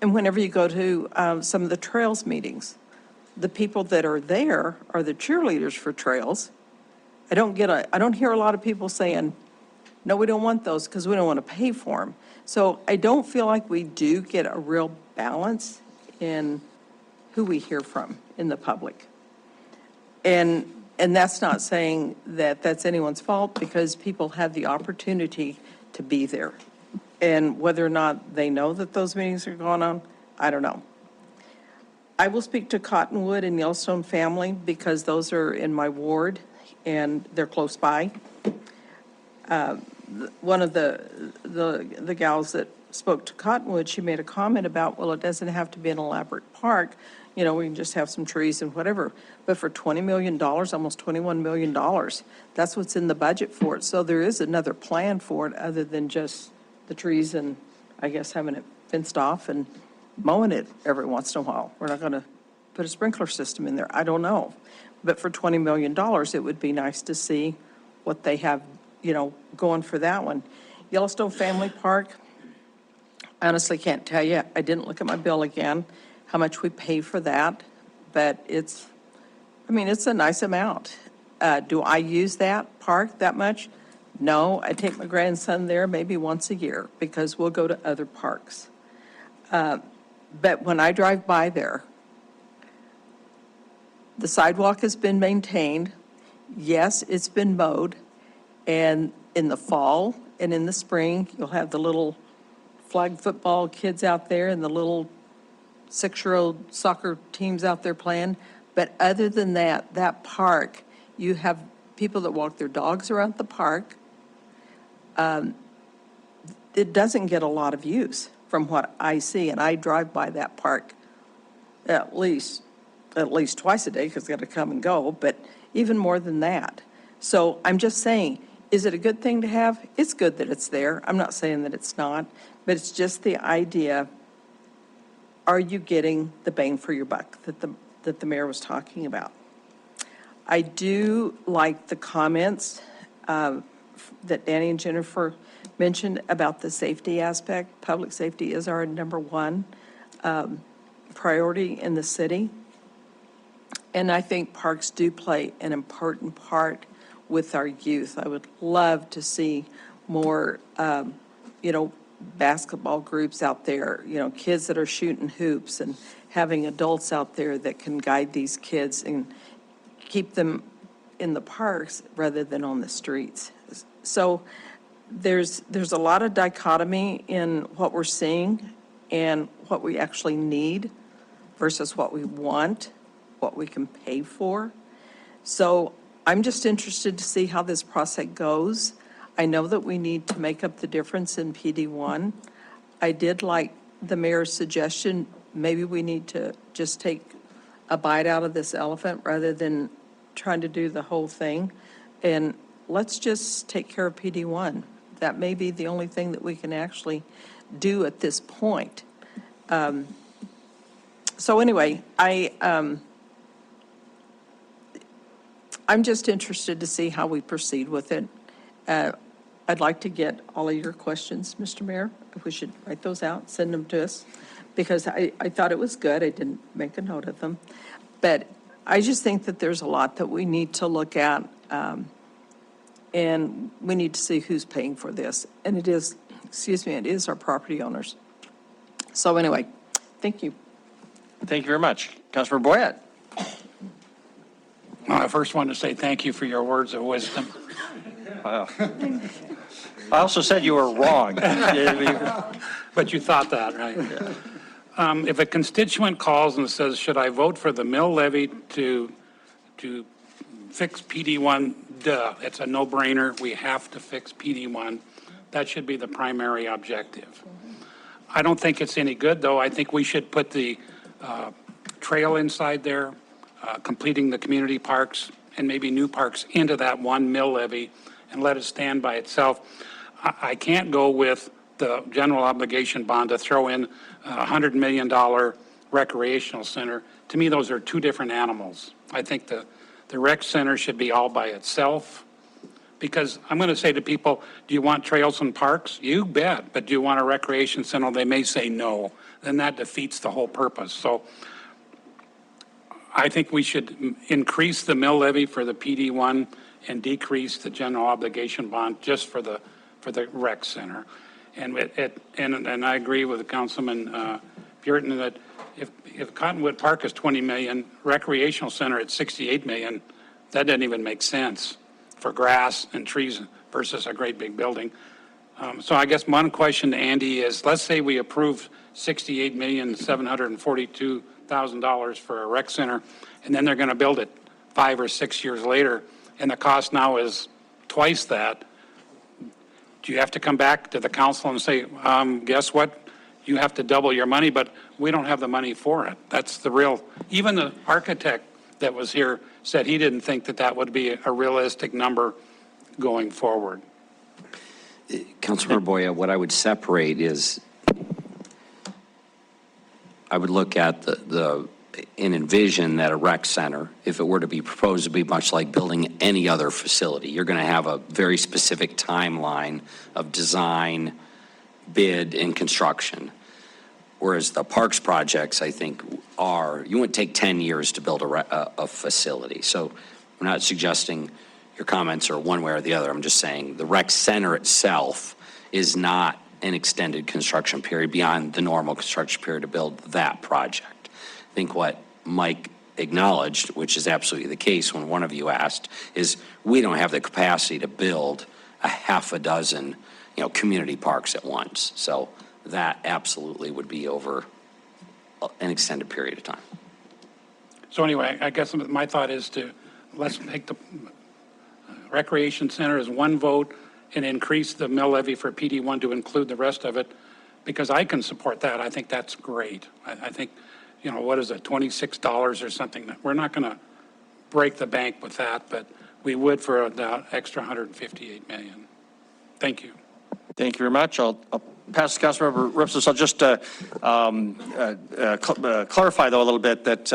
whenever you go to some of the trails meetings, the people that are there are the cheerleaders for trails. I don't hear a lot of people saying, no, we don't want those because we don't want to pay for them. So I don't feel like we do get a real balance in who we hear from in the public. And that's not saying that that's anyone's fault, because people have the opportunity to be there. And whether or not they know that those meetings are going on, I don't know. I will speak to Cottonwood and Yellowstone family because those are in my ward and they're close by. One of the gals that spoke to Cottonwood, she made a comment about, well, it doesn't have to be an elaborate park. You know, we can just have some trees and whatever. But for $20 million, almost $21 million, that's what's in the budget for it. So there is another plan for it other than just the trees and, I guess, having it fenced off and mowing it every once in a while. We're not going to put a sprinkler system in there. I don't know. But for $20 million, it would be nice to see what they have, you know, going for that one. Yellowstone Family Park, I honestly can't tell you. I didn't look at my bill again, how much we pay for that, but it's a nice amount. Do I use that park that much? No, I take my grandson there maybe once a year because we'll go to other parks. But when I drive by there, the sidewalk has been maintained. Yes, it's been mowed. And in the fall and in the spring, you'll have the little flag football kids out there and the little 6-year-old soccer teams out there playing. But other than that, that park, you have people that walk their dogs around the park. It doesn't get a lot of use from what I see, and I drive by that park at least twice a day because I've got to come and go, but even more than that. So I'm just saying, is it a good thing to have? It's good that it's there. I'm not saying that it's not, but it's just the idea, are you getting the bang for your buck that the mayor was talking about? I do like the comments that Danny and Jennifer mentioned about the safety aspect. Public safety is our number one priority in the city. And I think parks do play an important part with our youth. I would love to see more, basketball groups out there, kids that are shooting hoops and having adults out there that can guide these kids and keep them in the parks rather than on the streets. So there's a lot of dichotomy in what we're seeing and what we actually need versus what we want, what we can pay for. So I'm just interested to see how this process goes. I know that we need to make up the difference in PD1. I did like the mayor's suggestion, maybe we need to just take a bite out of this elephant rather than trying to do the whole thing. And let's just take care of PD1. That may be the only thing that we can actually do at this point. So anyway, I'm just interested to see how we proceed with it. I'd like to get all of your questions, Mr. Mayor, if we should write those out, send them to us, because I thought it was good. I didn't make a note of them. But I just think that there's a lot that we need to look at, and we need to see who's paying for this. And it is our property owners. So anyway, thank you. Thank you very much. Councilor Boyette. Well, I first want to say thank you for your words of wisdom. I also said you were wrong. But you thought that, right? Yeah. If a constituent calls and says, should I vote for the mill levy to fix PD1? Duh, it's a no-brainer. We have to fix PD1. That should be the primary objective. I don't think it's any good, though. I think we should put the trail inside there, completing the community parks and maybe new parks into that one mill levy and let it stand by itself. I can't go with the general obligation bond to throw in $100 million recreational center. To me, those are two different animals. I think the rec center should be all by itself. Because I'm going to say to people, do you want trails and parks? You bet. But do you want a recreation center? They may say no. Then that defeats the whole purpose. So I think we should increase the mill levy for the PD1 and decrease the general obligation bond just for the rec center. And and I agree with Councilman Burton that if Cottonwood Park is 20 million, recreational center at 68 million, that doesn't even make sense for grass and trees versus a great big building. So I guess one question to Andy is, let's say we approve $68,742,000 for a rec center, and then they're going to build it 5 or 6 years later, and the cost now is twice that. Do you have to come back to the council and say, guess what? You have to double your money, but we don't have the money for it. That's the real, even the architect that was here said he didn't think that that would be a realistic number going forward. Councilmember Boya, what I would separate is, I would look at and envision that a rec center, if it were to be proposed, to be much like building any other facility. You're going to have a very specific timeline of design, bid, and construction. Whereas the parks projects, I think, you wouldn't take 10 years to build a facility. So I'm not suggesting your comments are one way or the other. I'm just saying the rec center itself is not an extended construction period beyond the normal construction period to build that project. I think what Mike acknowledged, which is absolutely the case when one of you asked, is we don't have the capacity to build a half a dozen, community parks at once. So that absolutely would be over an extended period of time. So anyway, I guess my thought is let's make the recreation center as one vote and increase the mill levy for PD1 to include the rest of it, because I can support that. I think that's great. I think, what is it, $26 or something? We're not going to break the bank with that, but we would for the extra $158 million. Thank you. Thank you very much. I'll pass to Councilmember Ripsis. I'll just clarify, though, a little bit that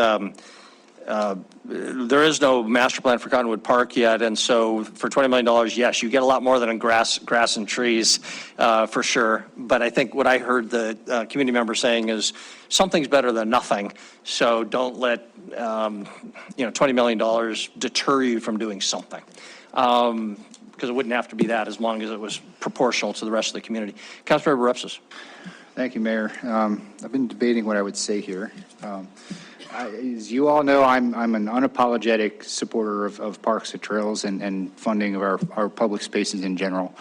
there is no master plan for Cottonwood Park yet, and so for $20 million, yes, you get a lot more than in grass and trees, for sure. But I think what I heard the community member saying is something's better than nothing. So don't let $20 million deter you from doing something. Because it wouldn't have to be that as long as it was proportional to the rest of the community. Councilmember Ripsis. Thank you, Mayor. I've been debating what I would say here. As you all know, I'm an unapologetic supporter of parks and trails and funding of our public spaces in general.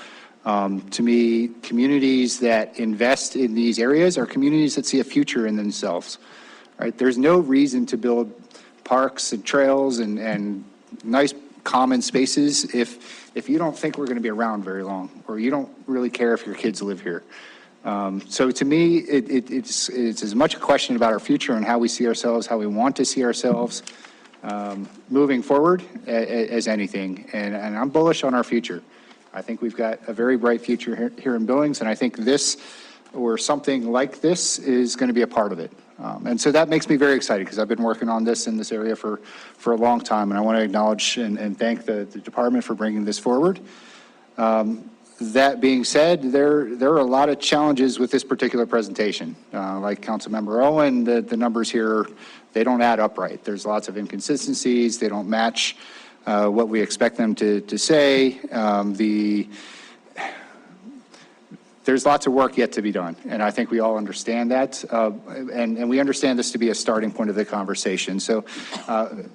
To me, communities that invest in these areas are communities that see a future in themselves. Right? There's no reason to build parks and trails and nice common spaces if you don't think we're going to be around very long, or you don't really care if your kids live here. So to me, it's as much a question about our future and how we see ourselves, how we want to see ourselves moving forward as anything. And I'm bullish on our future. I think we've got a very bright future here in Billings, and I think this or something like this is going to be a part of it. And so that makes me very excited because I've been working on this in this area for a long time, and I want to acknowledge and thank the department for bringing this forward. That being said, there are a lot of challenges with this particular presentation. Like Councilmember Owen, the numbers here, they don't add up right. There's lots of inconsistencies. They don't match what we expect them to say. There's lots of work yet to be done, and I think we all understand that, and we understand this to be a starting point of the conversation. So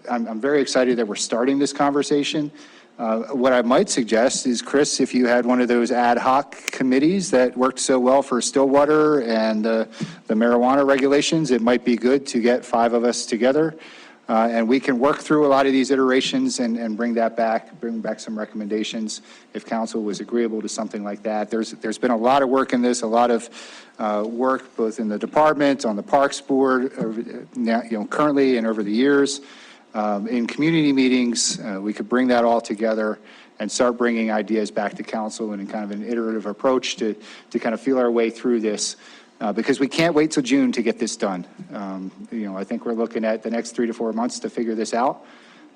I'm very excited that we're starting this conversation. What I might suggest is, Chris, if you had one of those ad hoc committees that worked so well for Stillwater and the marijuana regulations, it might be good to get 5 of us together, and we can work through a lot of these iterations and bring back some recommendations if council was agreeable to something like that. There's been a lot of work in this, a lot of work both in the department, on the Parks Board, currently and over the years. In community meetings, we could bring that all together and start bringing ideas back to council in kind of an iterative approach to kind of feel our way through this because we can't wait till June to get this done. I think we're looking at the next 3 to 4 months to figure this out,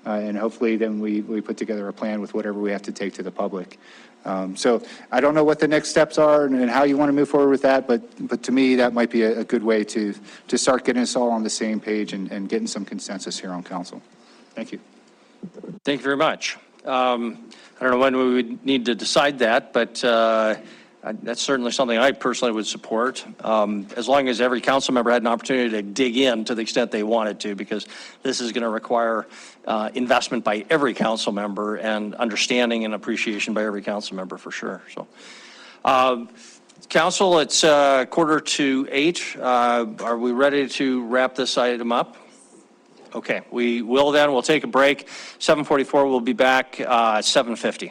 and hopefully then we put together a plan with whatever we have to take to the public. So I don't know what the next steps are and how you want to move forward with that, but to me, that might be a good way to start getting us all on the same page and getting some consensus here on council. Thank you. Thank you very much. I don't know when we would need to decide that, but that's certainly something I personally would support, as long as every council member had an opportunity to dig in to the extent they wanted to, because this is going to require investment by every council member and understanding and appreciation by every council member for sure. So, council, it's 7:45. Are we ready to wrap this item up? Okay, we will then. We'll take a break. 7:44, we'll be back 7:50.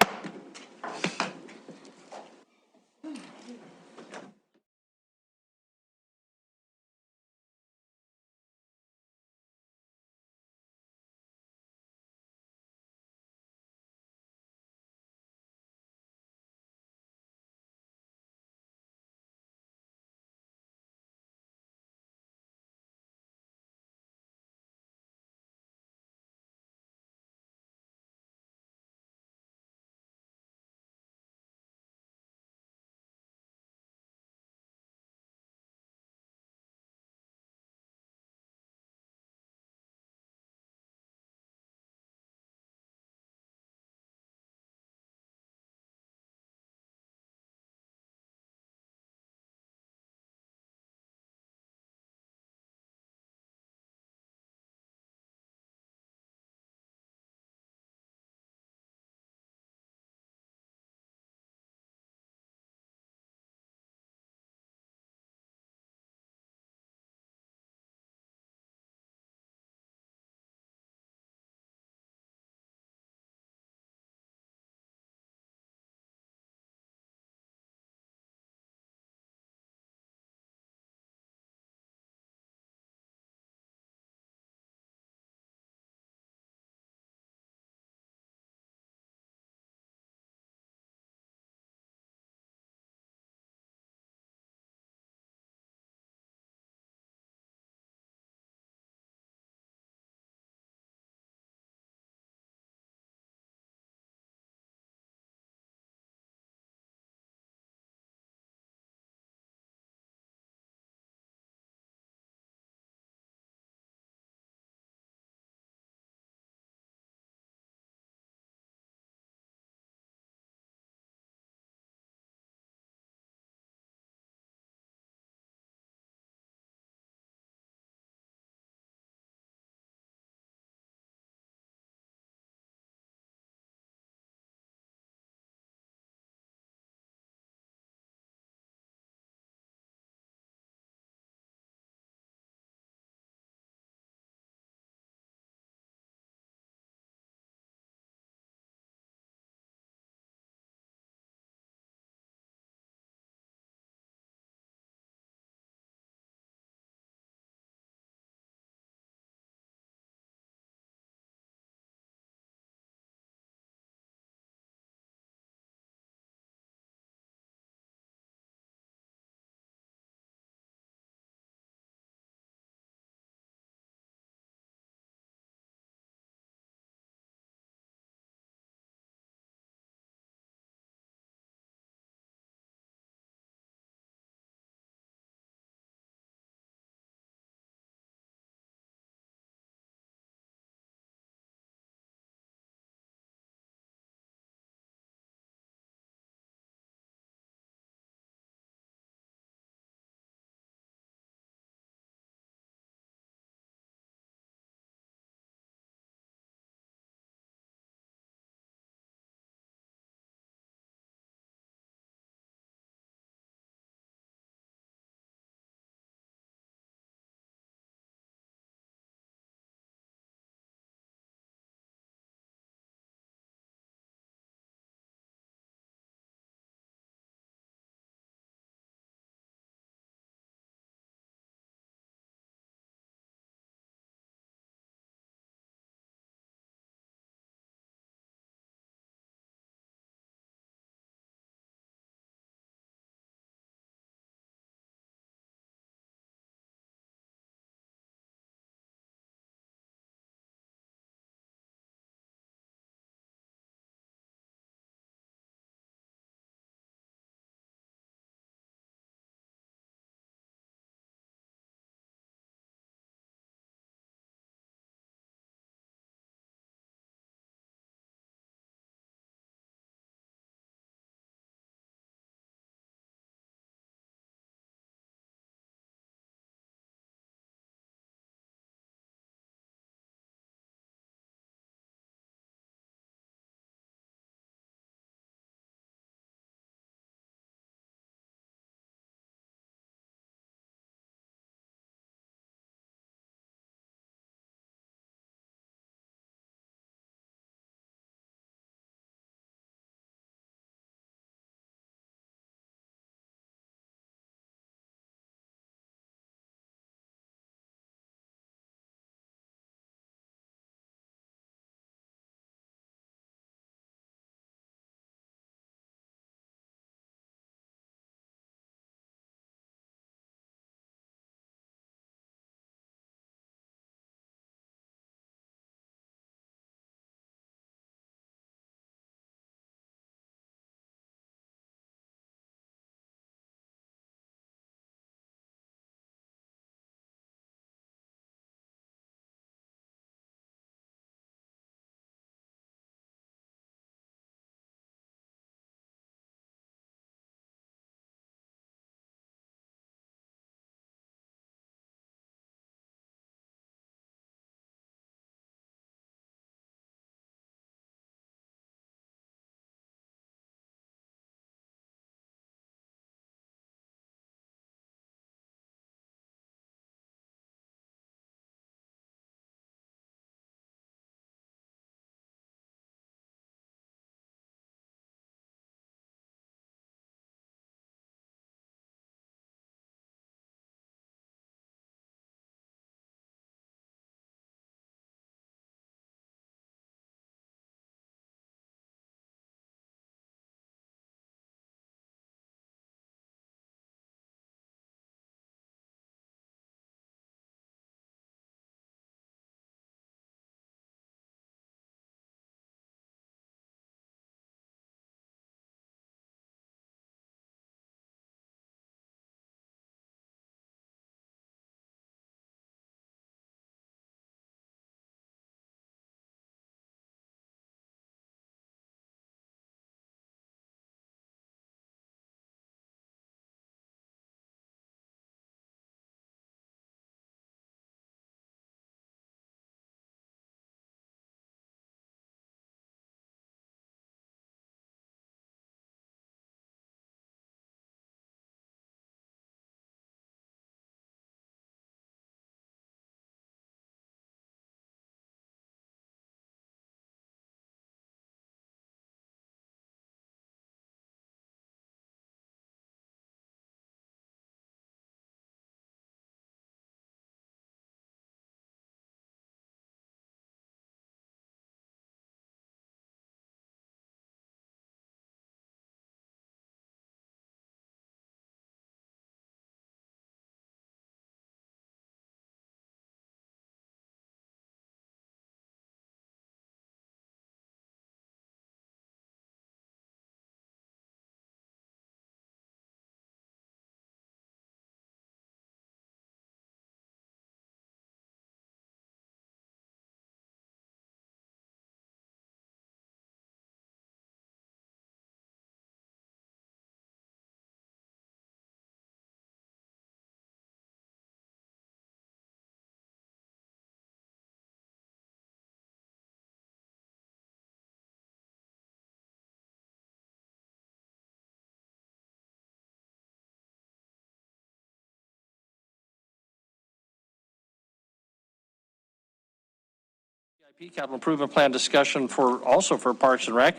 Capital Improvement Plan discussion also for Parks and Rec.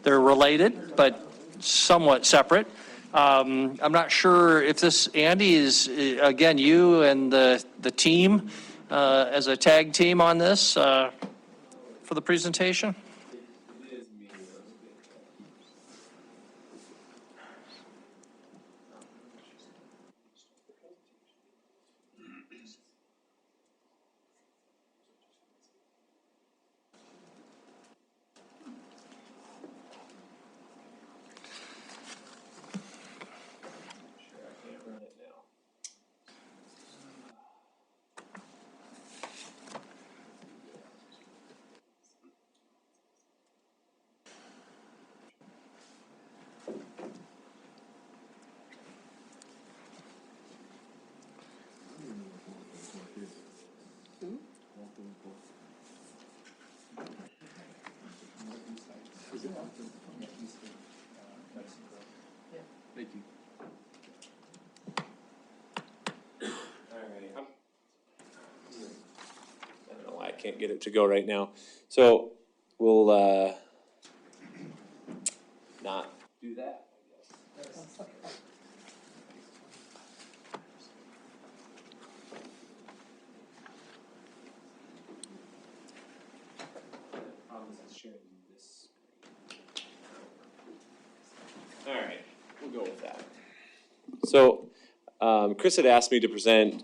They're related, but somewhat separate. I'm not sure if this, Andy, is, again, you and the team as a tag team on this for the presentation? Thank you. I don't know why I can't get it to go right now. So we'll not do that, I guess. All right, we'll go with that. So Chris had asked me to present,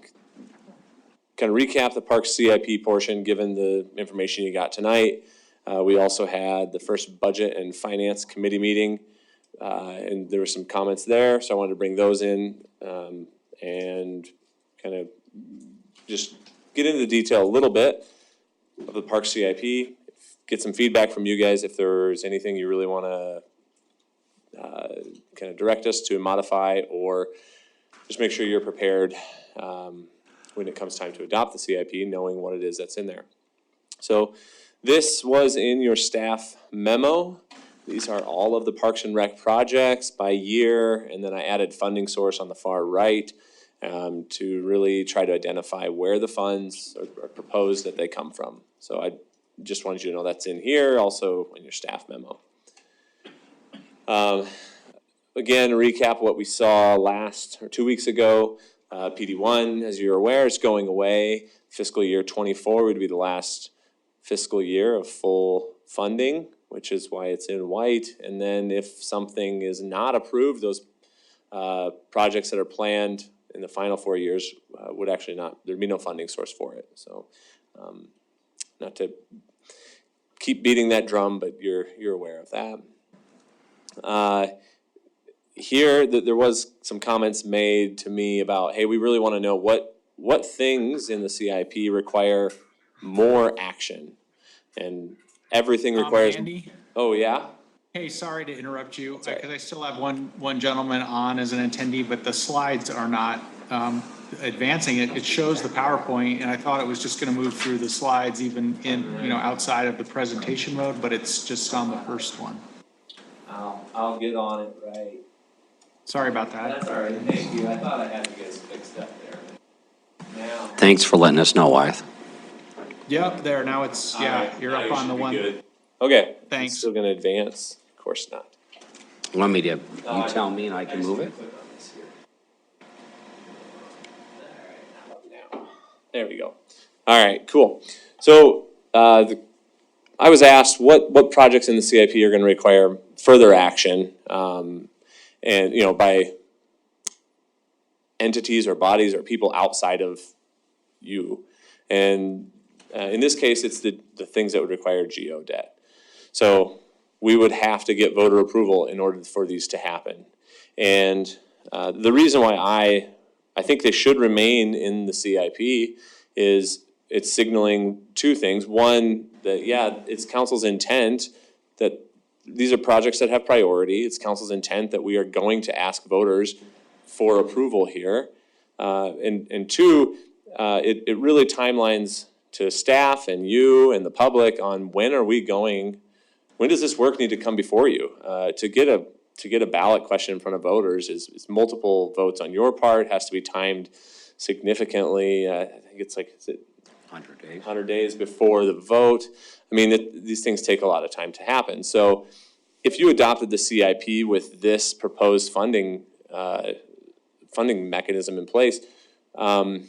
kind of recap the Parks CIP portion, given the information you got tonight. We also had the first Budget and Finance Committee meeting, and there were some comments there, so I wanted to bring those in and kind of just get into the detail a little bit of the Parks CIP, get some feedback from you guys if there's anything you really want to kind of direct us to modify, or just make sure you're prepared when it comes time to adopt the CIP, knowing what it is that's in there. So this was in your staff memo. These are all of the Parks and Rec projects by year, and then I added funding source on the far right to really try to identify where the funds are proposed that they come from. So I just wanted you to know that's in here, also in your staff memo. Again, to recap what we saw 2 weeks ago, PD1, as you're aware, is going away. Fiscal year 24 would be the last fiscal year of full funding, which is why it's in white. And then if something is not approved, those projects that are planned in the final 4 years would actually there'd be no funding source for it. So not to keep beating that drum, but you're aware of that. Here, there was some comments made to me about, hey, we really want to know what things in the CIP require more action, and everything requires. Andy? Oh, yeah? Hey, sorry to interrupt you, because I still have one gentleman on as an attendee, but the slides are not advancing. It shows the PowerPoint, and I thought it was just going to move through the slides even in, outside of the presentation mode, but it's just on the first one. I'll get on it right. Sorry about that. That's all right. Thank you. I thought I had you guys fixed up there. Now. Thanks for letting us know, Wythe. Yep, there, now it's, you're up on the one. Good. Okay. Thanks. Still going to advance? Of course not. Want me to, you tell me and I can move it? There we go. All right, cool. So I was asked what projects in the CIP are going to require further action, and by entities or bodies or people outside of you. And in this case, it's the things that would require GO debt. So we would have to get voter approval in order for these to happen. And the reason why I think they should remain in the CIP is it's signaling two things. One, that, it's council's intent that these are projects that have priority. It's council's intent that we are going to ask voters for approval here. And two, it really timelines to staff and you and the public on when does this work need to come before you? To get a ballot question in front of voters is multiple votes on your part, has to be timed significantly. I think it's 100 days. 100 days before the vote. I mean, these things take a lot of time to happen. So if you adopted the CIP with this proposed funding mechanism in place, we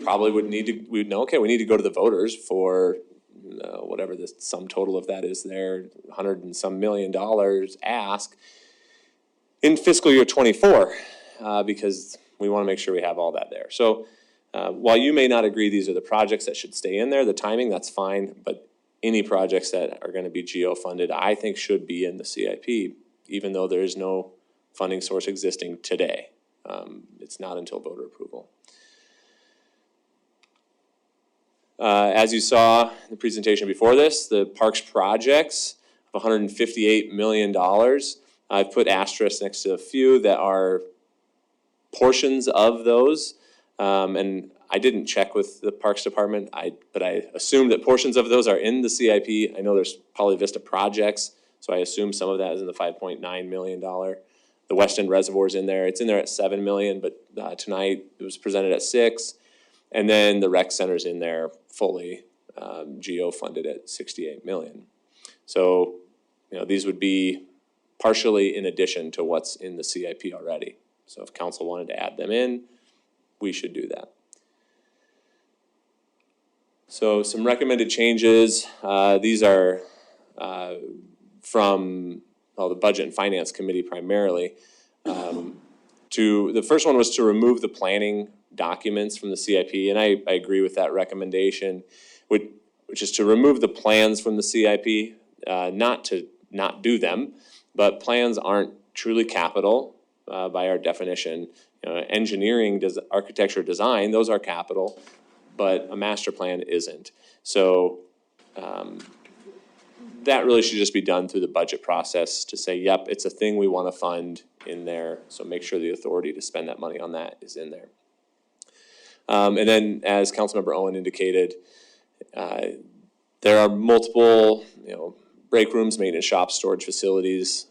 probably would need to, we'd know, okay, we need to go to the voters for whatever the sum total of that is there, $100 and some million ask in fiscal year '24, because we want to make sure we have all that there. So while you may not agree these are the projects that should stay in there, the timing, that's fine, but any projects that are going to be GEO-funded, I think should be in the CIP, even though there is no funding source existing today. It's not until voter approval. As you saw in the presentation before this, the parks projects of $158 million, I've put asterisks next to a few that are portions of those. And I didn't check with the Parks Department, but I assume that portions of those are in the CIP. I know there's Poly Vista projects, so I assume some of that is in the $5.9 million. The West End Reservoir's in there. It's in there at $7 million, but tonight it was presented at $6 million. And then the rec center's in there fully, GEO-funded at $68 million. So, these would be partially in addition to what's in the CIP already. So if council wanted to add them in, we should do that. So some recommended changes, these are from the Budget and Finance Committee primarily. The first one was to remove the planning documents from the CIP, and I agree with that recommendation, which is to remove the plans from the CIP, not to not do them, but plans aren't truly capital by our definition. Engineering, architecture, design, those are capital, but a master plan isn't. So that really should just be done through the budget process to say, yep, it's a thing we want to fund in there. So make sure the authority to spend that money on that is in there. And then, as Councilmember Owen indicated, there are multiple, break rooms, maintenance shops, storage facilities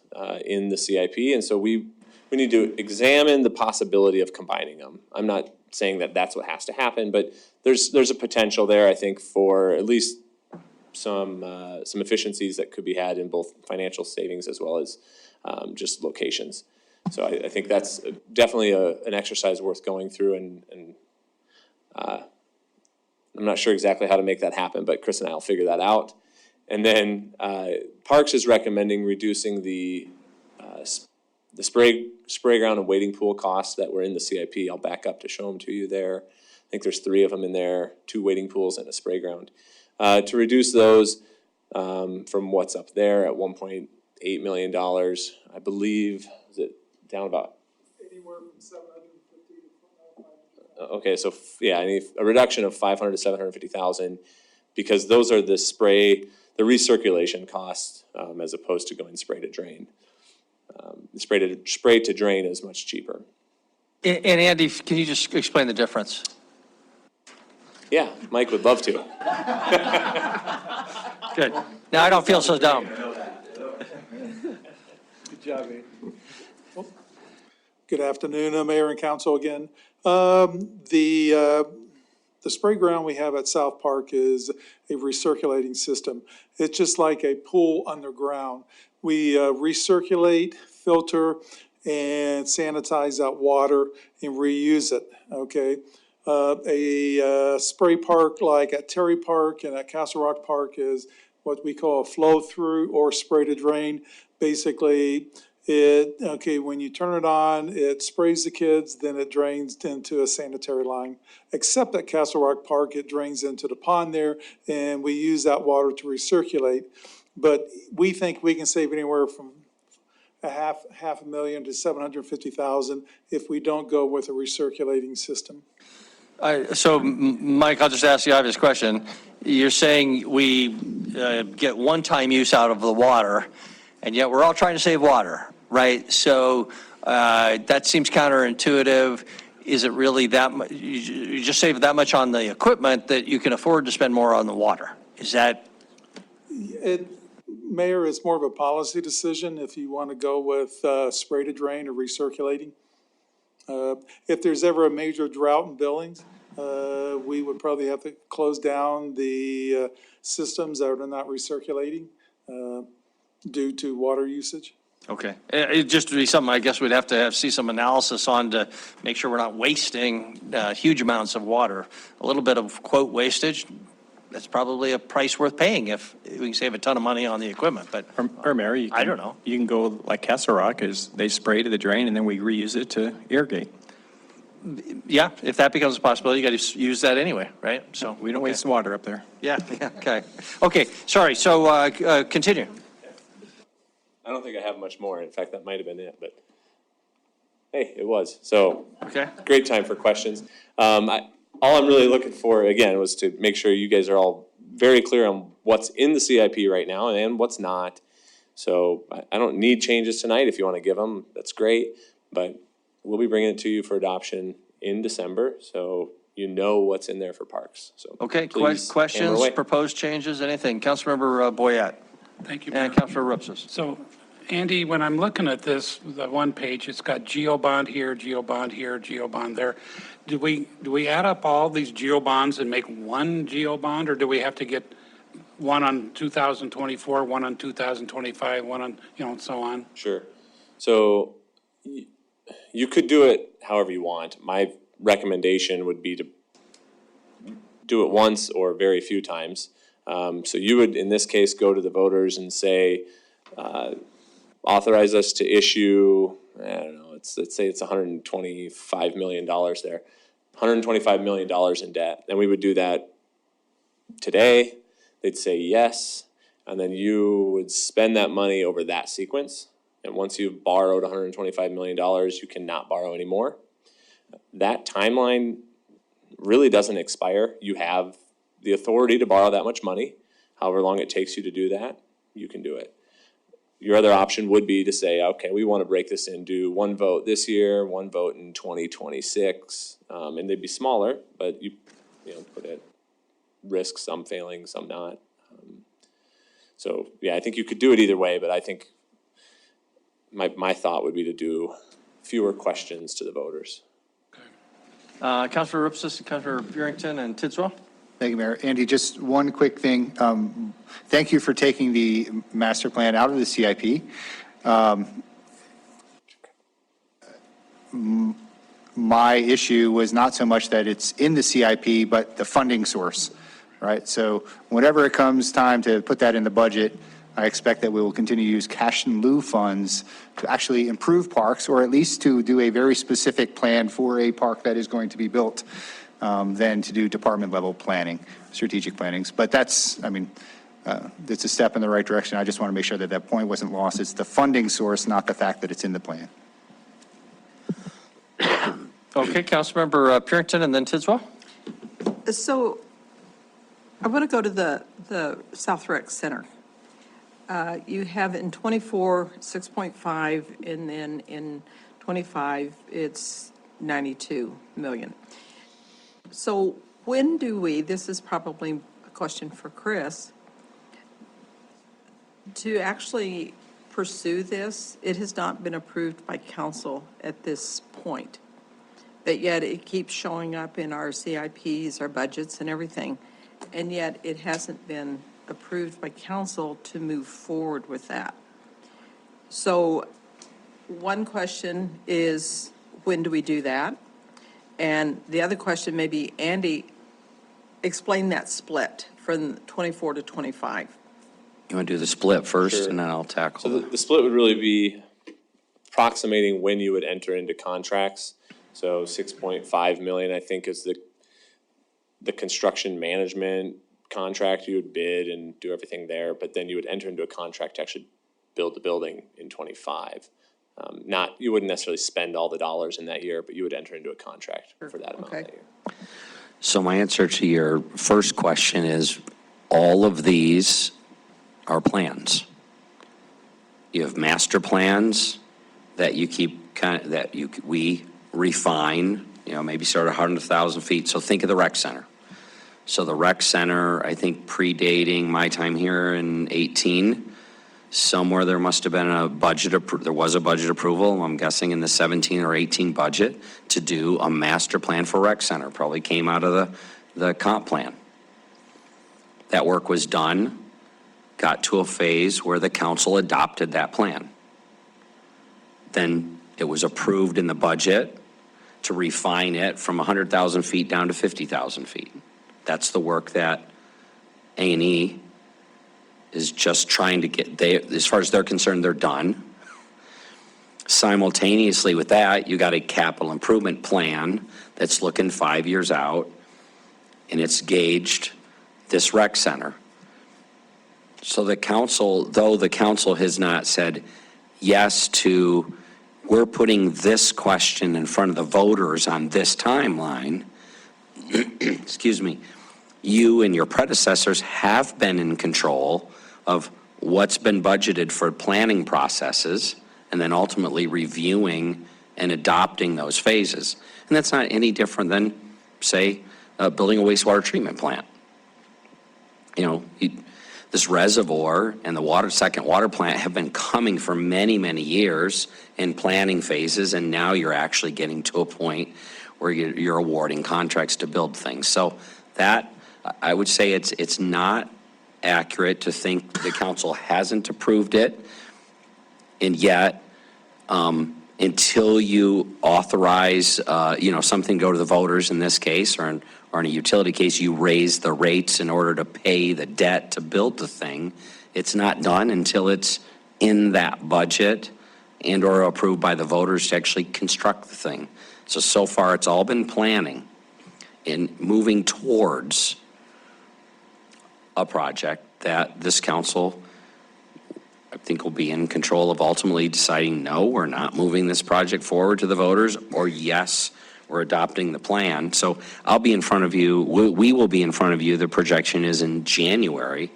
in the CIP, and so we need to examine the possibility of combining them. I'm not saying that that's what has to happen, but there's a potential there, I think, for at least some efficiencies that could be had in both financial savings as well as just locations. So I think that's definitely an exercise worth going through, and I'm not sure exactly how to make that happen, but Chris and I will figure that out. And then Parks is recommending reducing the spray ground and wading pool costs that were in the CIP. I'll back up to show them to you there. I think there's 3 of them in there, 2 wading pools and a spray ground. To reduce those from what's up there at $1.8 million, I believe, is it down about? Anywhere from 750 to Okay, so yeah, a reduction of 500 to 750,000, because those are the recirculation costs as opposed to going spray to drain. Spray to drain is much cheaper. And Andy, can you just explain the difference? Yeah, Mike would love to. Good. Now I don't feel so dumb. Good job, Andy. Good afternoon, Mayor and Council again. The spray ground we have at South Park is a recirculating system. It's just like a pool underground. We recirculate, filter, and sanitize that water and reuse it, okay? A spray park like at Terry Park and at Castle Rock Park is what we call a flow-through or spray to drain. Basically, when you turn it on, it sprays the kids, then it drains into a sanitary line. Except at Castle Rock Park, it drains into the pond there, and we use that water to recirculate. But we think we can save anywhere from half a million to 750,000 if we don't go with a recirculating system. So, Mike, I'll just ask the obvious question. You're saying we get one-time use out of the water, and yet we're all trying to save water, right? So that seems counterintuitive. Is it really that much? You just save that much on the equipment that you can afford to spend more on the water? Is that? Mayor, it's more of a policy decision if you want to go with spray to drain or recirculating. If there's ever a major drought in Billings, we would probably have to close down the systems that are not recirculating due to water usage. Okay. It just would be something I guess we'd have to see some analysis on to make sure we're not wasting huge amounts of water. A little bit of quote wastage, that's probably a price worth paying if we can save a ton of money on the equipment, but Or Mary, I don't know. You can go like Castle Rock, is they spray to the drain and then we reuse it to irrigate. Yeah, if that becomes a possibility, you got to use that anyway, right? So We don't waste water up there. Yeah, okay. Okay, sorry, so continue. I don't think I have much more. In fact, that might have been it, but hey, it was. So, Okay. great time for questions. All I'm really looking for, again, was to make sure you guys are all very clear on what's in the CIP right now and what's not. So I don't need changes tonight. If you want to give them, that's great. But we'll be bringing it to you for adoption in December, so you know what's in there for parks. So Okay, please hammer questions, away. proposed changes, anything? Councilmember Boyette Thank you. and Councilmember Rupsis. So, Andy, when I'm looking at this, the one page, it's got GeoBond here, GeoBond here, GeoBond there. Do we add up all these GeoBonds and make one GeoBond, or do we have to get one on 2024, one on 2025, one on, and so on? Sure. So you could do it however you want. My recommendation would be to do it once or very few times. So you would, in this case, go to the voters and say, authorize us to issue, I don't know, let's say it's $125 million there, $125 million in debt. And we would do that today. They'd say yes, and then you would spend that money over that sequence. And once you've borrowed $125 million, you cannot borrow anymore. That timeline really doesn't expire. You have the authority to borrow that much money. However long it takes you to do that, you can do it. Your other option would be to say, okay, we want to break this into one vote this year, one vote in 2026, and they'd be smaller, but you put at risk some failing, some not. So yeah, I think you could do it either way, but I think my thought would be to do fewer questions to the voters. Councilor Rupsis, Councilor Burrington, and Tidswell. Thank you, Mayor. Andy, just one quick thing. Thank you for taking the master plan out of the CIP. My issue was not so much that it's in the CIP, but the funding source, right? So whenever it comes time to put that in the budget, I expect that we will continue to use cash in lieu funds to actually improve parks, or at least to do a very specific plan for a park that is going to be built, than to do department level planning, strategic plannings. But that's, it's a step in the right direction. I just want to make sure that that point wasn't lost. It's the funding source, not the fact that it's in the plan. Okay, Councilmember Purington and then Tidswell. So I want to go to the South Rec Center. You have in 24, 6.5, and then in 25, it's 92 million. So when do we, this is probably a question for Chris, to actually pursue this? It has not been approved by council at this point, but yet it keeps showing up in our CIPs, our budgets and everything, and yet it hasn't been approved by council to move forward with that. So one question is, when do we do that? And the other question, maybe Andy, explain that split from 24 to 25. You want to do the split first, Sure. and then I'll tackle So the split would really be approximating when you would enter into contracts. So 6.5 million, I think, is the construction management contract. You would bid and do everything there, but then you would enter into a contract to actually build the building in 25. You wouldn't necessarily spend all the dollars in that year, but you would enter into a contract for that amount that year. So my answer to your first question is, all of these are plans. You have master plans that you keep we refine, maybe start at 100,000 feet. So think of the rec center. So the rec center, I think predating my time here in 18, Somewhere there must have been a budget, there was a budget approval, I'm guessing in the 17 or 18 budget, to do a master plan for rec center. Probably came out of the comp plan. That work was done, got to a phase where the council adopted that plan. Then it was approved in the budget to refine it from 100,000 feet down to 50,000 feet. That's the work that A&E is just trying to get, as far as they're concerned, they're done. Simultaneously with that, you got a capital improvement plan that's looking 5 years out, and it's gauged this rec center. So the council, though the council has not said yes to, we're putting this question in front of the voters on this timeline, excuse me, you and your predecessors have been in control of what's been budgeted for planning processes and then ultimately reviewing and adopting those phases. And that's not any different than, say, building a wastewater treatment plant. You know, this reservoir and the second water plant have been coming for many, many years in planning phases, and now you're actually getting to a point where you're awarding contracts to build things. So that, I would say it's not accurate to think the council hasn't approved it, and yet until you authorize, something go to the voters in this case, or in a utility case, you raise the rates in order to pay the debt to build the thing. It's not done until it's in that budget and or approved by the voters to actually construct the thing. So far, it's all been planning and moving towards a project that this council, I think, will be in control of ultimately deciding, no, we're not moving this project forward to the voters, or yes, we're adopting the plan. So I'll be in front of you, we will be in front of you, the projection is in January.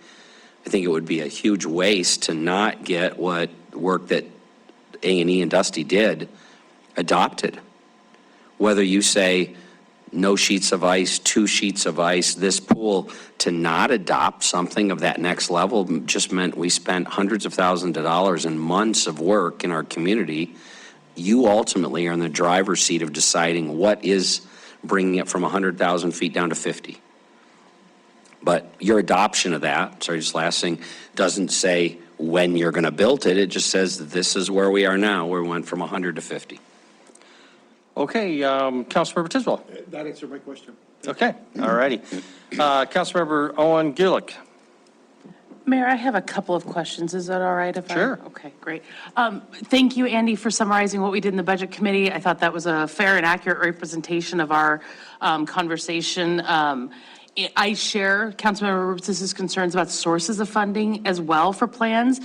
I think it would be a huge waste to not get what work that A&E and Dusty did adopted. Whether you say no sheets of ice, 2 sheets of ice, this pool, to not adopt something of that next level just meant we spent hundreds of thousands of dollars and months of work in our community. You ultimately are in the driver's seat of deciding what is bringing it from 100,000 feet down to 50. But your adoption of that, sorry, just last thing, doesn't say when you're going to build it. It just says that this is where we are now, where we went from 100 to 50. Okay, Councilmember Tiswell. That answered my question. Okay, all righty. Councilmember Owen Gulick. Mayor, I have a couple of questions. Is that all right? Sure. Okay, great. Thank you, Andy, for summarizing what we did in the Budget Committee. I thought that was a fair and accurate representation of our conversation. I share Councilmember Ruben's concerns about sources of funding as well for plans.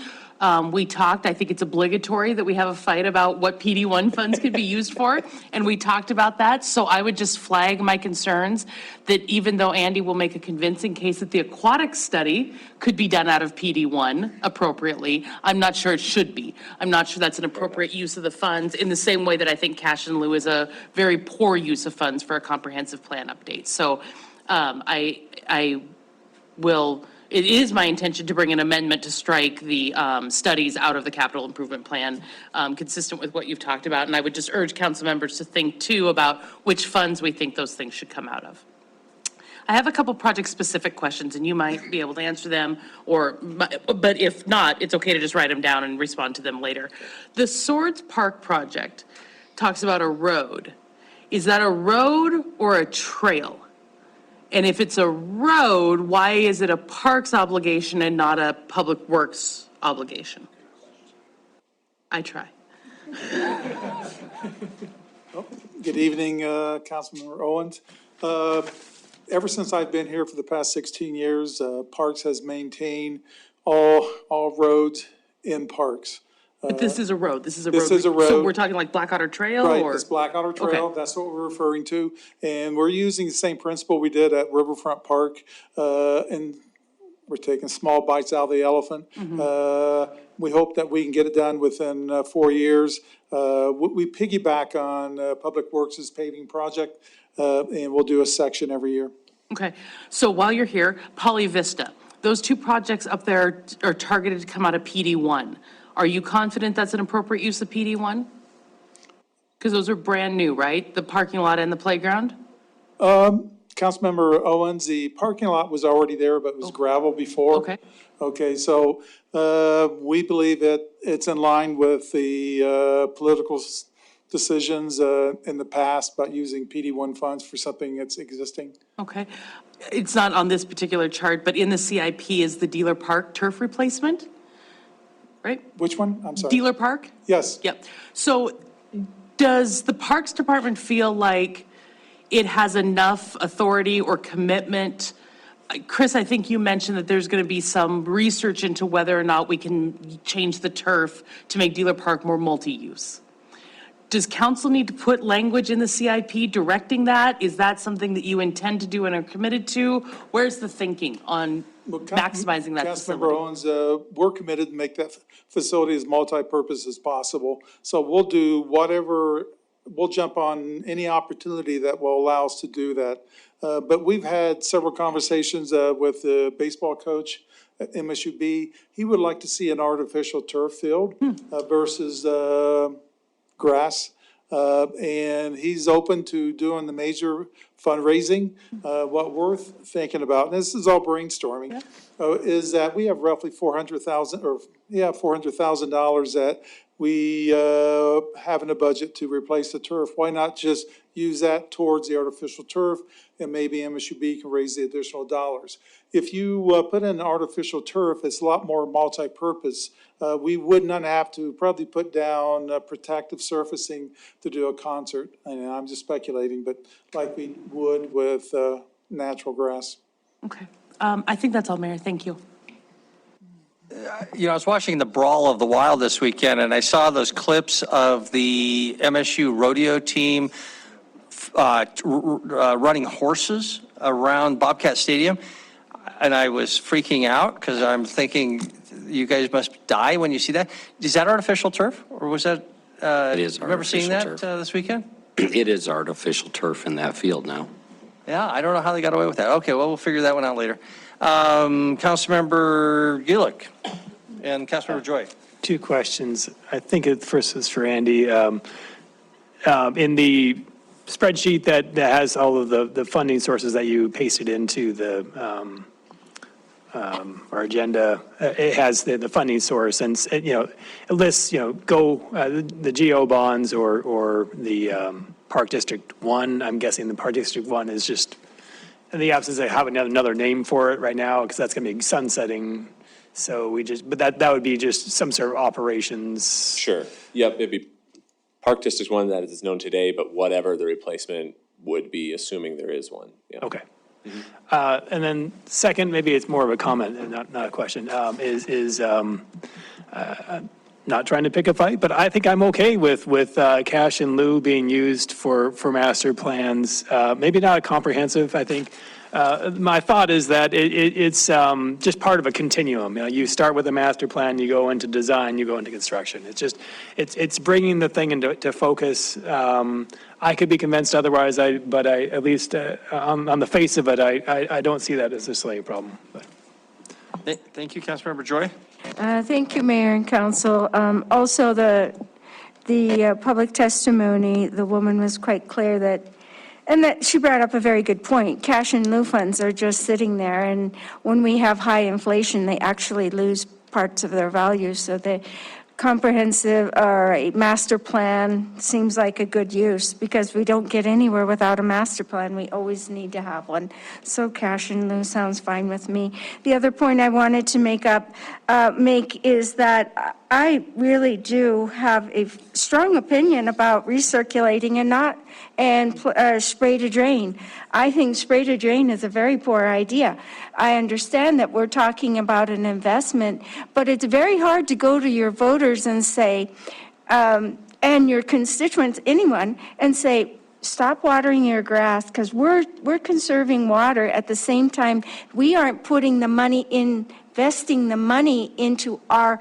We talked, I think it's obligatory that we have a fight about what PD1 funds could be used for, and we talked about that. So I would just flag my concerns that even though Andy will make a convincing case that the aquatic study could be done out of PD1 appropriately, I'm not sure it should be. I'm not sure that's an appropriate use of the funds, in the same way that I think cash in lieu is a very poor use of funds for a comprehensive plan update. So I will. It is my intention to bring an amendment to strike the studies out of the capital improvement plan, consistent with what you've talked about. And I would just urge council members to think too about which funds we think those things should come out of. I have a couple project-specific questions, and you might be able to answer them, but if not, it's okay to just write them down and respond to them later. The Swords Park project talks about a road. Is that a road or a trail? And if it's a road, why is it a parks obligation and not a public works obligation? I try. Good evening, Councilmember Owens. Ever since I've been here for the past 16 years, Parks has maintained all roads in Parks. But this is a road, this is a road. This is a road. So we're talking like Black Otter Trail, or? Right, it's Black Otter Trail, Okay. that's what we're referring to. And we're using the same principle we did at Riverfront Park, and we're taking small bites out of the elephant. We hope that we can get it done within 4 years. We piggyback on Public Works' paving project, and we'll do a section every year. Okay, so while you're here, Poly Vista. Those two projects up there are targeted to come out of PD1. Are you confident that's an appropriate use of PD1? Because those are brand new, right? The parking lot and the playground? Councilmember Owens, the parking lot was already there, but it was gravel before. Okay. Okay, so we believe it's in line with the political decisions in the past about using PD1 funds for something that's existing. Okay. It's not on this particular chart, but in the CIP is the Dealer Park turf replacement, right? Which one? I'm sorry. Dealer Park? Yes. Yep. So does the Parks Department feel like it has enough authority or commitment? Chris, I think you mentioned that there's going to be some research into whether or not we can change the turf to make Dealer Park more multi-use. Does council need to put language in the CIP directing that? Is that something that you intend to do and are committed to? Where's the thinking on maximizing that facility? Councilmember Owens, we're committed to make that facility as multi-purpose as possible. So we'll do whatever, we'll jump on any opportunity that will allow us to do that. But we've had several conversations with the baseball coach at MSUB. He would like to see an artificial turf field versus grass. And he's open to doing the major fundraising. What we're thinking about, and this is all brainstorming, is that we have roughly $400,000 that we have in a budget to replace the turf. Why not just use that towards the artificial turf, and maybe MSUB can raise the additional dollars. If you put in artificial turf, it's a lot more multi-purpose. We would not have to probably put down protective surfacing to do a concert. And I'm just speculating, but like we would with natural grass. Okay. I think that's all, Mayor. Thank you. You know, I was watching the Brawl of the Wild this weekend, and I saw those clips of the MSU rodeo team running horses around Bobcat Stadium, and I was freaking out because I'm thinking, you guys must die when you see that. Is that artificial turf, or was that? It is remember seeing that artificial this weekend? It is artificial turf in that field now. Yeah, I don't know how they got away with that. Okay, well, we'll figure that one out later. Councilmember Gulick and Councilmember Joy. Two questions. I think it first is for Andy. In the spreadsheet that has all of the funding sources that you pasted into the our agenda, it has the funding source, and you know, it lists, you know, the GO bonds or the Park District 1. I'm guessing the Park District 1 is just in the absence of having another name for it right now, because that's going to be sunsetting. So but that would be just some sort of operations. Sure. Yep, it'd be Park District 1 that is known today, but whatever the replacement would be, assuming there is one. Yeah. Okay. And then second, maybe it's more of a comment and not a question, not trying to pick a fight, but I think I'm okay with cash in lieu being used for master plans. Maybe not a comprehensive, I think. My thought is that it's just part of a continuum. You know, you start with a master plan, you go into design, you go into construction. It's bringing the thing into focus. I could be convinced otherwise, but at least on the face of it, I don't see that as necessarily a problem. But. Thank you, Councilmember Joy. Thank you, Mayor and Council. Also, the public testimony, the woman was quite clear that she brought up a very good point. Cash in lieu funds are just sitting there, and when we have high inflation, they actually lose parts of their value. So the comprehensive or a master plan seems like a good use, because we don't get anywhere without a master plan. We always need to have one. So cash in lieu sounds fine with me. The other point I wanted to make is that I really do have a strong opinion about recirculating and spray to drain. I think spray to drain is a very poor idea. I understand that we're talking about an investment, but it's very hard to go to your voters and say, and your constituents, anyone, and say, stop watering your grass, because we're conserving water. At the same time, we aren't putting the money investing the money into our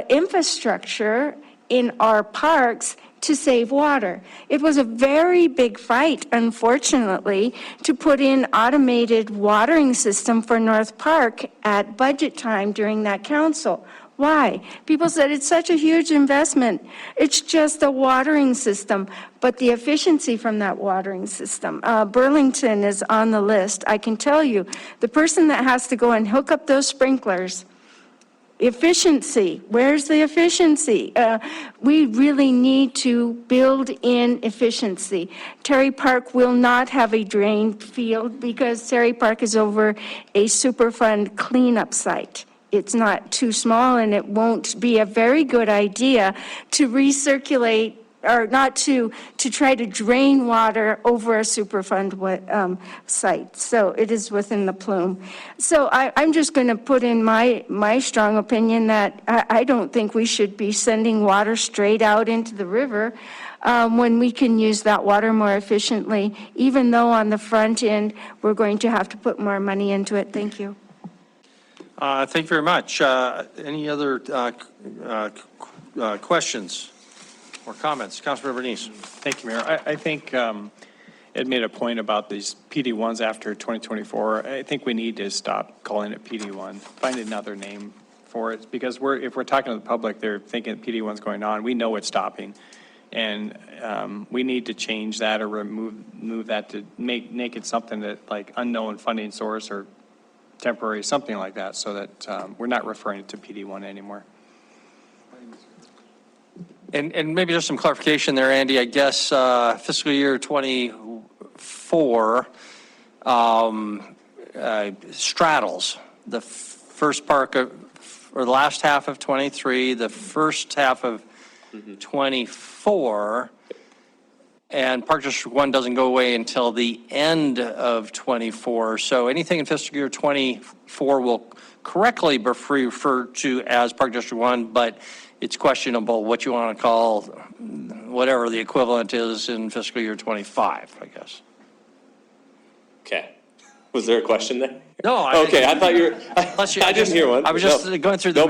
infrastructure in our parks, to save water. It was a very big fight, unfortunately, to put in automated watering system for North Park at budget time during that council. Why? People said it's such a huge investment. It's just a watering system, but the efficiency from that watering system. Burlington is on the list. I can tell you, the person that has to go and hook up those sprinklers, efficiency, where's the efficiency? We really need to build in efficiency. Terry Park will not have a drain field because Terry Park is over a Superfund cleanup site. It's not too small, and it won't be a very good idea to recirculate or not to try to drain water over a Superfund site. So it is within the plume. So I'm just going to put in my strong opinion that I don't think we should be sending water straight out into the river when we can use that water more efficiently, even though on the front end, we're going to have to put more money into it. Thank you. Thank you very much. Any other questions or comments? Councilmember Bernice. Thank you, Mayor. I think Ed made a point about these PD1s after 2024. I think we need to stop calling it PD1, find another name for it, because if we're talking to the public, they're thinking PD1's going on. We know it's stopping, and we need to change that or move that to make it something that like unknown funding source or temporary, something like that, so that we're not referring to PD1 anymore. And maybe just some clarification there, Andy. I guess fiscal year 24 straddles the first part of, or the last half of 23, the first half of 24, and Park District 1 doesn't go away until the end of 24. So anything in fiscal year 24 will correctly be referred to as Park District 1, but it's questionable what you want to call whatever the equivalent is in fiscal year 25, I guess. Okay. Was there a question there? No. Okay, I thought you were, I didn't hear one. I was just going through the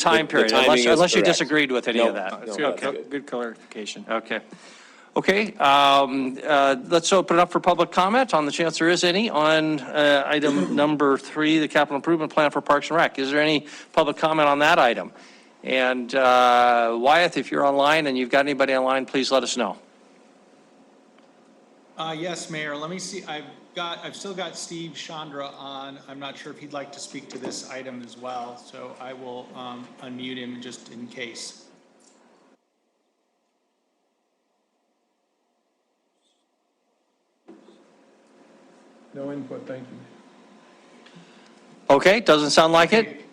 time period, The timing is unless you correct. disagreed with any of that. No, that's good. Good clarification. Okay. Okay, let's open it up for public comment on the chance there is any on item number 3, the capital improvement plan for Parks and Rec. Is there any public comment on that item? And Wyeth, if you're online and you've got anybody online, please let us know. Yes, Mayor, let me see, I've still got Steve Chandra on. I'm not sure if he'd like to speak to this item as well, so I will unmute him just in case. No input, thank you. Okay, doesn't sound like it.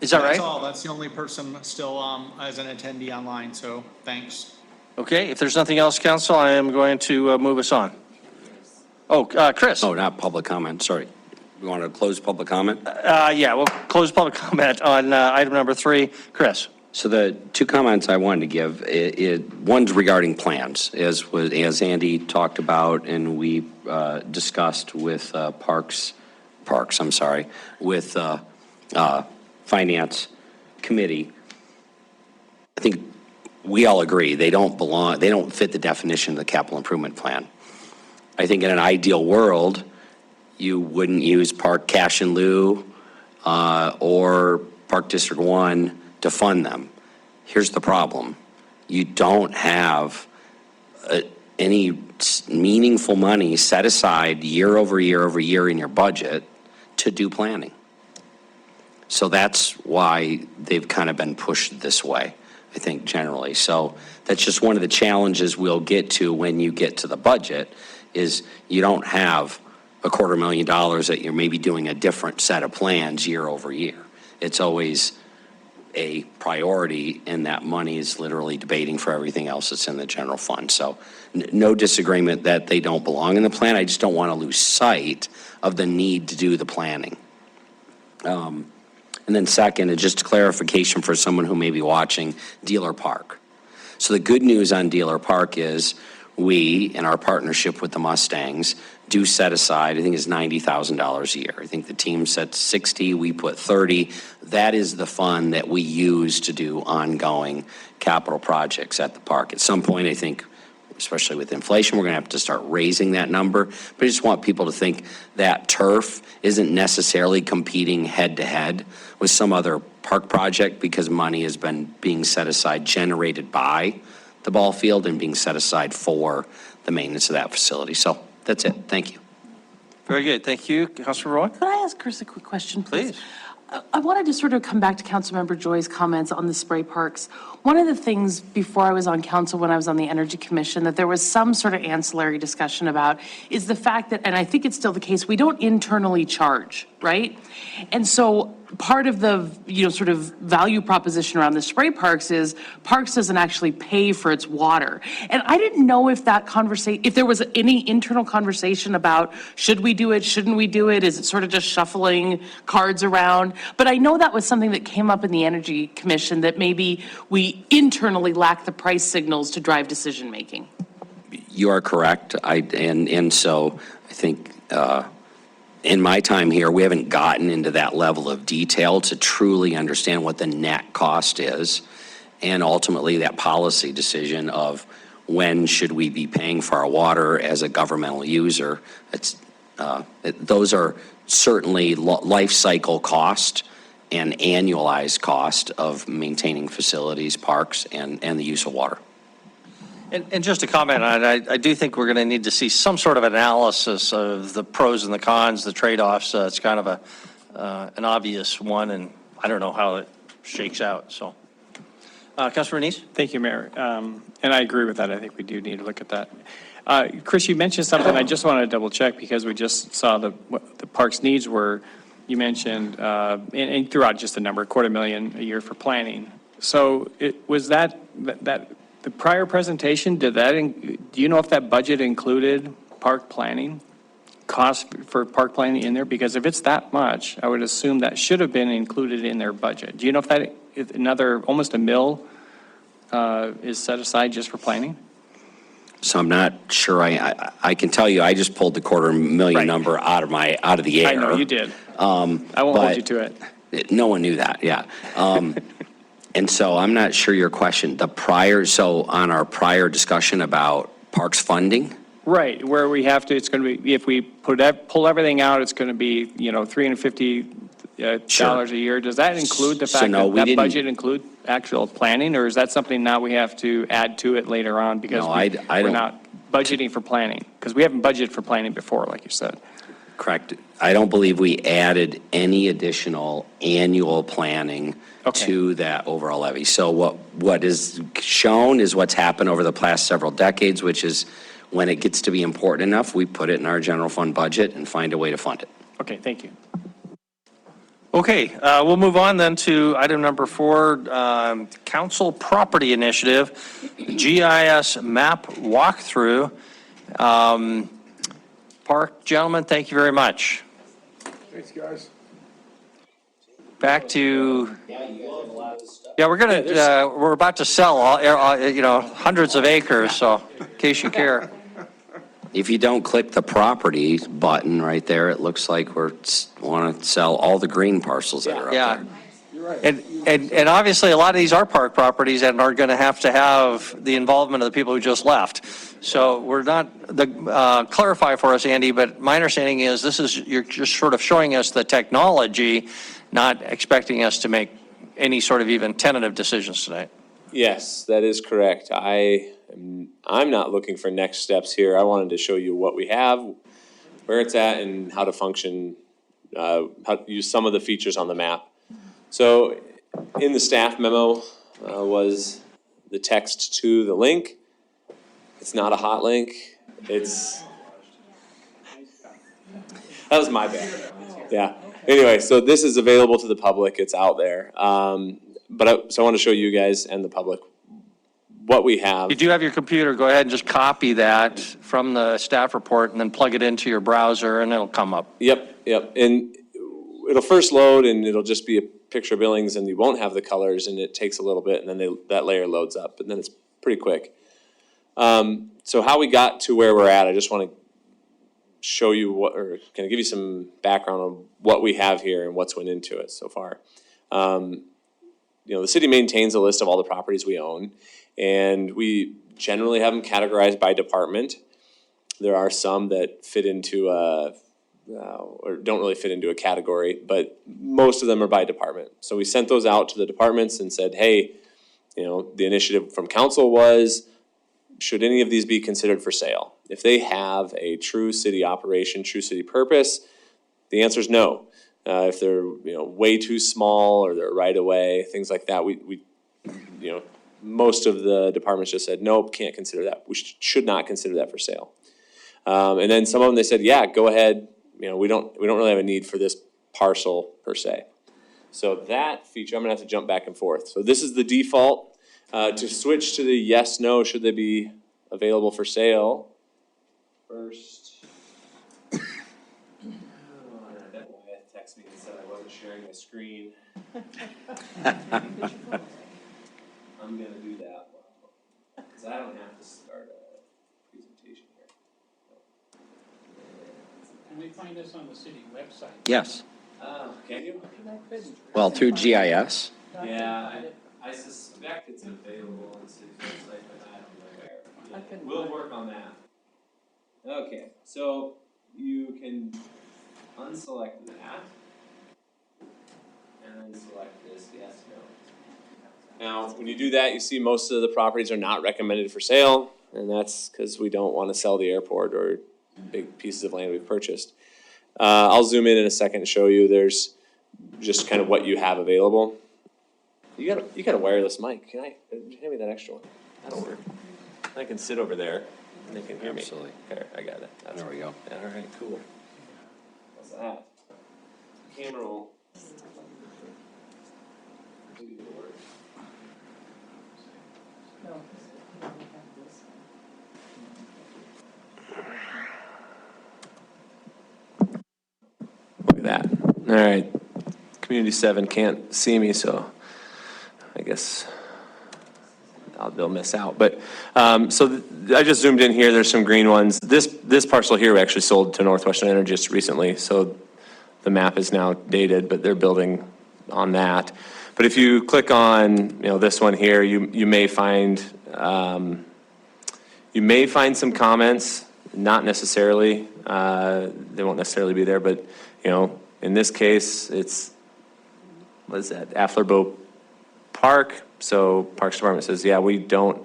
Is that right? That's all. That's the only person still as an attendee online, so thanks. Okay, if there's nothing else, council, I am going to move us on. Oh, Chris. Oh, not public comment, sorry. We want to close public comment? Yeah, we'll close public comment on item number 3. Chris. So the two comments I wanted to give, one's regarding plans, as Andy talked about and we discussed with with Finance Committee. I think we all agree they don't fit the definition of the capital improvement plan. I think in an ideal world, you wouldn't use Park Cash in Lieu or Park District 1 to fund them. Here's the problem. You don't have any meaningful money set aside year over year in your budget to do planning. So that's why they've kind of been pushed this way, I think, generally. So that's just one of the challenges we'll get to when you get to the budget, is you don't have $250,000 that you're maybe doing a different set of plans year over year. It's always a priority, and that money is literally debating for everything else that's in the general fund. So no disagreement that they don't belong in the plan. I just don't want to lose sight of the need to do the planning. And then second, and just clarification for someone who may be watching, Dealer Park. So the good news on Dealer Park is we, in our partnership with the Mustangs, do set aside, I think it's $90,000 a year. I think the team set 60, we put 30. That is the fund that we use to do ongoing capital projects at the park. At some point, I think, especially with inflation, we're going to have to start raising that number. But I just want people to think that turf isn't necessarily competing head-to-head with some other park project, because money has been being set aside, generated by the ball field and being set aside for the maintenance of that facility. So that's it. Thank you. Very good. Thank you. Councilor Roy? Could I ask Chris a quick question, please? Please. I wanted to sort of come back to Councilmember Joy's comments on the spray parks. One of the things before I was on council, when I was on the Energy Commission, that there was some sort of ancillary discussion about is the fact that, and I think it's still the case, we don't internally charge, right? And so part of the, sort of value proposition around the spray parks is Parks doesn't actually pay for its water. And I didn't know if that if there was any internal conversation about should we do it, shouldn't we do it? Is it sort of just shuffling cards around? But I know that was something that came up in the Energy Commission, that maybe we internally lack the price signals to drive decision-making. You are correct. And so I think, in my time here, we haven't gotten into that level of detail to truly understand what the net cost is, and ultimately that policy decision of when should we be paying for our water as a governmental user. Those are certainly life cycle cost and annualized cost of maintaining facilities, parks, and the use of water. And just to comment on it, I do think we're going to need to see some sort of analysis of the pros and the cons, the trade-offs. It's kind of an obvious one, and I don't know how it shakes out. So, Councilor Neese? Thank you, Mayor. And I agree with that. I think we do need to look at that. Chris, you mentioned something I just want to double check, because we just saw what the park's needs were. You mentioned, and threw out just a number, $250,000 a year for planning. So was that the prior presentation, do you know if that budget included park planning, cost for park planning in there? Because if it's that much, I would assume that should have been included in their budget. Do you know if that, almost $1 million is set aside just for planning? So I'm not sure. I can tell you, I just pulled the $250,000 number out of the air. I know you did. I won't hold you to it. No one knew that, yeah. And so I'm not sure your question. So on our prior discussion about parks funding? Right, where we have to, it's going to be, if we pull everything out, it's going to be, $350 a year. Does that include the fact that budget include actual planning, or is that something now we have to add to it later on because we're not budgeting for planning? Because we haven't budgeted for planning before, like you said. Correct. I don't believe we added any additional annual planning to that overall levy. So what is shown is what's happened over the past several decades, which is when it gets to be important enough, we put it in our general fund budget and find a way to fund it. Okay, thank you. Okay, we'll move on then to item number 4, Council Property Initiative, GIS map walkthrough. Park gentlemen, thank you very much. Thanks, guys. Back to, we're about to sell hundreds of acres, so in case you care. If you don't click the property button right there, it looks like we want to sell all the green parcels that are up there. You're right. And obviously, a lot of these are park properties and are going to have the involvement of the people who just left. So we're not, clarify for us, Andy, but my understanding is you're just sort of showing us the technology, not expecting us to make any sort of even tentative decisions tonight. Yes, that is correct. I'm not looking for next steps here. I wanted to show you what we have, where it's at, and how to function, how to use some of the features on the map. So in the staff memo was the text to the link. It's not a hot link. That was my bad. Yeah. Anyway, so this is available to the public. It's out there. So I want to show you guys and the public what we have. If you do have your computer, go ahead and just copy that from the staff report and then plug it into your browser and it'll come up. Yep. And it'll first load and it'll just be a picture of Billings and you won't have the colors and it takes a little bit and then that layer loads up and then it's pretty quick. So how we got to where we're at, I just want to show you what, or kind of give you some background on what we have here and what's went into it so far. The city maintains a list of all the properties we own, and we generally have them categorized by department. There are some that fit into or don't really fit into a category, but most of them are by department. So we sent those out to the departments and said, hey, the initiative from council was, should any of these be considered for sale? If they have a true city operation, true city purpose, the answer is no. If they're way too small or they're right away, things like that, we most of the departments just said nope, can't consider that. We should not consider that for sale. And then some of them they said, yeah, go ahead. We don't really have a need for this parcel per se. So that feature, I'm gonna have to jump back and forth. So this is the default. To switch to the yes, no, should they be available for sale? First. Wyatt texted me and said I wasn't sharing my screen. I'm gonna do that because I don't have to start a presentation here. Can we find this on the city website? Yes. Can you? Well, through GIS. Yeah, I suspect it's available on the city website, but I don't know where. We'll work on that. Okay, so you can unselect that and then select this yes, no. Now, when you do that, you see most of the properties are not recommended for sale, and that's because we don't want to sell the airport or big pieces of land we've purchased. I'll zoom in a second and show you. There's just kind of what you have available. You got a wireless mic. Can I hand me that extra one? That'll work. I can sit over there and they can hear me. Absolutely. There, I got it. There we go. All right, cool. What's that? Camera roll. Look at that. All right. Community 7 can't see me, so I guess they'll miss out. But I just zoomed in here. There's some green ones. This parcel here we actually sold to Northwestern Energy just recently, so the map is now dated, but they're building on that. But if you click on this one here, you may find some comments. Not necessarily. They won't necessarily be there, but in this case, it's what is that? Aflerbo Park. So Parks Department says, yeah, we don't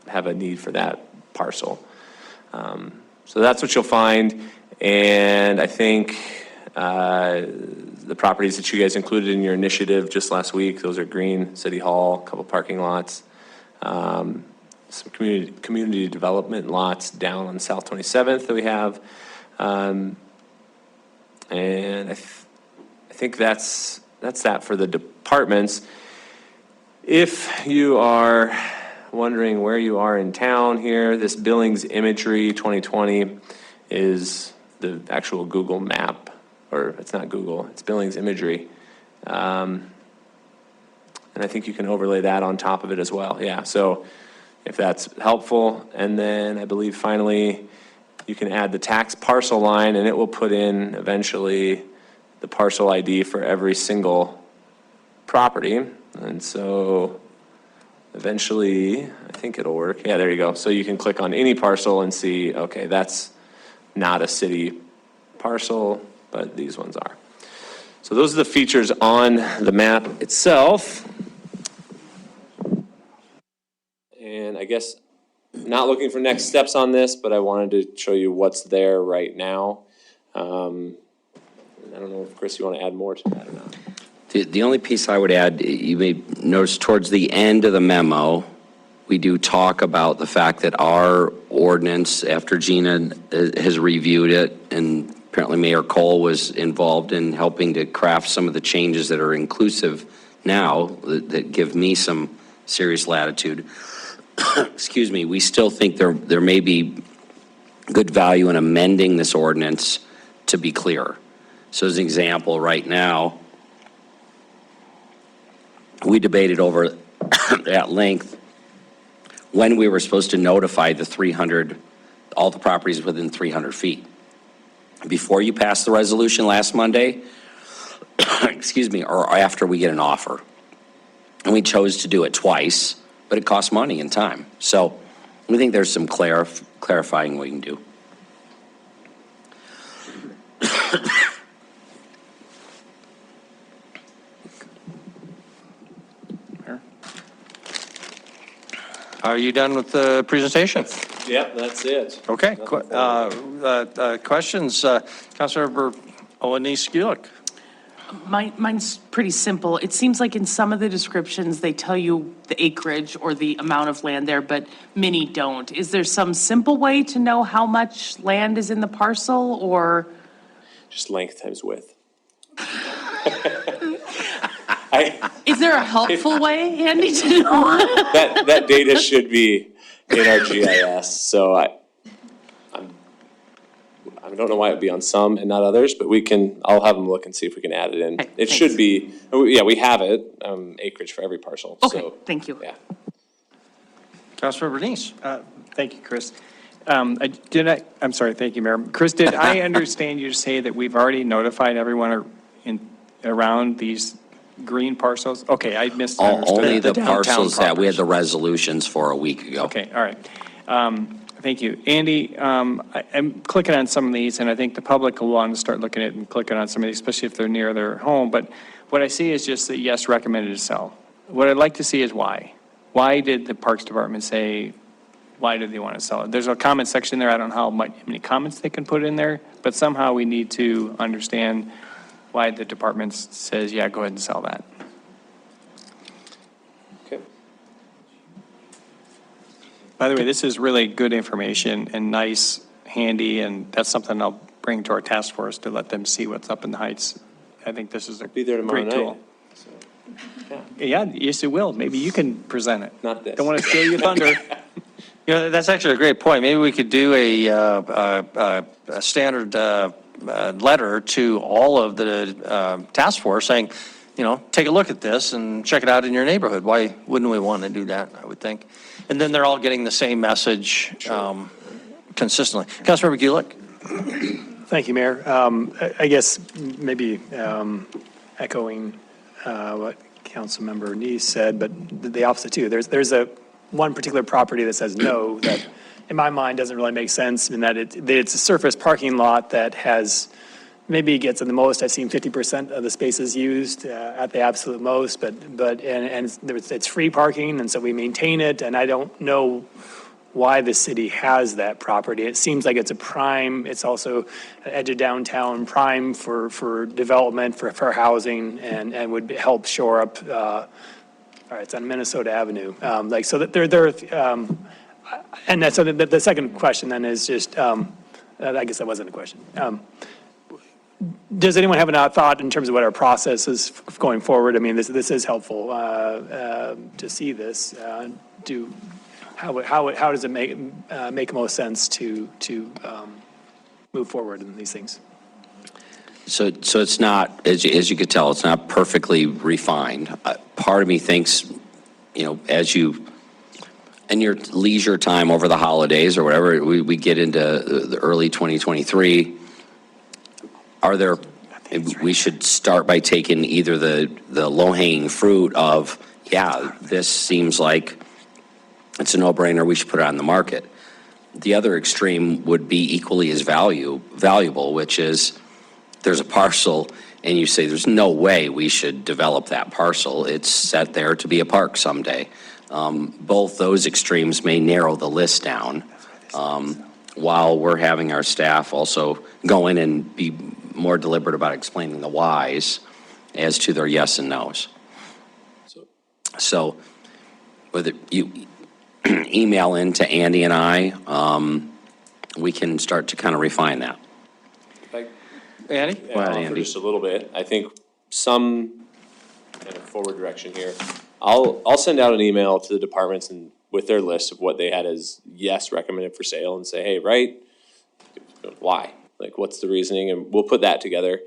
have a need for that parcel. So that's what you'll find. And I think the properties that you guys included in your initiative just last week, those are green, City Hall, a couple parking lots, some community development lots down on South 27th that we have. And I think that's that for the departments. If you are wondering where you are in town here, this Billings Imagery 2020 is the actual Google map, or it's not Google, it's Billings Imagery. And I think you can overlay that on top of it as well. Yeah, so if that's helpful. And then I believe finally you can add the tax parcel line and it will put in eventually the parcel ID for every single property. And so eventually, I think it'll work. Yeah, there you go. So you can click on any parcel and see, okay, that's not a city parcel, but these ones are. So those are the features on the map itself. And I guess not looking for next steps on this, but I wanted to show you what's there right now. I don't know if Chris, you want to add more to that or not? The only piece I would add, you may notice towards the end of the memo, we do talk about the fact that our ordinance, after Gina has reviewed it, and apparently Mayor Cole was involved in helping to craft some of the changes that are inclusive now, that give me some serious latitude. Excuse me, we still think there may be good value in amending this ordinance to be clearer. So as an example, right now, we debated over at length when we were supposed to notify the 300, all the properties within 300 feet. before you pass the resolution last Monday, excuse me, or after we get an offer. And we chose to do it twice, but it costs money and time. So we think there's some clarifying we can do. Are you done with the presentation? Yep, that's it. Okay. Questions? Councilmember Olenise Gulick. Mine's pretty simple. It seems like in some of the descriptions, they tell you the acreage or the amount of land there, but many don't. Is there some simple way to know how much land is in the parcel, or? Just length times width. Is there a helpful way, Andy, to know? That data should be in our GIS, so I don't know why it would be on some and not others, but I'll have them look and see if we can add it in. Okay, It should be, yeah, we have it, acreage for every parcel, Okay, so. thank you. Yeah. Councilmember Denise. Thank you, Chris. I'm sorry, thank you, Mayor. Chris, did I understand you to say that we've already notified everyone around these green parcels? Okay, I misunderstood. Only the downtown parcels that we had properties. the resolutions for a week ago. Okay, all right. Thank you. Andy, I'm clicking on some of these, and I think the public will want to start looking at it and clicking on some of these, especially if they're near their home. But what I see is just that, yes, recommended to sell. What I'd like to see is why. Why did the Parks Department say, why did they want to sell it? There's a comment section there. I don't know how many comments they can put in there, but somehow we need to understand why the department says, yeah, go ahead and sell that. Okay. By the way, this is really good information and nice, handy, and that's something I'll bring to our task force to let them see what's up in the heights. I think this is a Be there tomorrow great night. tool. Yeah, yes, it will. Maybe you can present it. Not this. Don't want to steal your thunder. You know, that's actually a great point. Maybe we could do a standard letter to all of the task force saying, take a look at this and check it out in your neighborhood. Why wouldn't we want to do that, I would think? And then they're all getting the same message consistently. Councilmember Gulick? Thank you, Mayor. I guess maybe echoing what Councilmember Neese said, but the opposite too. There's one particular property that says no that, in my mind, doesn't really make sense in that it's a surface parking lot that has, maybe gets at the most, I've seen 50% of the spaces used at the absolute most, but it's free parking, and so we maintain it, and I don't know why the city has that property. It seems like it's a prime, it's also an edge of downtown, prime for development, for housing, and would help shore up, all right, it's on Minnesota Avenue. So that and so the second question then is just, I guess that wasn't a question. Does anyone have a thought in terms of what our process is going forward? I mean, this is helpful to see this. How does it make most sense to move forward in these things? So it's not, as you could tell, it's not perfectly refined. Part of me thinks, as you, in your leisure time over the holidays or whatever, we get into the early 2023, we should start by taking either the low-hanging fruit of, yeah, this seems like it's a no-brainer, we should put it on the market. The other extreme would be equally as valuable, which is there's a parcel and you say there's no way we should develop that parcel. It's set there to be a park someday. Both those extremes may narrow the list down while we're having our staff also go in and be more deliberate about explaining the whys as to their yes and no's. So whether you email in to Andy and I, we can start to kind of refine that. Andy? Yeah, I'll offer just a little bit. I think some kind of forward direction here. I'll send out an email to the departments and with their list of what they had as yes recommended for sale and say, hey, right, why? Like, what's the reasoning? And we'll put that together.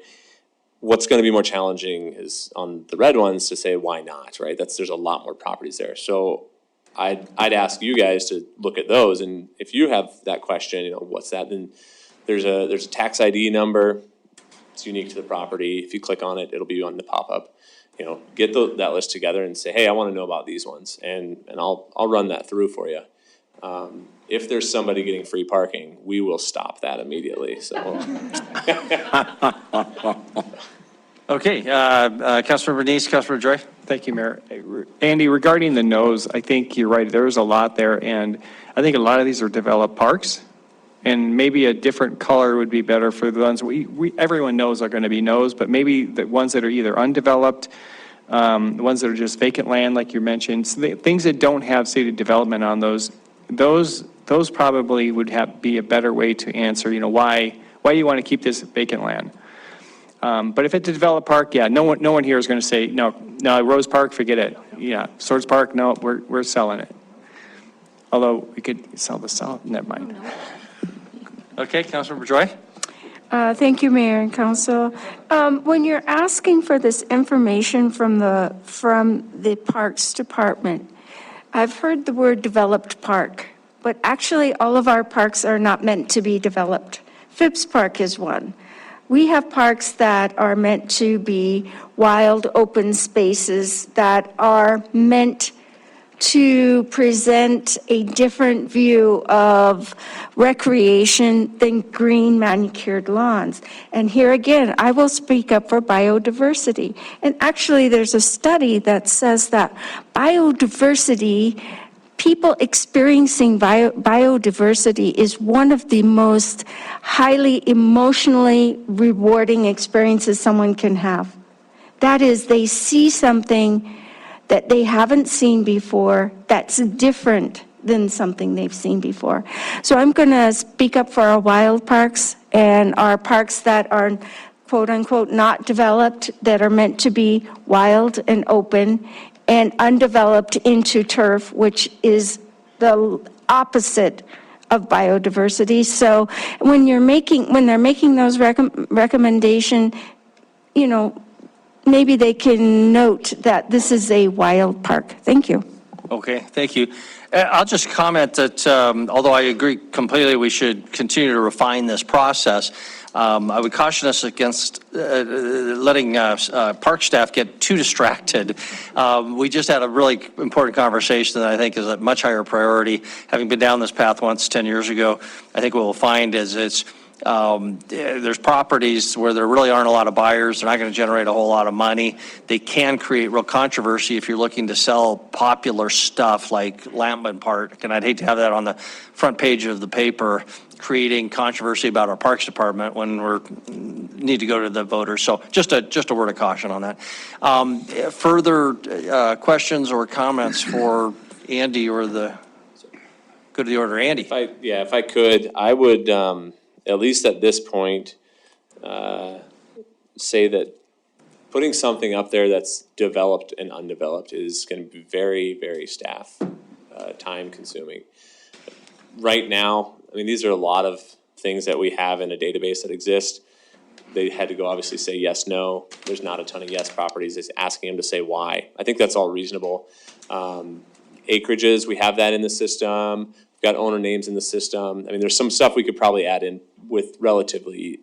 What's going to be more challenging is on the red ones to say why not, right? There's a lot more properties there. So I'd ask you guys to look at those, and if you have that question, what's that, then there's a tax ID number. It's unique to the property. If you click on it, it'll be on the pop-up. You know, get that list together and say, hey, I want to know about these ones, and I'll run that through for you. If there's somebody getting free parking, we will stop that immediately, so. Okay, Councilmember Denise, Councilmember Joy. Thank you, Mayor. Andy, regarding the no's, I think you're right. There's a lot there, and I think a lot of these are developed parks, and maybe a different color would be better for the ones everyone knows are going to be no's, but maybe the ones that are either undeveloped, the ones that are just vacant land, like you mentioned, so things that don't have city development on those probably would be a better way to answer, you know, why do you want to keep this vacant land? But if it's a developed park, yeah, no one here is going to say, no, Rose Park, forget it. Yeah, Swords Park, no, we're selling it. Although we could sell the south, never mind. Okay, Councilmember Joy. Thank you, Mayor and Council. When you're asking for this information from the Parks Department, I've heard the word developed park, but actually all of our parks are not meant to be developed. Phibbs Park is one. We have parks that are meant to be wild, open spaces that are meant to present a different view of recreation than green manicured lawns. And here again, I will speak up for biodiversity. And actually, there's a study that says that biodiversity, people experiencing biodiversity is one of the most highly emotionally rewarding experiences someone can have. That is, they see something that they haven't seen before that's different than something they've seen before. So I'm going to speak up for our wild parks and our parks that are quote unquote not developed, that are meant to be wild and open, and undeveloped into turf, which is the opposite of biodiversity. So when they're making those recommendation, you know, maybe they can note that this is a wild park. Thank you. Okay, thank you. I'll just comment that although I agree completely we should continue to refine this process, I would caution us against letting park staff get too distracted. We just had a really important conversation that I think is a much higher priority. Having been down this path once 10 years ago, I think what we'll find is there's properties where there really aren't a lot of buyers. They're not going to generate a whole lot of money. They can create real controversy if you're looking to sell popular stuff like Lampman Park. And I'd hate to have that on the front page of the paper, creating controversy about our Parks Department when need to go to the voters. So just a word of caution on that. Further questions or comments for Andy or go to the order. Andy. If I could, I would, at least at this point, say that putting something up there that's developed and undeveloped is going to be very, very staff time consuming. Right now, I mean, these are a lot of things that we have in a database that exist. They had to go obviously say yes, no. There's not a ton of yes properties. It's asking them to say why. I think that's all reasonable. Acreages, we have that in the system. We've got owner names in the system. I mean, there's some stuff we could probably add in with relatively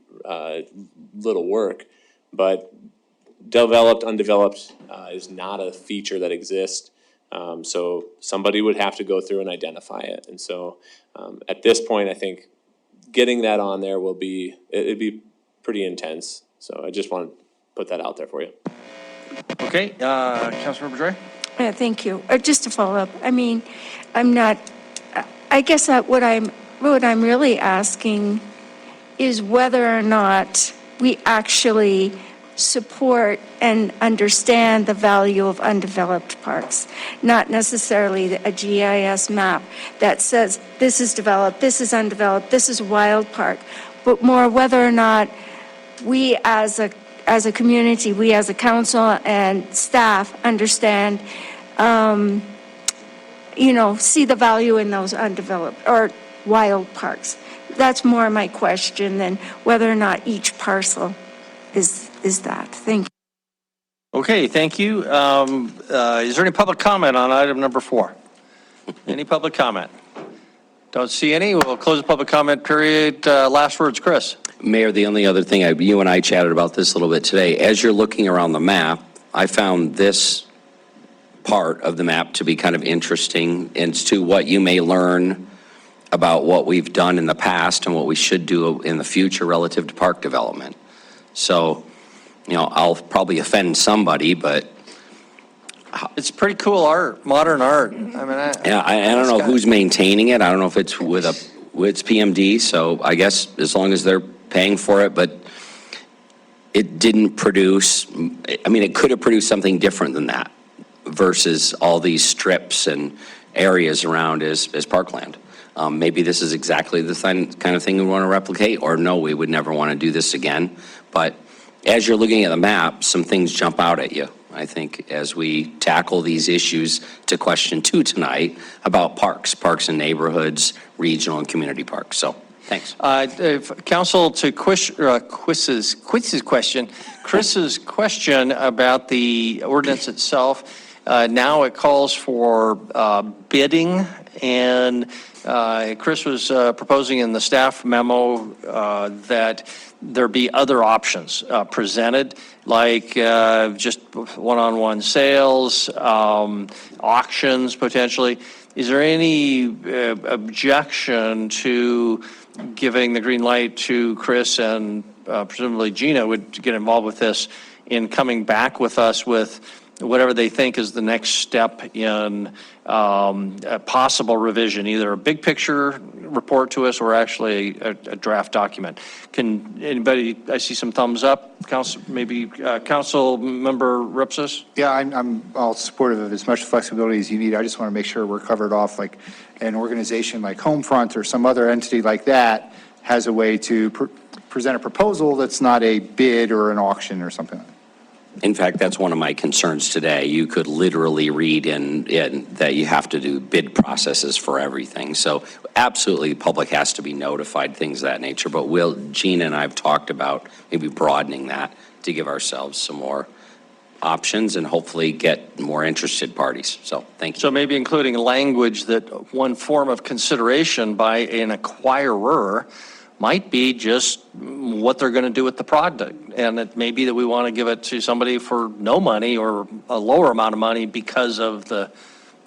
little work, but developed, undeveloped is not a feature that exists. So somebody would have to go through and identify it. And so at this point, I think getting that on there it'd be pretty intense. So I just want to put that out there for you. Okay, Councilmember Joy. Yeah, thank you. Just to follow up, I mean, I guess that what I'm really asking is whether or not we actually support and understand the value of undeveloped parks, not necessarily a GIS map that says this is developed, this is undeveloped, this is a wild park, but more whether or not we as a community, we as a council and staff understand, see the value in those undeveloped or wild parks. That's more my question than whether or not each parcel is that. Thank you. Okay, thank you. Is there any public comment on item number 4? Any public comment? Don't see any. We'll close the public comment period. Last words, Chris. Mayor, the only other thing, you and I chatted about this a little bit today. As you're looking around the map, I found this part of the map to be kind of interesting as to what you may learn about what we've done in the past and what we should do in the future relative to park development. So, I'll probably offend somebody, but it's pretty cool art, modern art. I mean, I don't know who's maintaining it. I don't know if it's with PMD. So I guess as long as they're paying for it, but it didn't produce. I mean, it could have produced something different than that, versus all these strips and areas around as parkland. Maybe this is exactly the kind of thing we want to replicate, or no, we would never want to do this again. But as you're looking at the map, some things jump out at you, I think, as we tackle these issues to question 2 tonight about parks and neighborhoods, regional and community parks. So, thanks. Council, to Chris's question about the ordinance itself, now it calls for bidding, and Chris was proposing in the staff memo that there be other options presented, like just one-on-one sales, auctions potentially. Is there any objection to giving the green light to Chris, and presumably Gina would get involved with this, in coming back with us with whatever they think is the next step in a possible revision, either a big picture report to us or actually a draft document? Can anybody, I see some thumbs up, Council Member Ripsis? Yeah, I'm all supportive of as much flexibility as you need. I just want to make sure we're covered off, like an organization like Homefront or some other entity like that has a way to present a proposal that's not a bid or an auction or something like that. In fact, that's one of my concerns today. You could literally read in that you have to do bid processes for everything. So absolutely, the public has to be notified, things of that nature. But Gina and I have talked about maybe broadening that to give ourselves some more options and hopefully get more interested parties. So thank you. So maybe including language that one form of consideration by an acquirer might be just what they're going to do with the product. And it may be that we want to give it to somebody for no money or a lower amount of money because of the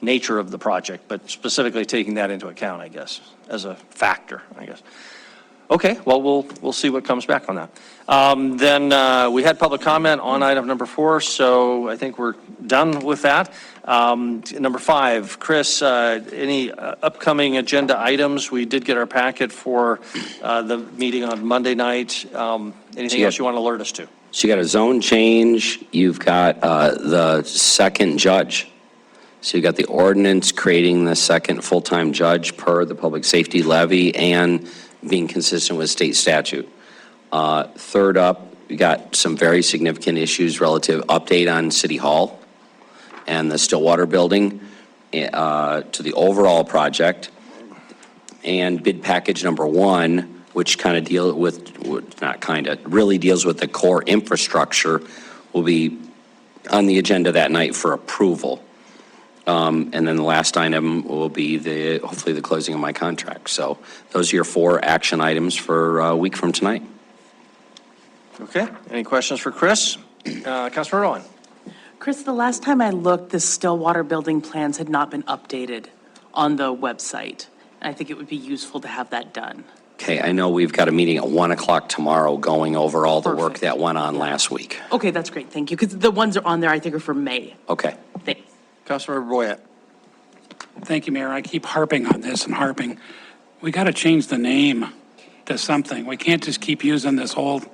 nature of the project, but specifically taking that into account, I guess, as a factor, I guess. Okay, well, we'll see what comes back on that. Then we had public comment on item number 4, so I think we're done with that. Number 5, Chris, any upcoming agenda items? We did get our packet for the meeting on Monday night. Anything else you want to alert us to? So you got a zone change, you've got the second judge. So you got the ordinance creating the second full-time judge per the public safety levy and being consistent with state statute. Third up, we got some very significant issues relative update on City Hall and the Stillwater building to the overall project, and bid package number 1, which kind of really deals with the core infrastructure, will be on the agenda that night for approval. And then the last item will be hopefully the closing of my contract. So those are your 4 action items for a week from tonight. Okay, any questions for Chris? Councilor Owen. Chris, the last time I looked, the Stillwater building plans had not been updated on the website. I think it would be useful to have that done. Okay, I know we've got a meeting at 1 o'clock tomorrow going over all the work that went on last week. Okay, that's great, thank you, because the ones that are on there, I think, are for May. Okay. Thanks. Councilor Boyette. Thank you, Mayor. I keep harping on this and harping. We got to change the name to something. We can't just keep using this old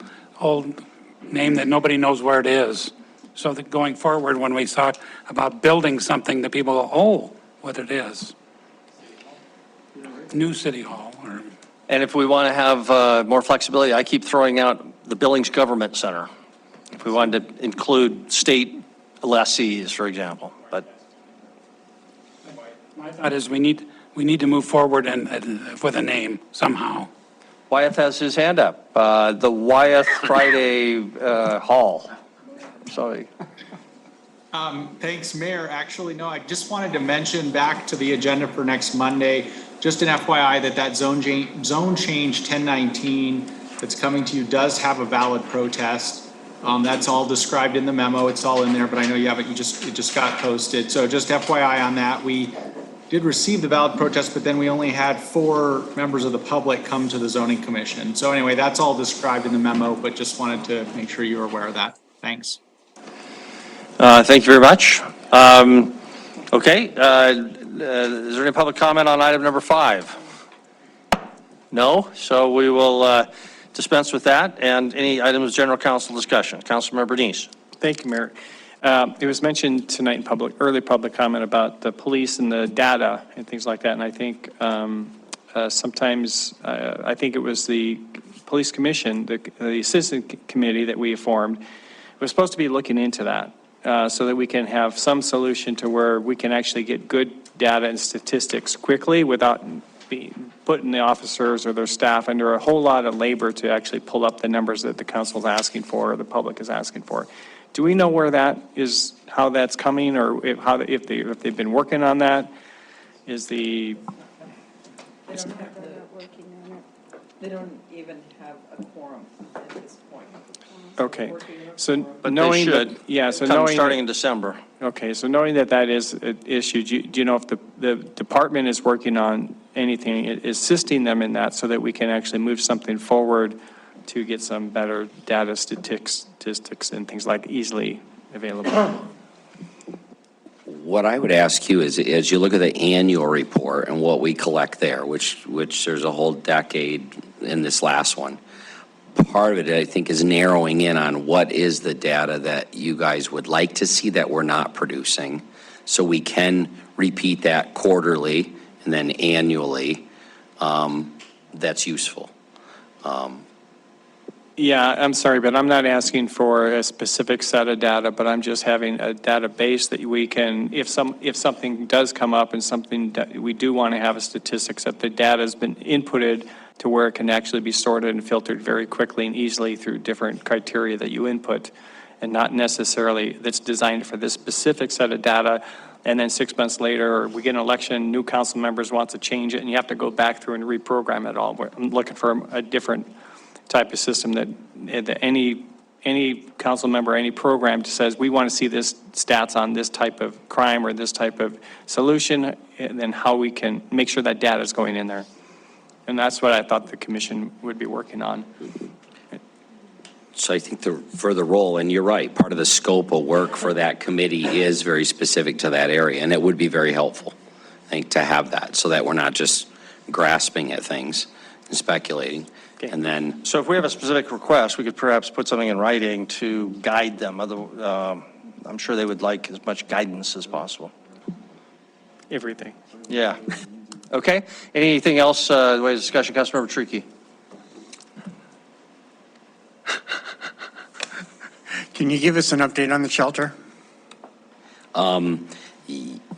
name that nobody knows where it is. So that going forward, when we talk about building something, that people go, oh, what it is. New City Hall. And if we want to have more flexibility, I keep throwing out the Billings Government Center. If we wanted to include state lessees, for example, but. My thought is we need to move forward with a name somehow. Wyeth has his hand up. The Wyeth Friday Hall. Sorry. Thanks, Mayor. Actually, no, I just wanted to mention back to the agenda for next Monday, just an FYI that zone change 1019 that's coming to you does have a valid protest. That's all described in the memo. It's all in there, but I know you haven't, it just got posted. So just FYI on that, we did receive the valid protest, but then we only had 4 members of the public come to the zoning commission. So anyway, that's all described in the memo, but just wanted to make sure you were aware of that. Thanks. Thank you very much. Okay, is there any public comment on item number 5? No, so we will dispense with that. And any items of general council discussion? Councilmember Denise. Thank you, Mayor. It was mentioned tonight in early public comment about the police and the data and things like that. And I think sometimes, I think it was the police commission, the assistant committee that we formed, was supposed to be looking into that so that we can have some solution to where we can actually get good data and statistics quickly without putting the officers or their staff under a whole lot of labor to actually pull up the numbers that the council is asking for or the public is asking for. Do we know where that is, how that's coming, or if they've been working on that? Is the... They don't even have a quorum at this point. Okay, so But knowing they that, should, yeah, so come knowing starting that- in December. Okay, so knowing that that is an issue, do you know if the department is working on anything, assisting them in that so that we can actually move something forward to get some better data statistics and things like easily available? What I would ask you is, as you look at the annual report and what we collect there, which there's a whole decade in this last one, part of it, I think, is narrowing in on what is the data that you guys would like to see that we're not producing, so we can repeat that quarterly and then annually. That's useful. Yeah, I'm sorry, but I'm not asking for a specific set of data, but I'm just having a database that we can, if something does come up and something that we do want to have a statistics, that the data has been inputted to where it can actually be sorted and filtered very quickly and easily through different criteria that you input, and not necessarily that's designed for this specific set of data. And then 6 months later, we get an election, new council members want to change it, and you have to go back through and reprogram it all. I'm looking for a different type of system that any council member, any program says, we want to see this stats on this type of crime or this type of solution, and then how we can make sure that data is going in there. And that's what I thought the commission would be working on. So I think for the role, and you're right, part of the scope of work for that committee is very specific to that area, and it would be very helpful, I think, to have that, so that we're not just grasping at things and speculating. And then, So if we have a specific request, we could perhaps put something in writing to guide them. I'm sure they would like as much guidance as possible. Everything. Yeah. Okay. Anything else, the way of discussion, Councilmember Tricky? Can you give us an update on the shelter?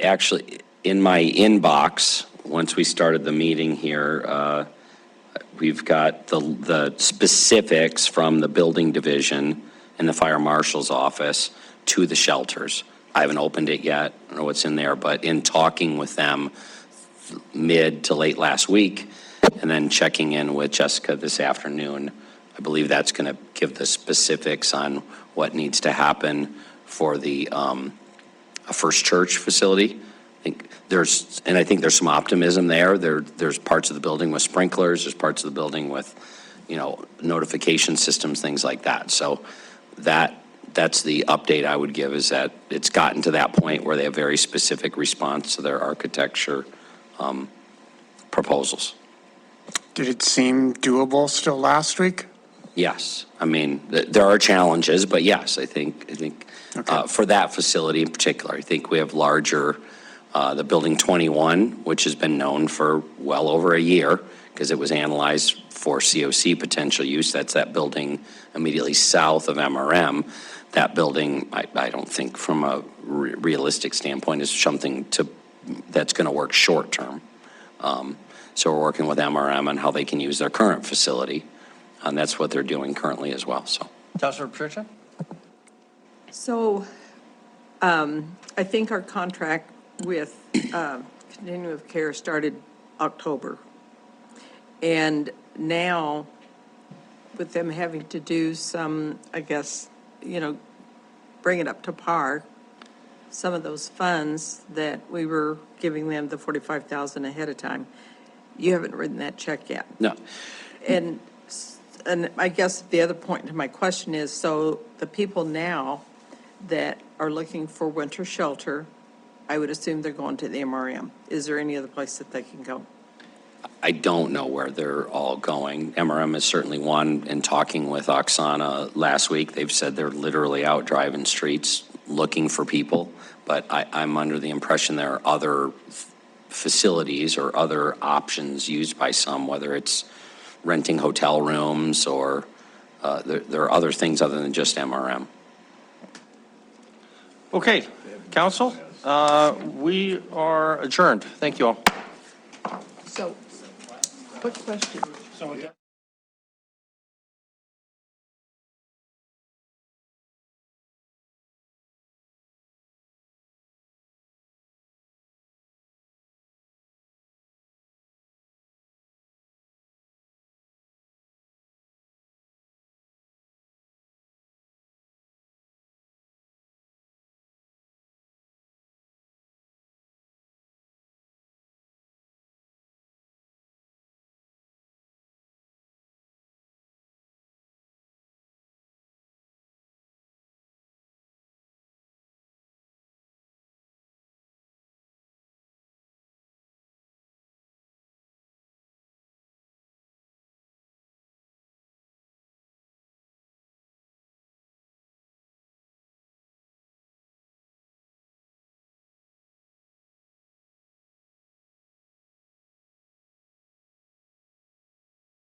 actually, in my inbox, once we started the meeting here, we've got the specifics from the building division and the fire marshal's office to the shelters. I haven't opened it yet. I don't know what's in there, but in talking with them mid to late last week, and then checking in with Jessica this afternoon, I believe that's going to give the specifics on what needs to happen for the First Church facility. I think there's some optimism there. There's parts of the building with sprinklers. There's parts of the building with, notification systems, things like that. So that's the update I would give, is that it's gotten to that point where they have very specific response to their architecture proposals. Did it seem doable still last week? Yes. I mean, there are challenges, but yes, I think for that facility in particular, I think we have larger, the Building 21, which has been known for well over a year because it was analyzed for COC potential use. That's that building immediately south of MRM. That building, I don't think from a realistic standpoint is something that's going to work short term. So we're working with MRM on how they can use their current facility, and that's what they're doing currently as well. So, Councilor Patricia? So I think our contract with Continuum of Care started October. And now, with them having to do some, I guess, bring it up to par, some of those funds that we were giving them, the 45,000 ahead of time, you haven't written that check yet. No. And I guess the other point to my question is, so the people now that are looking for winter shelter, I would assume they're going to the MRM. Is there any other place that they can go? I don't know where they're all going. MRM is certainly one. In talking with Oksana last week, they've said they're literally out driving streets looking for people. But I'm under the impression there are other facilities or other options used by some, whether it's renting hotel rooms or there are other things other than just MRM. Okay, council, we are adjourned. Thank you all. So, quick question.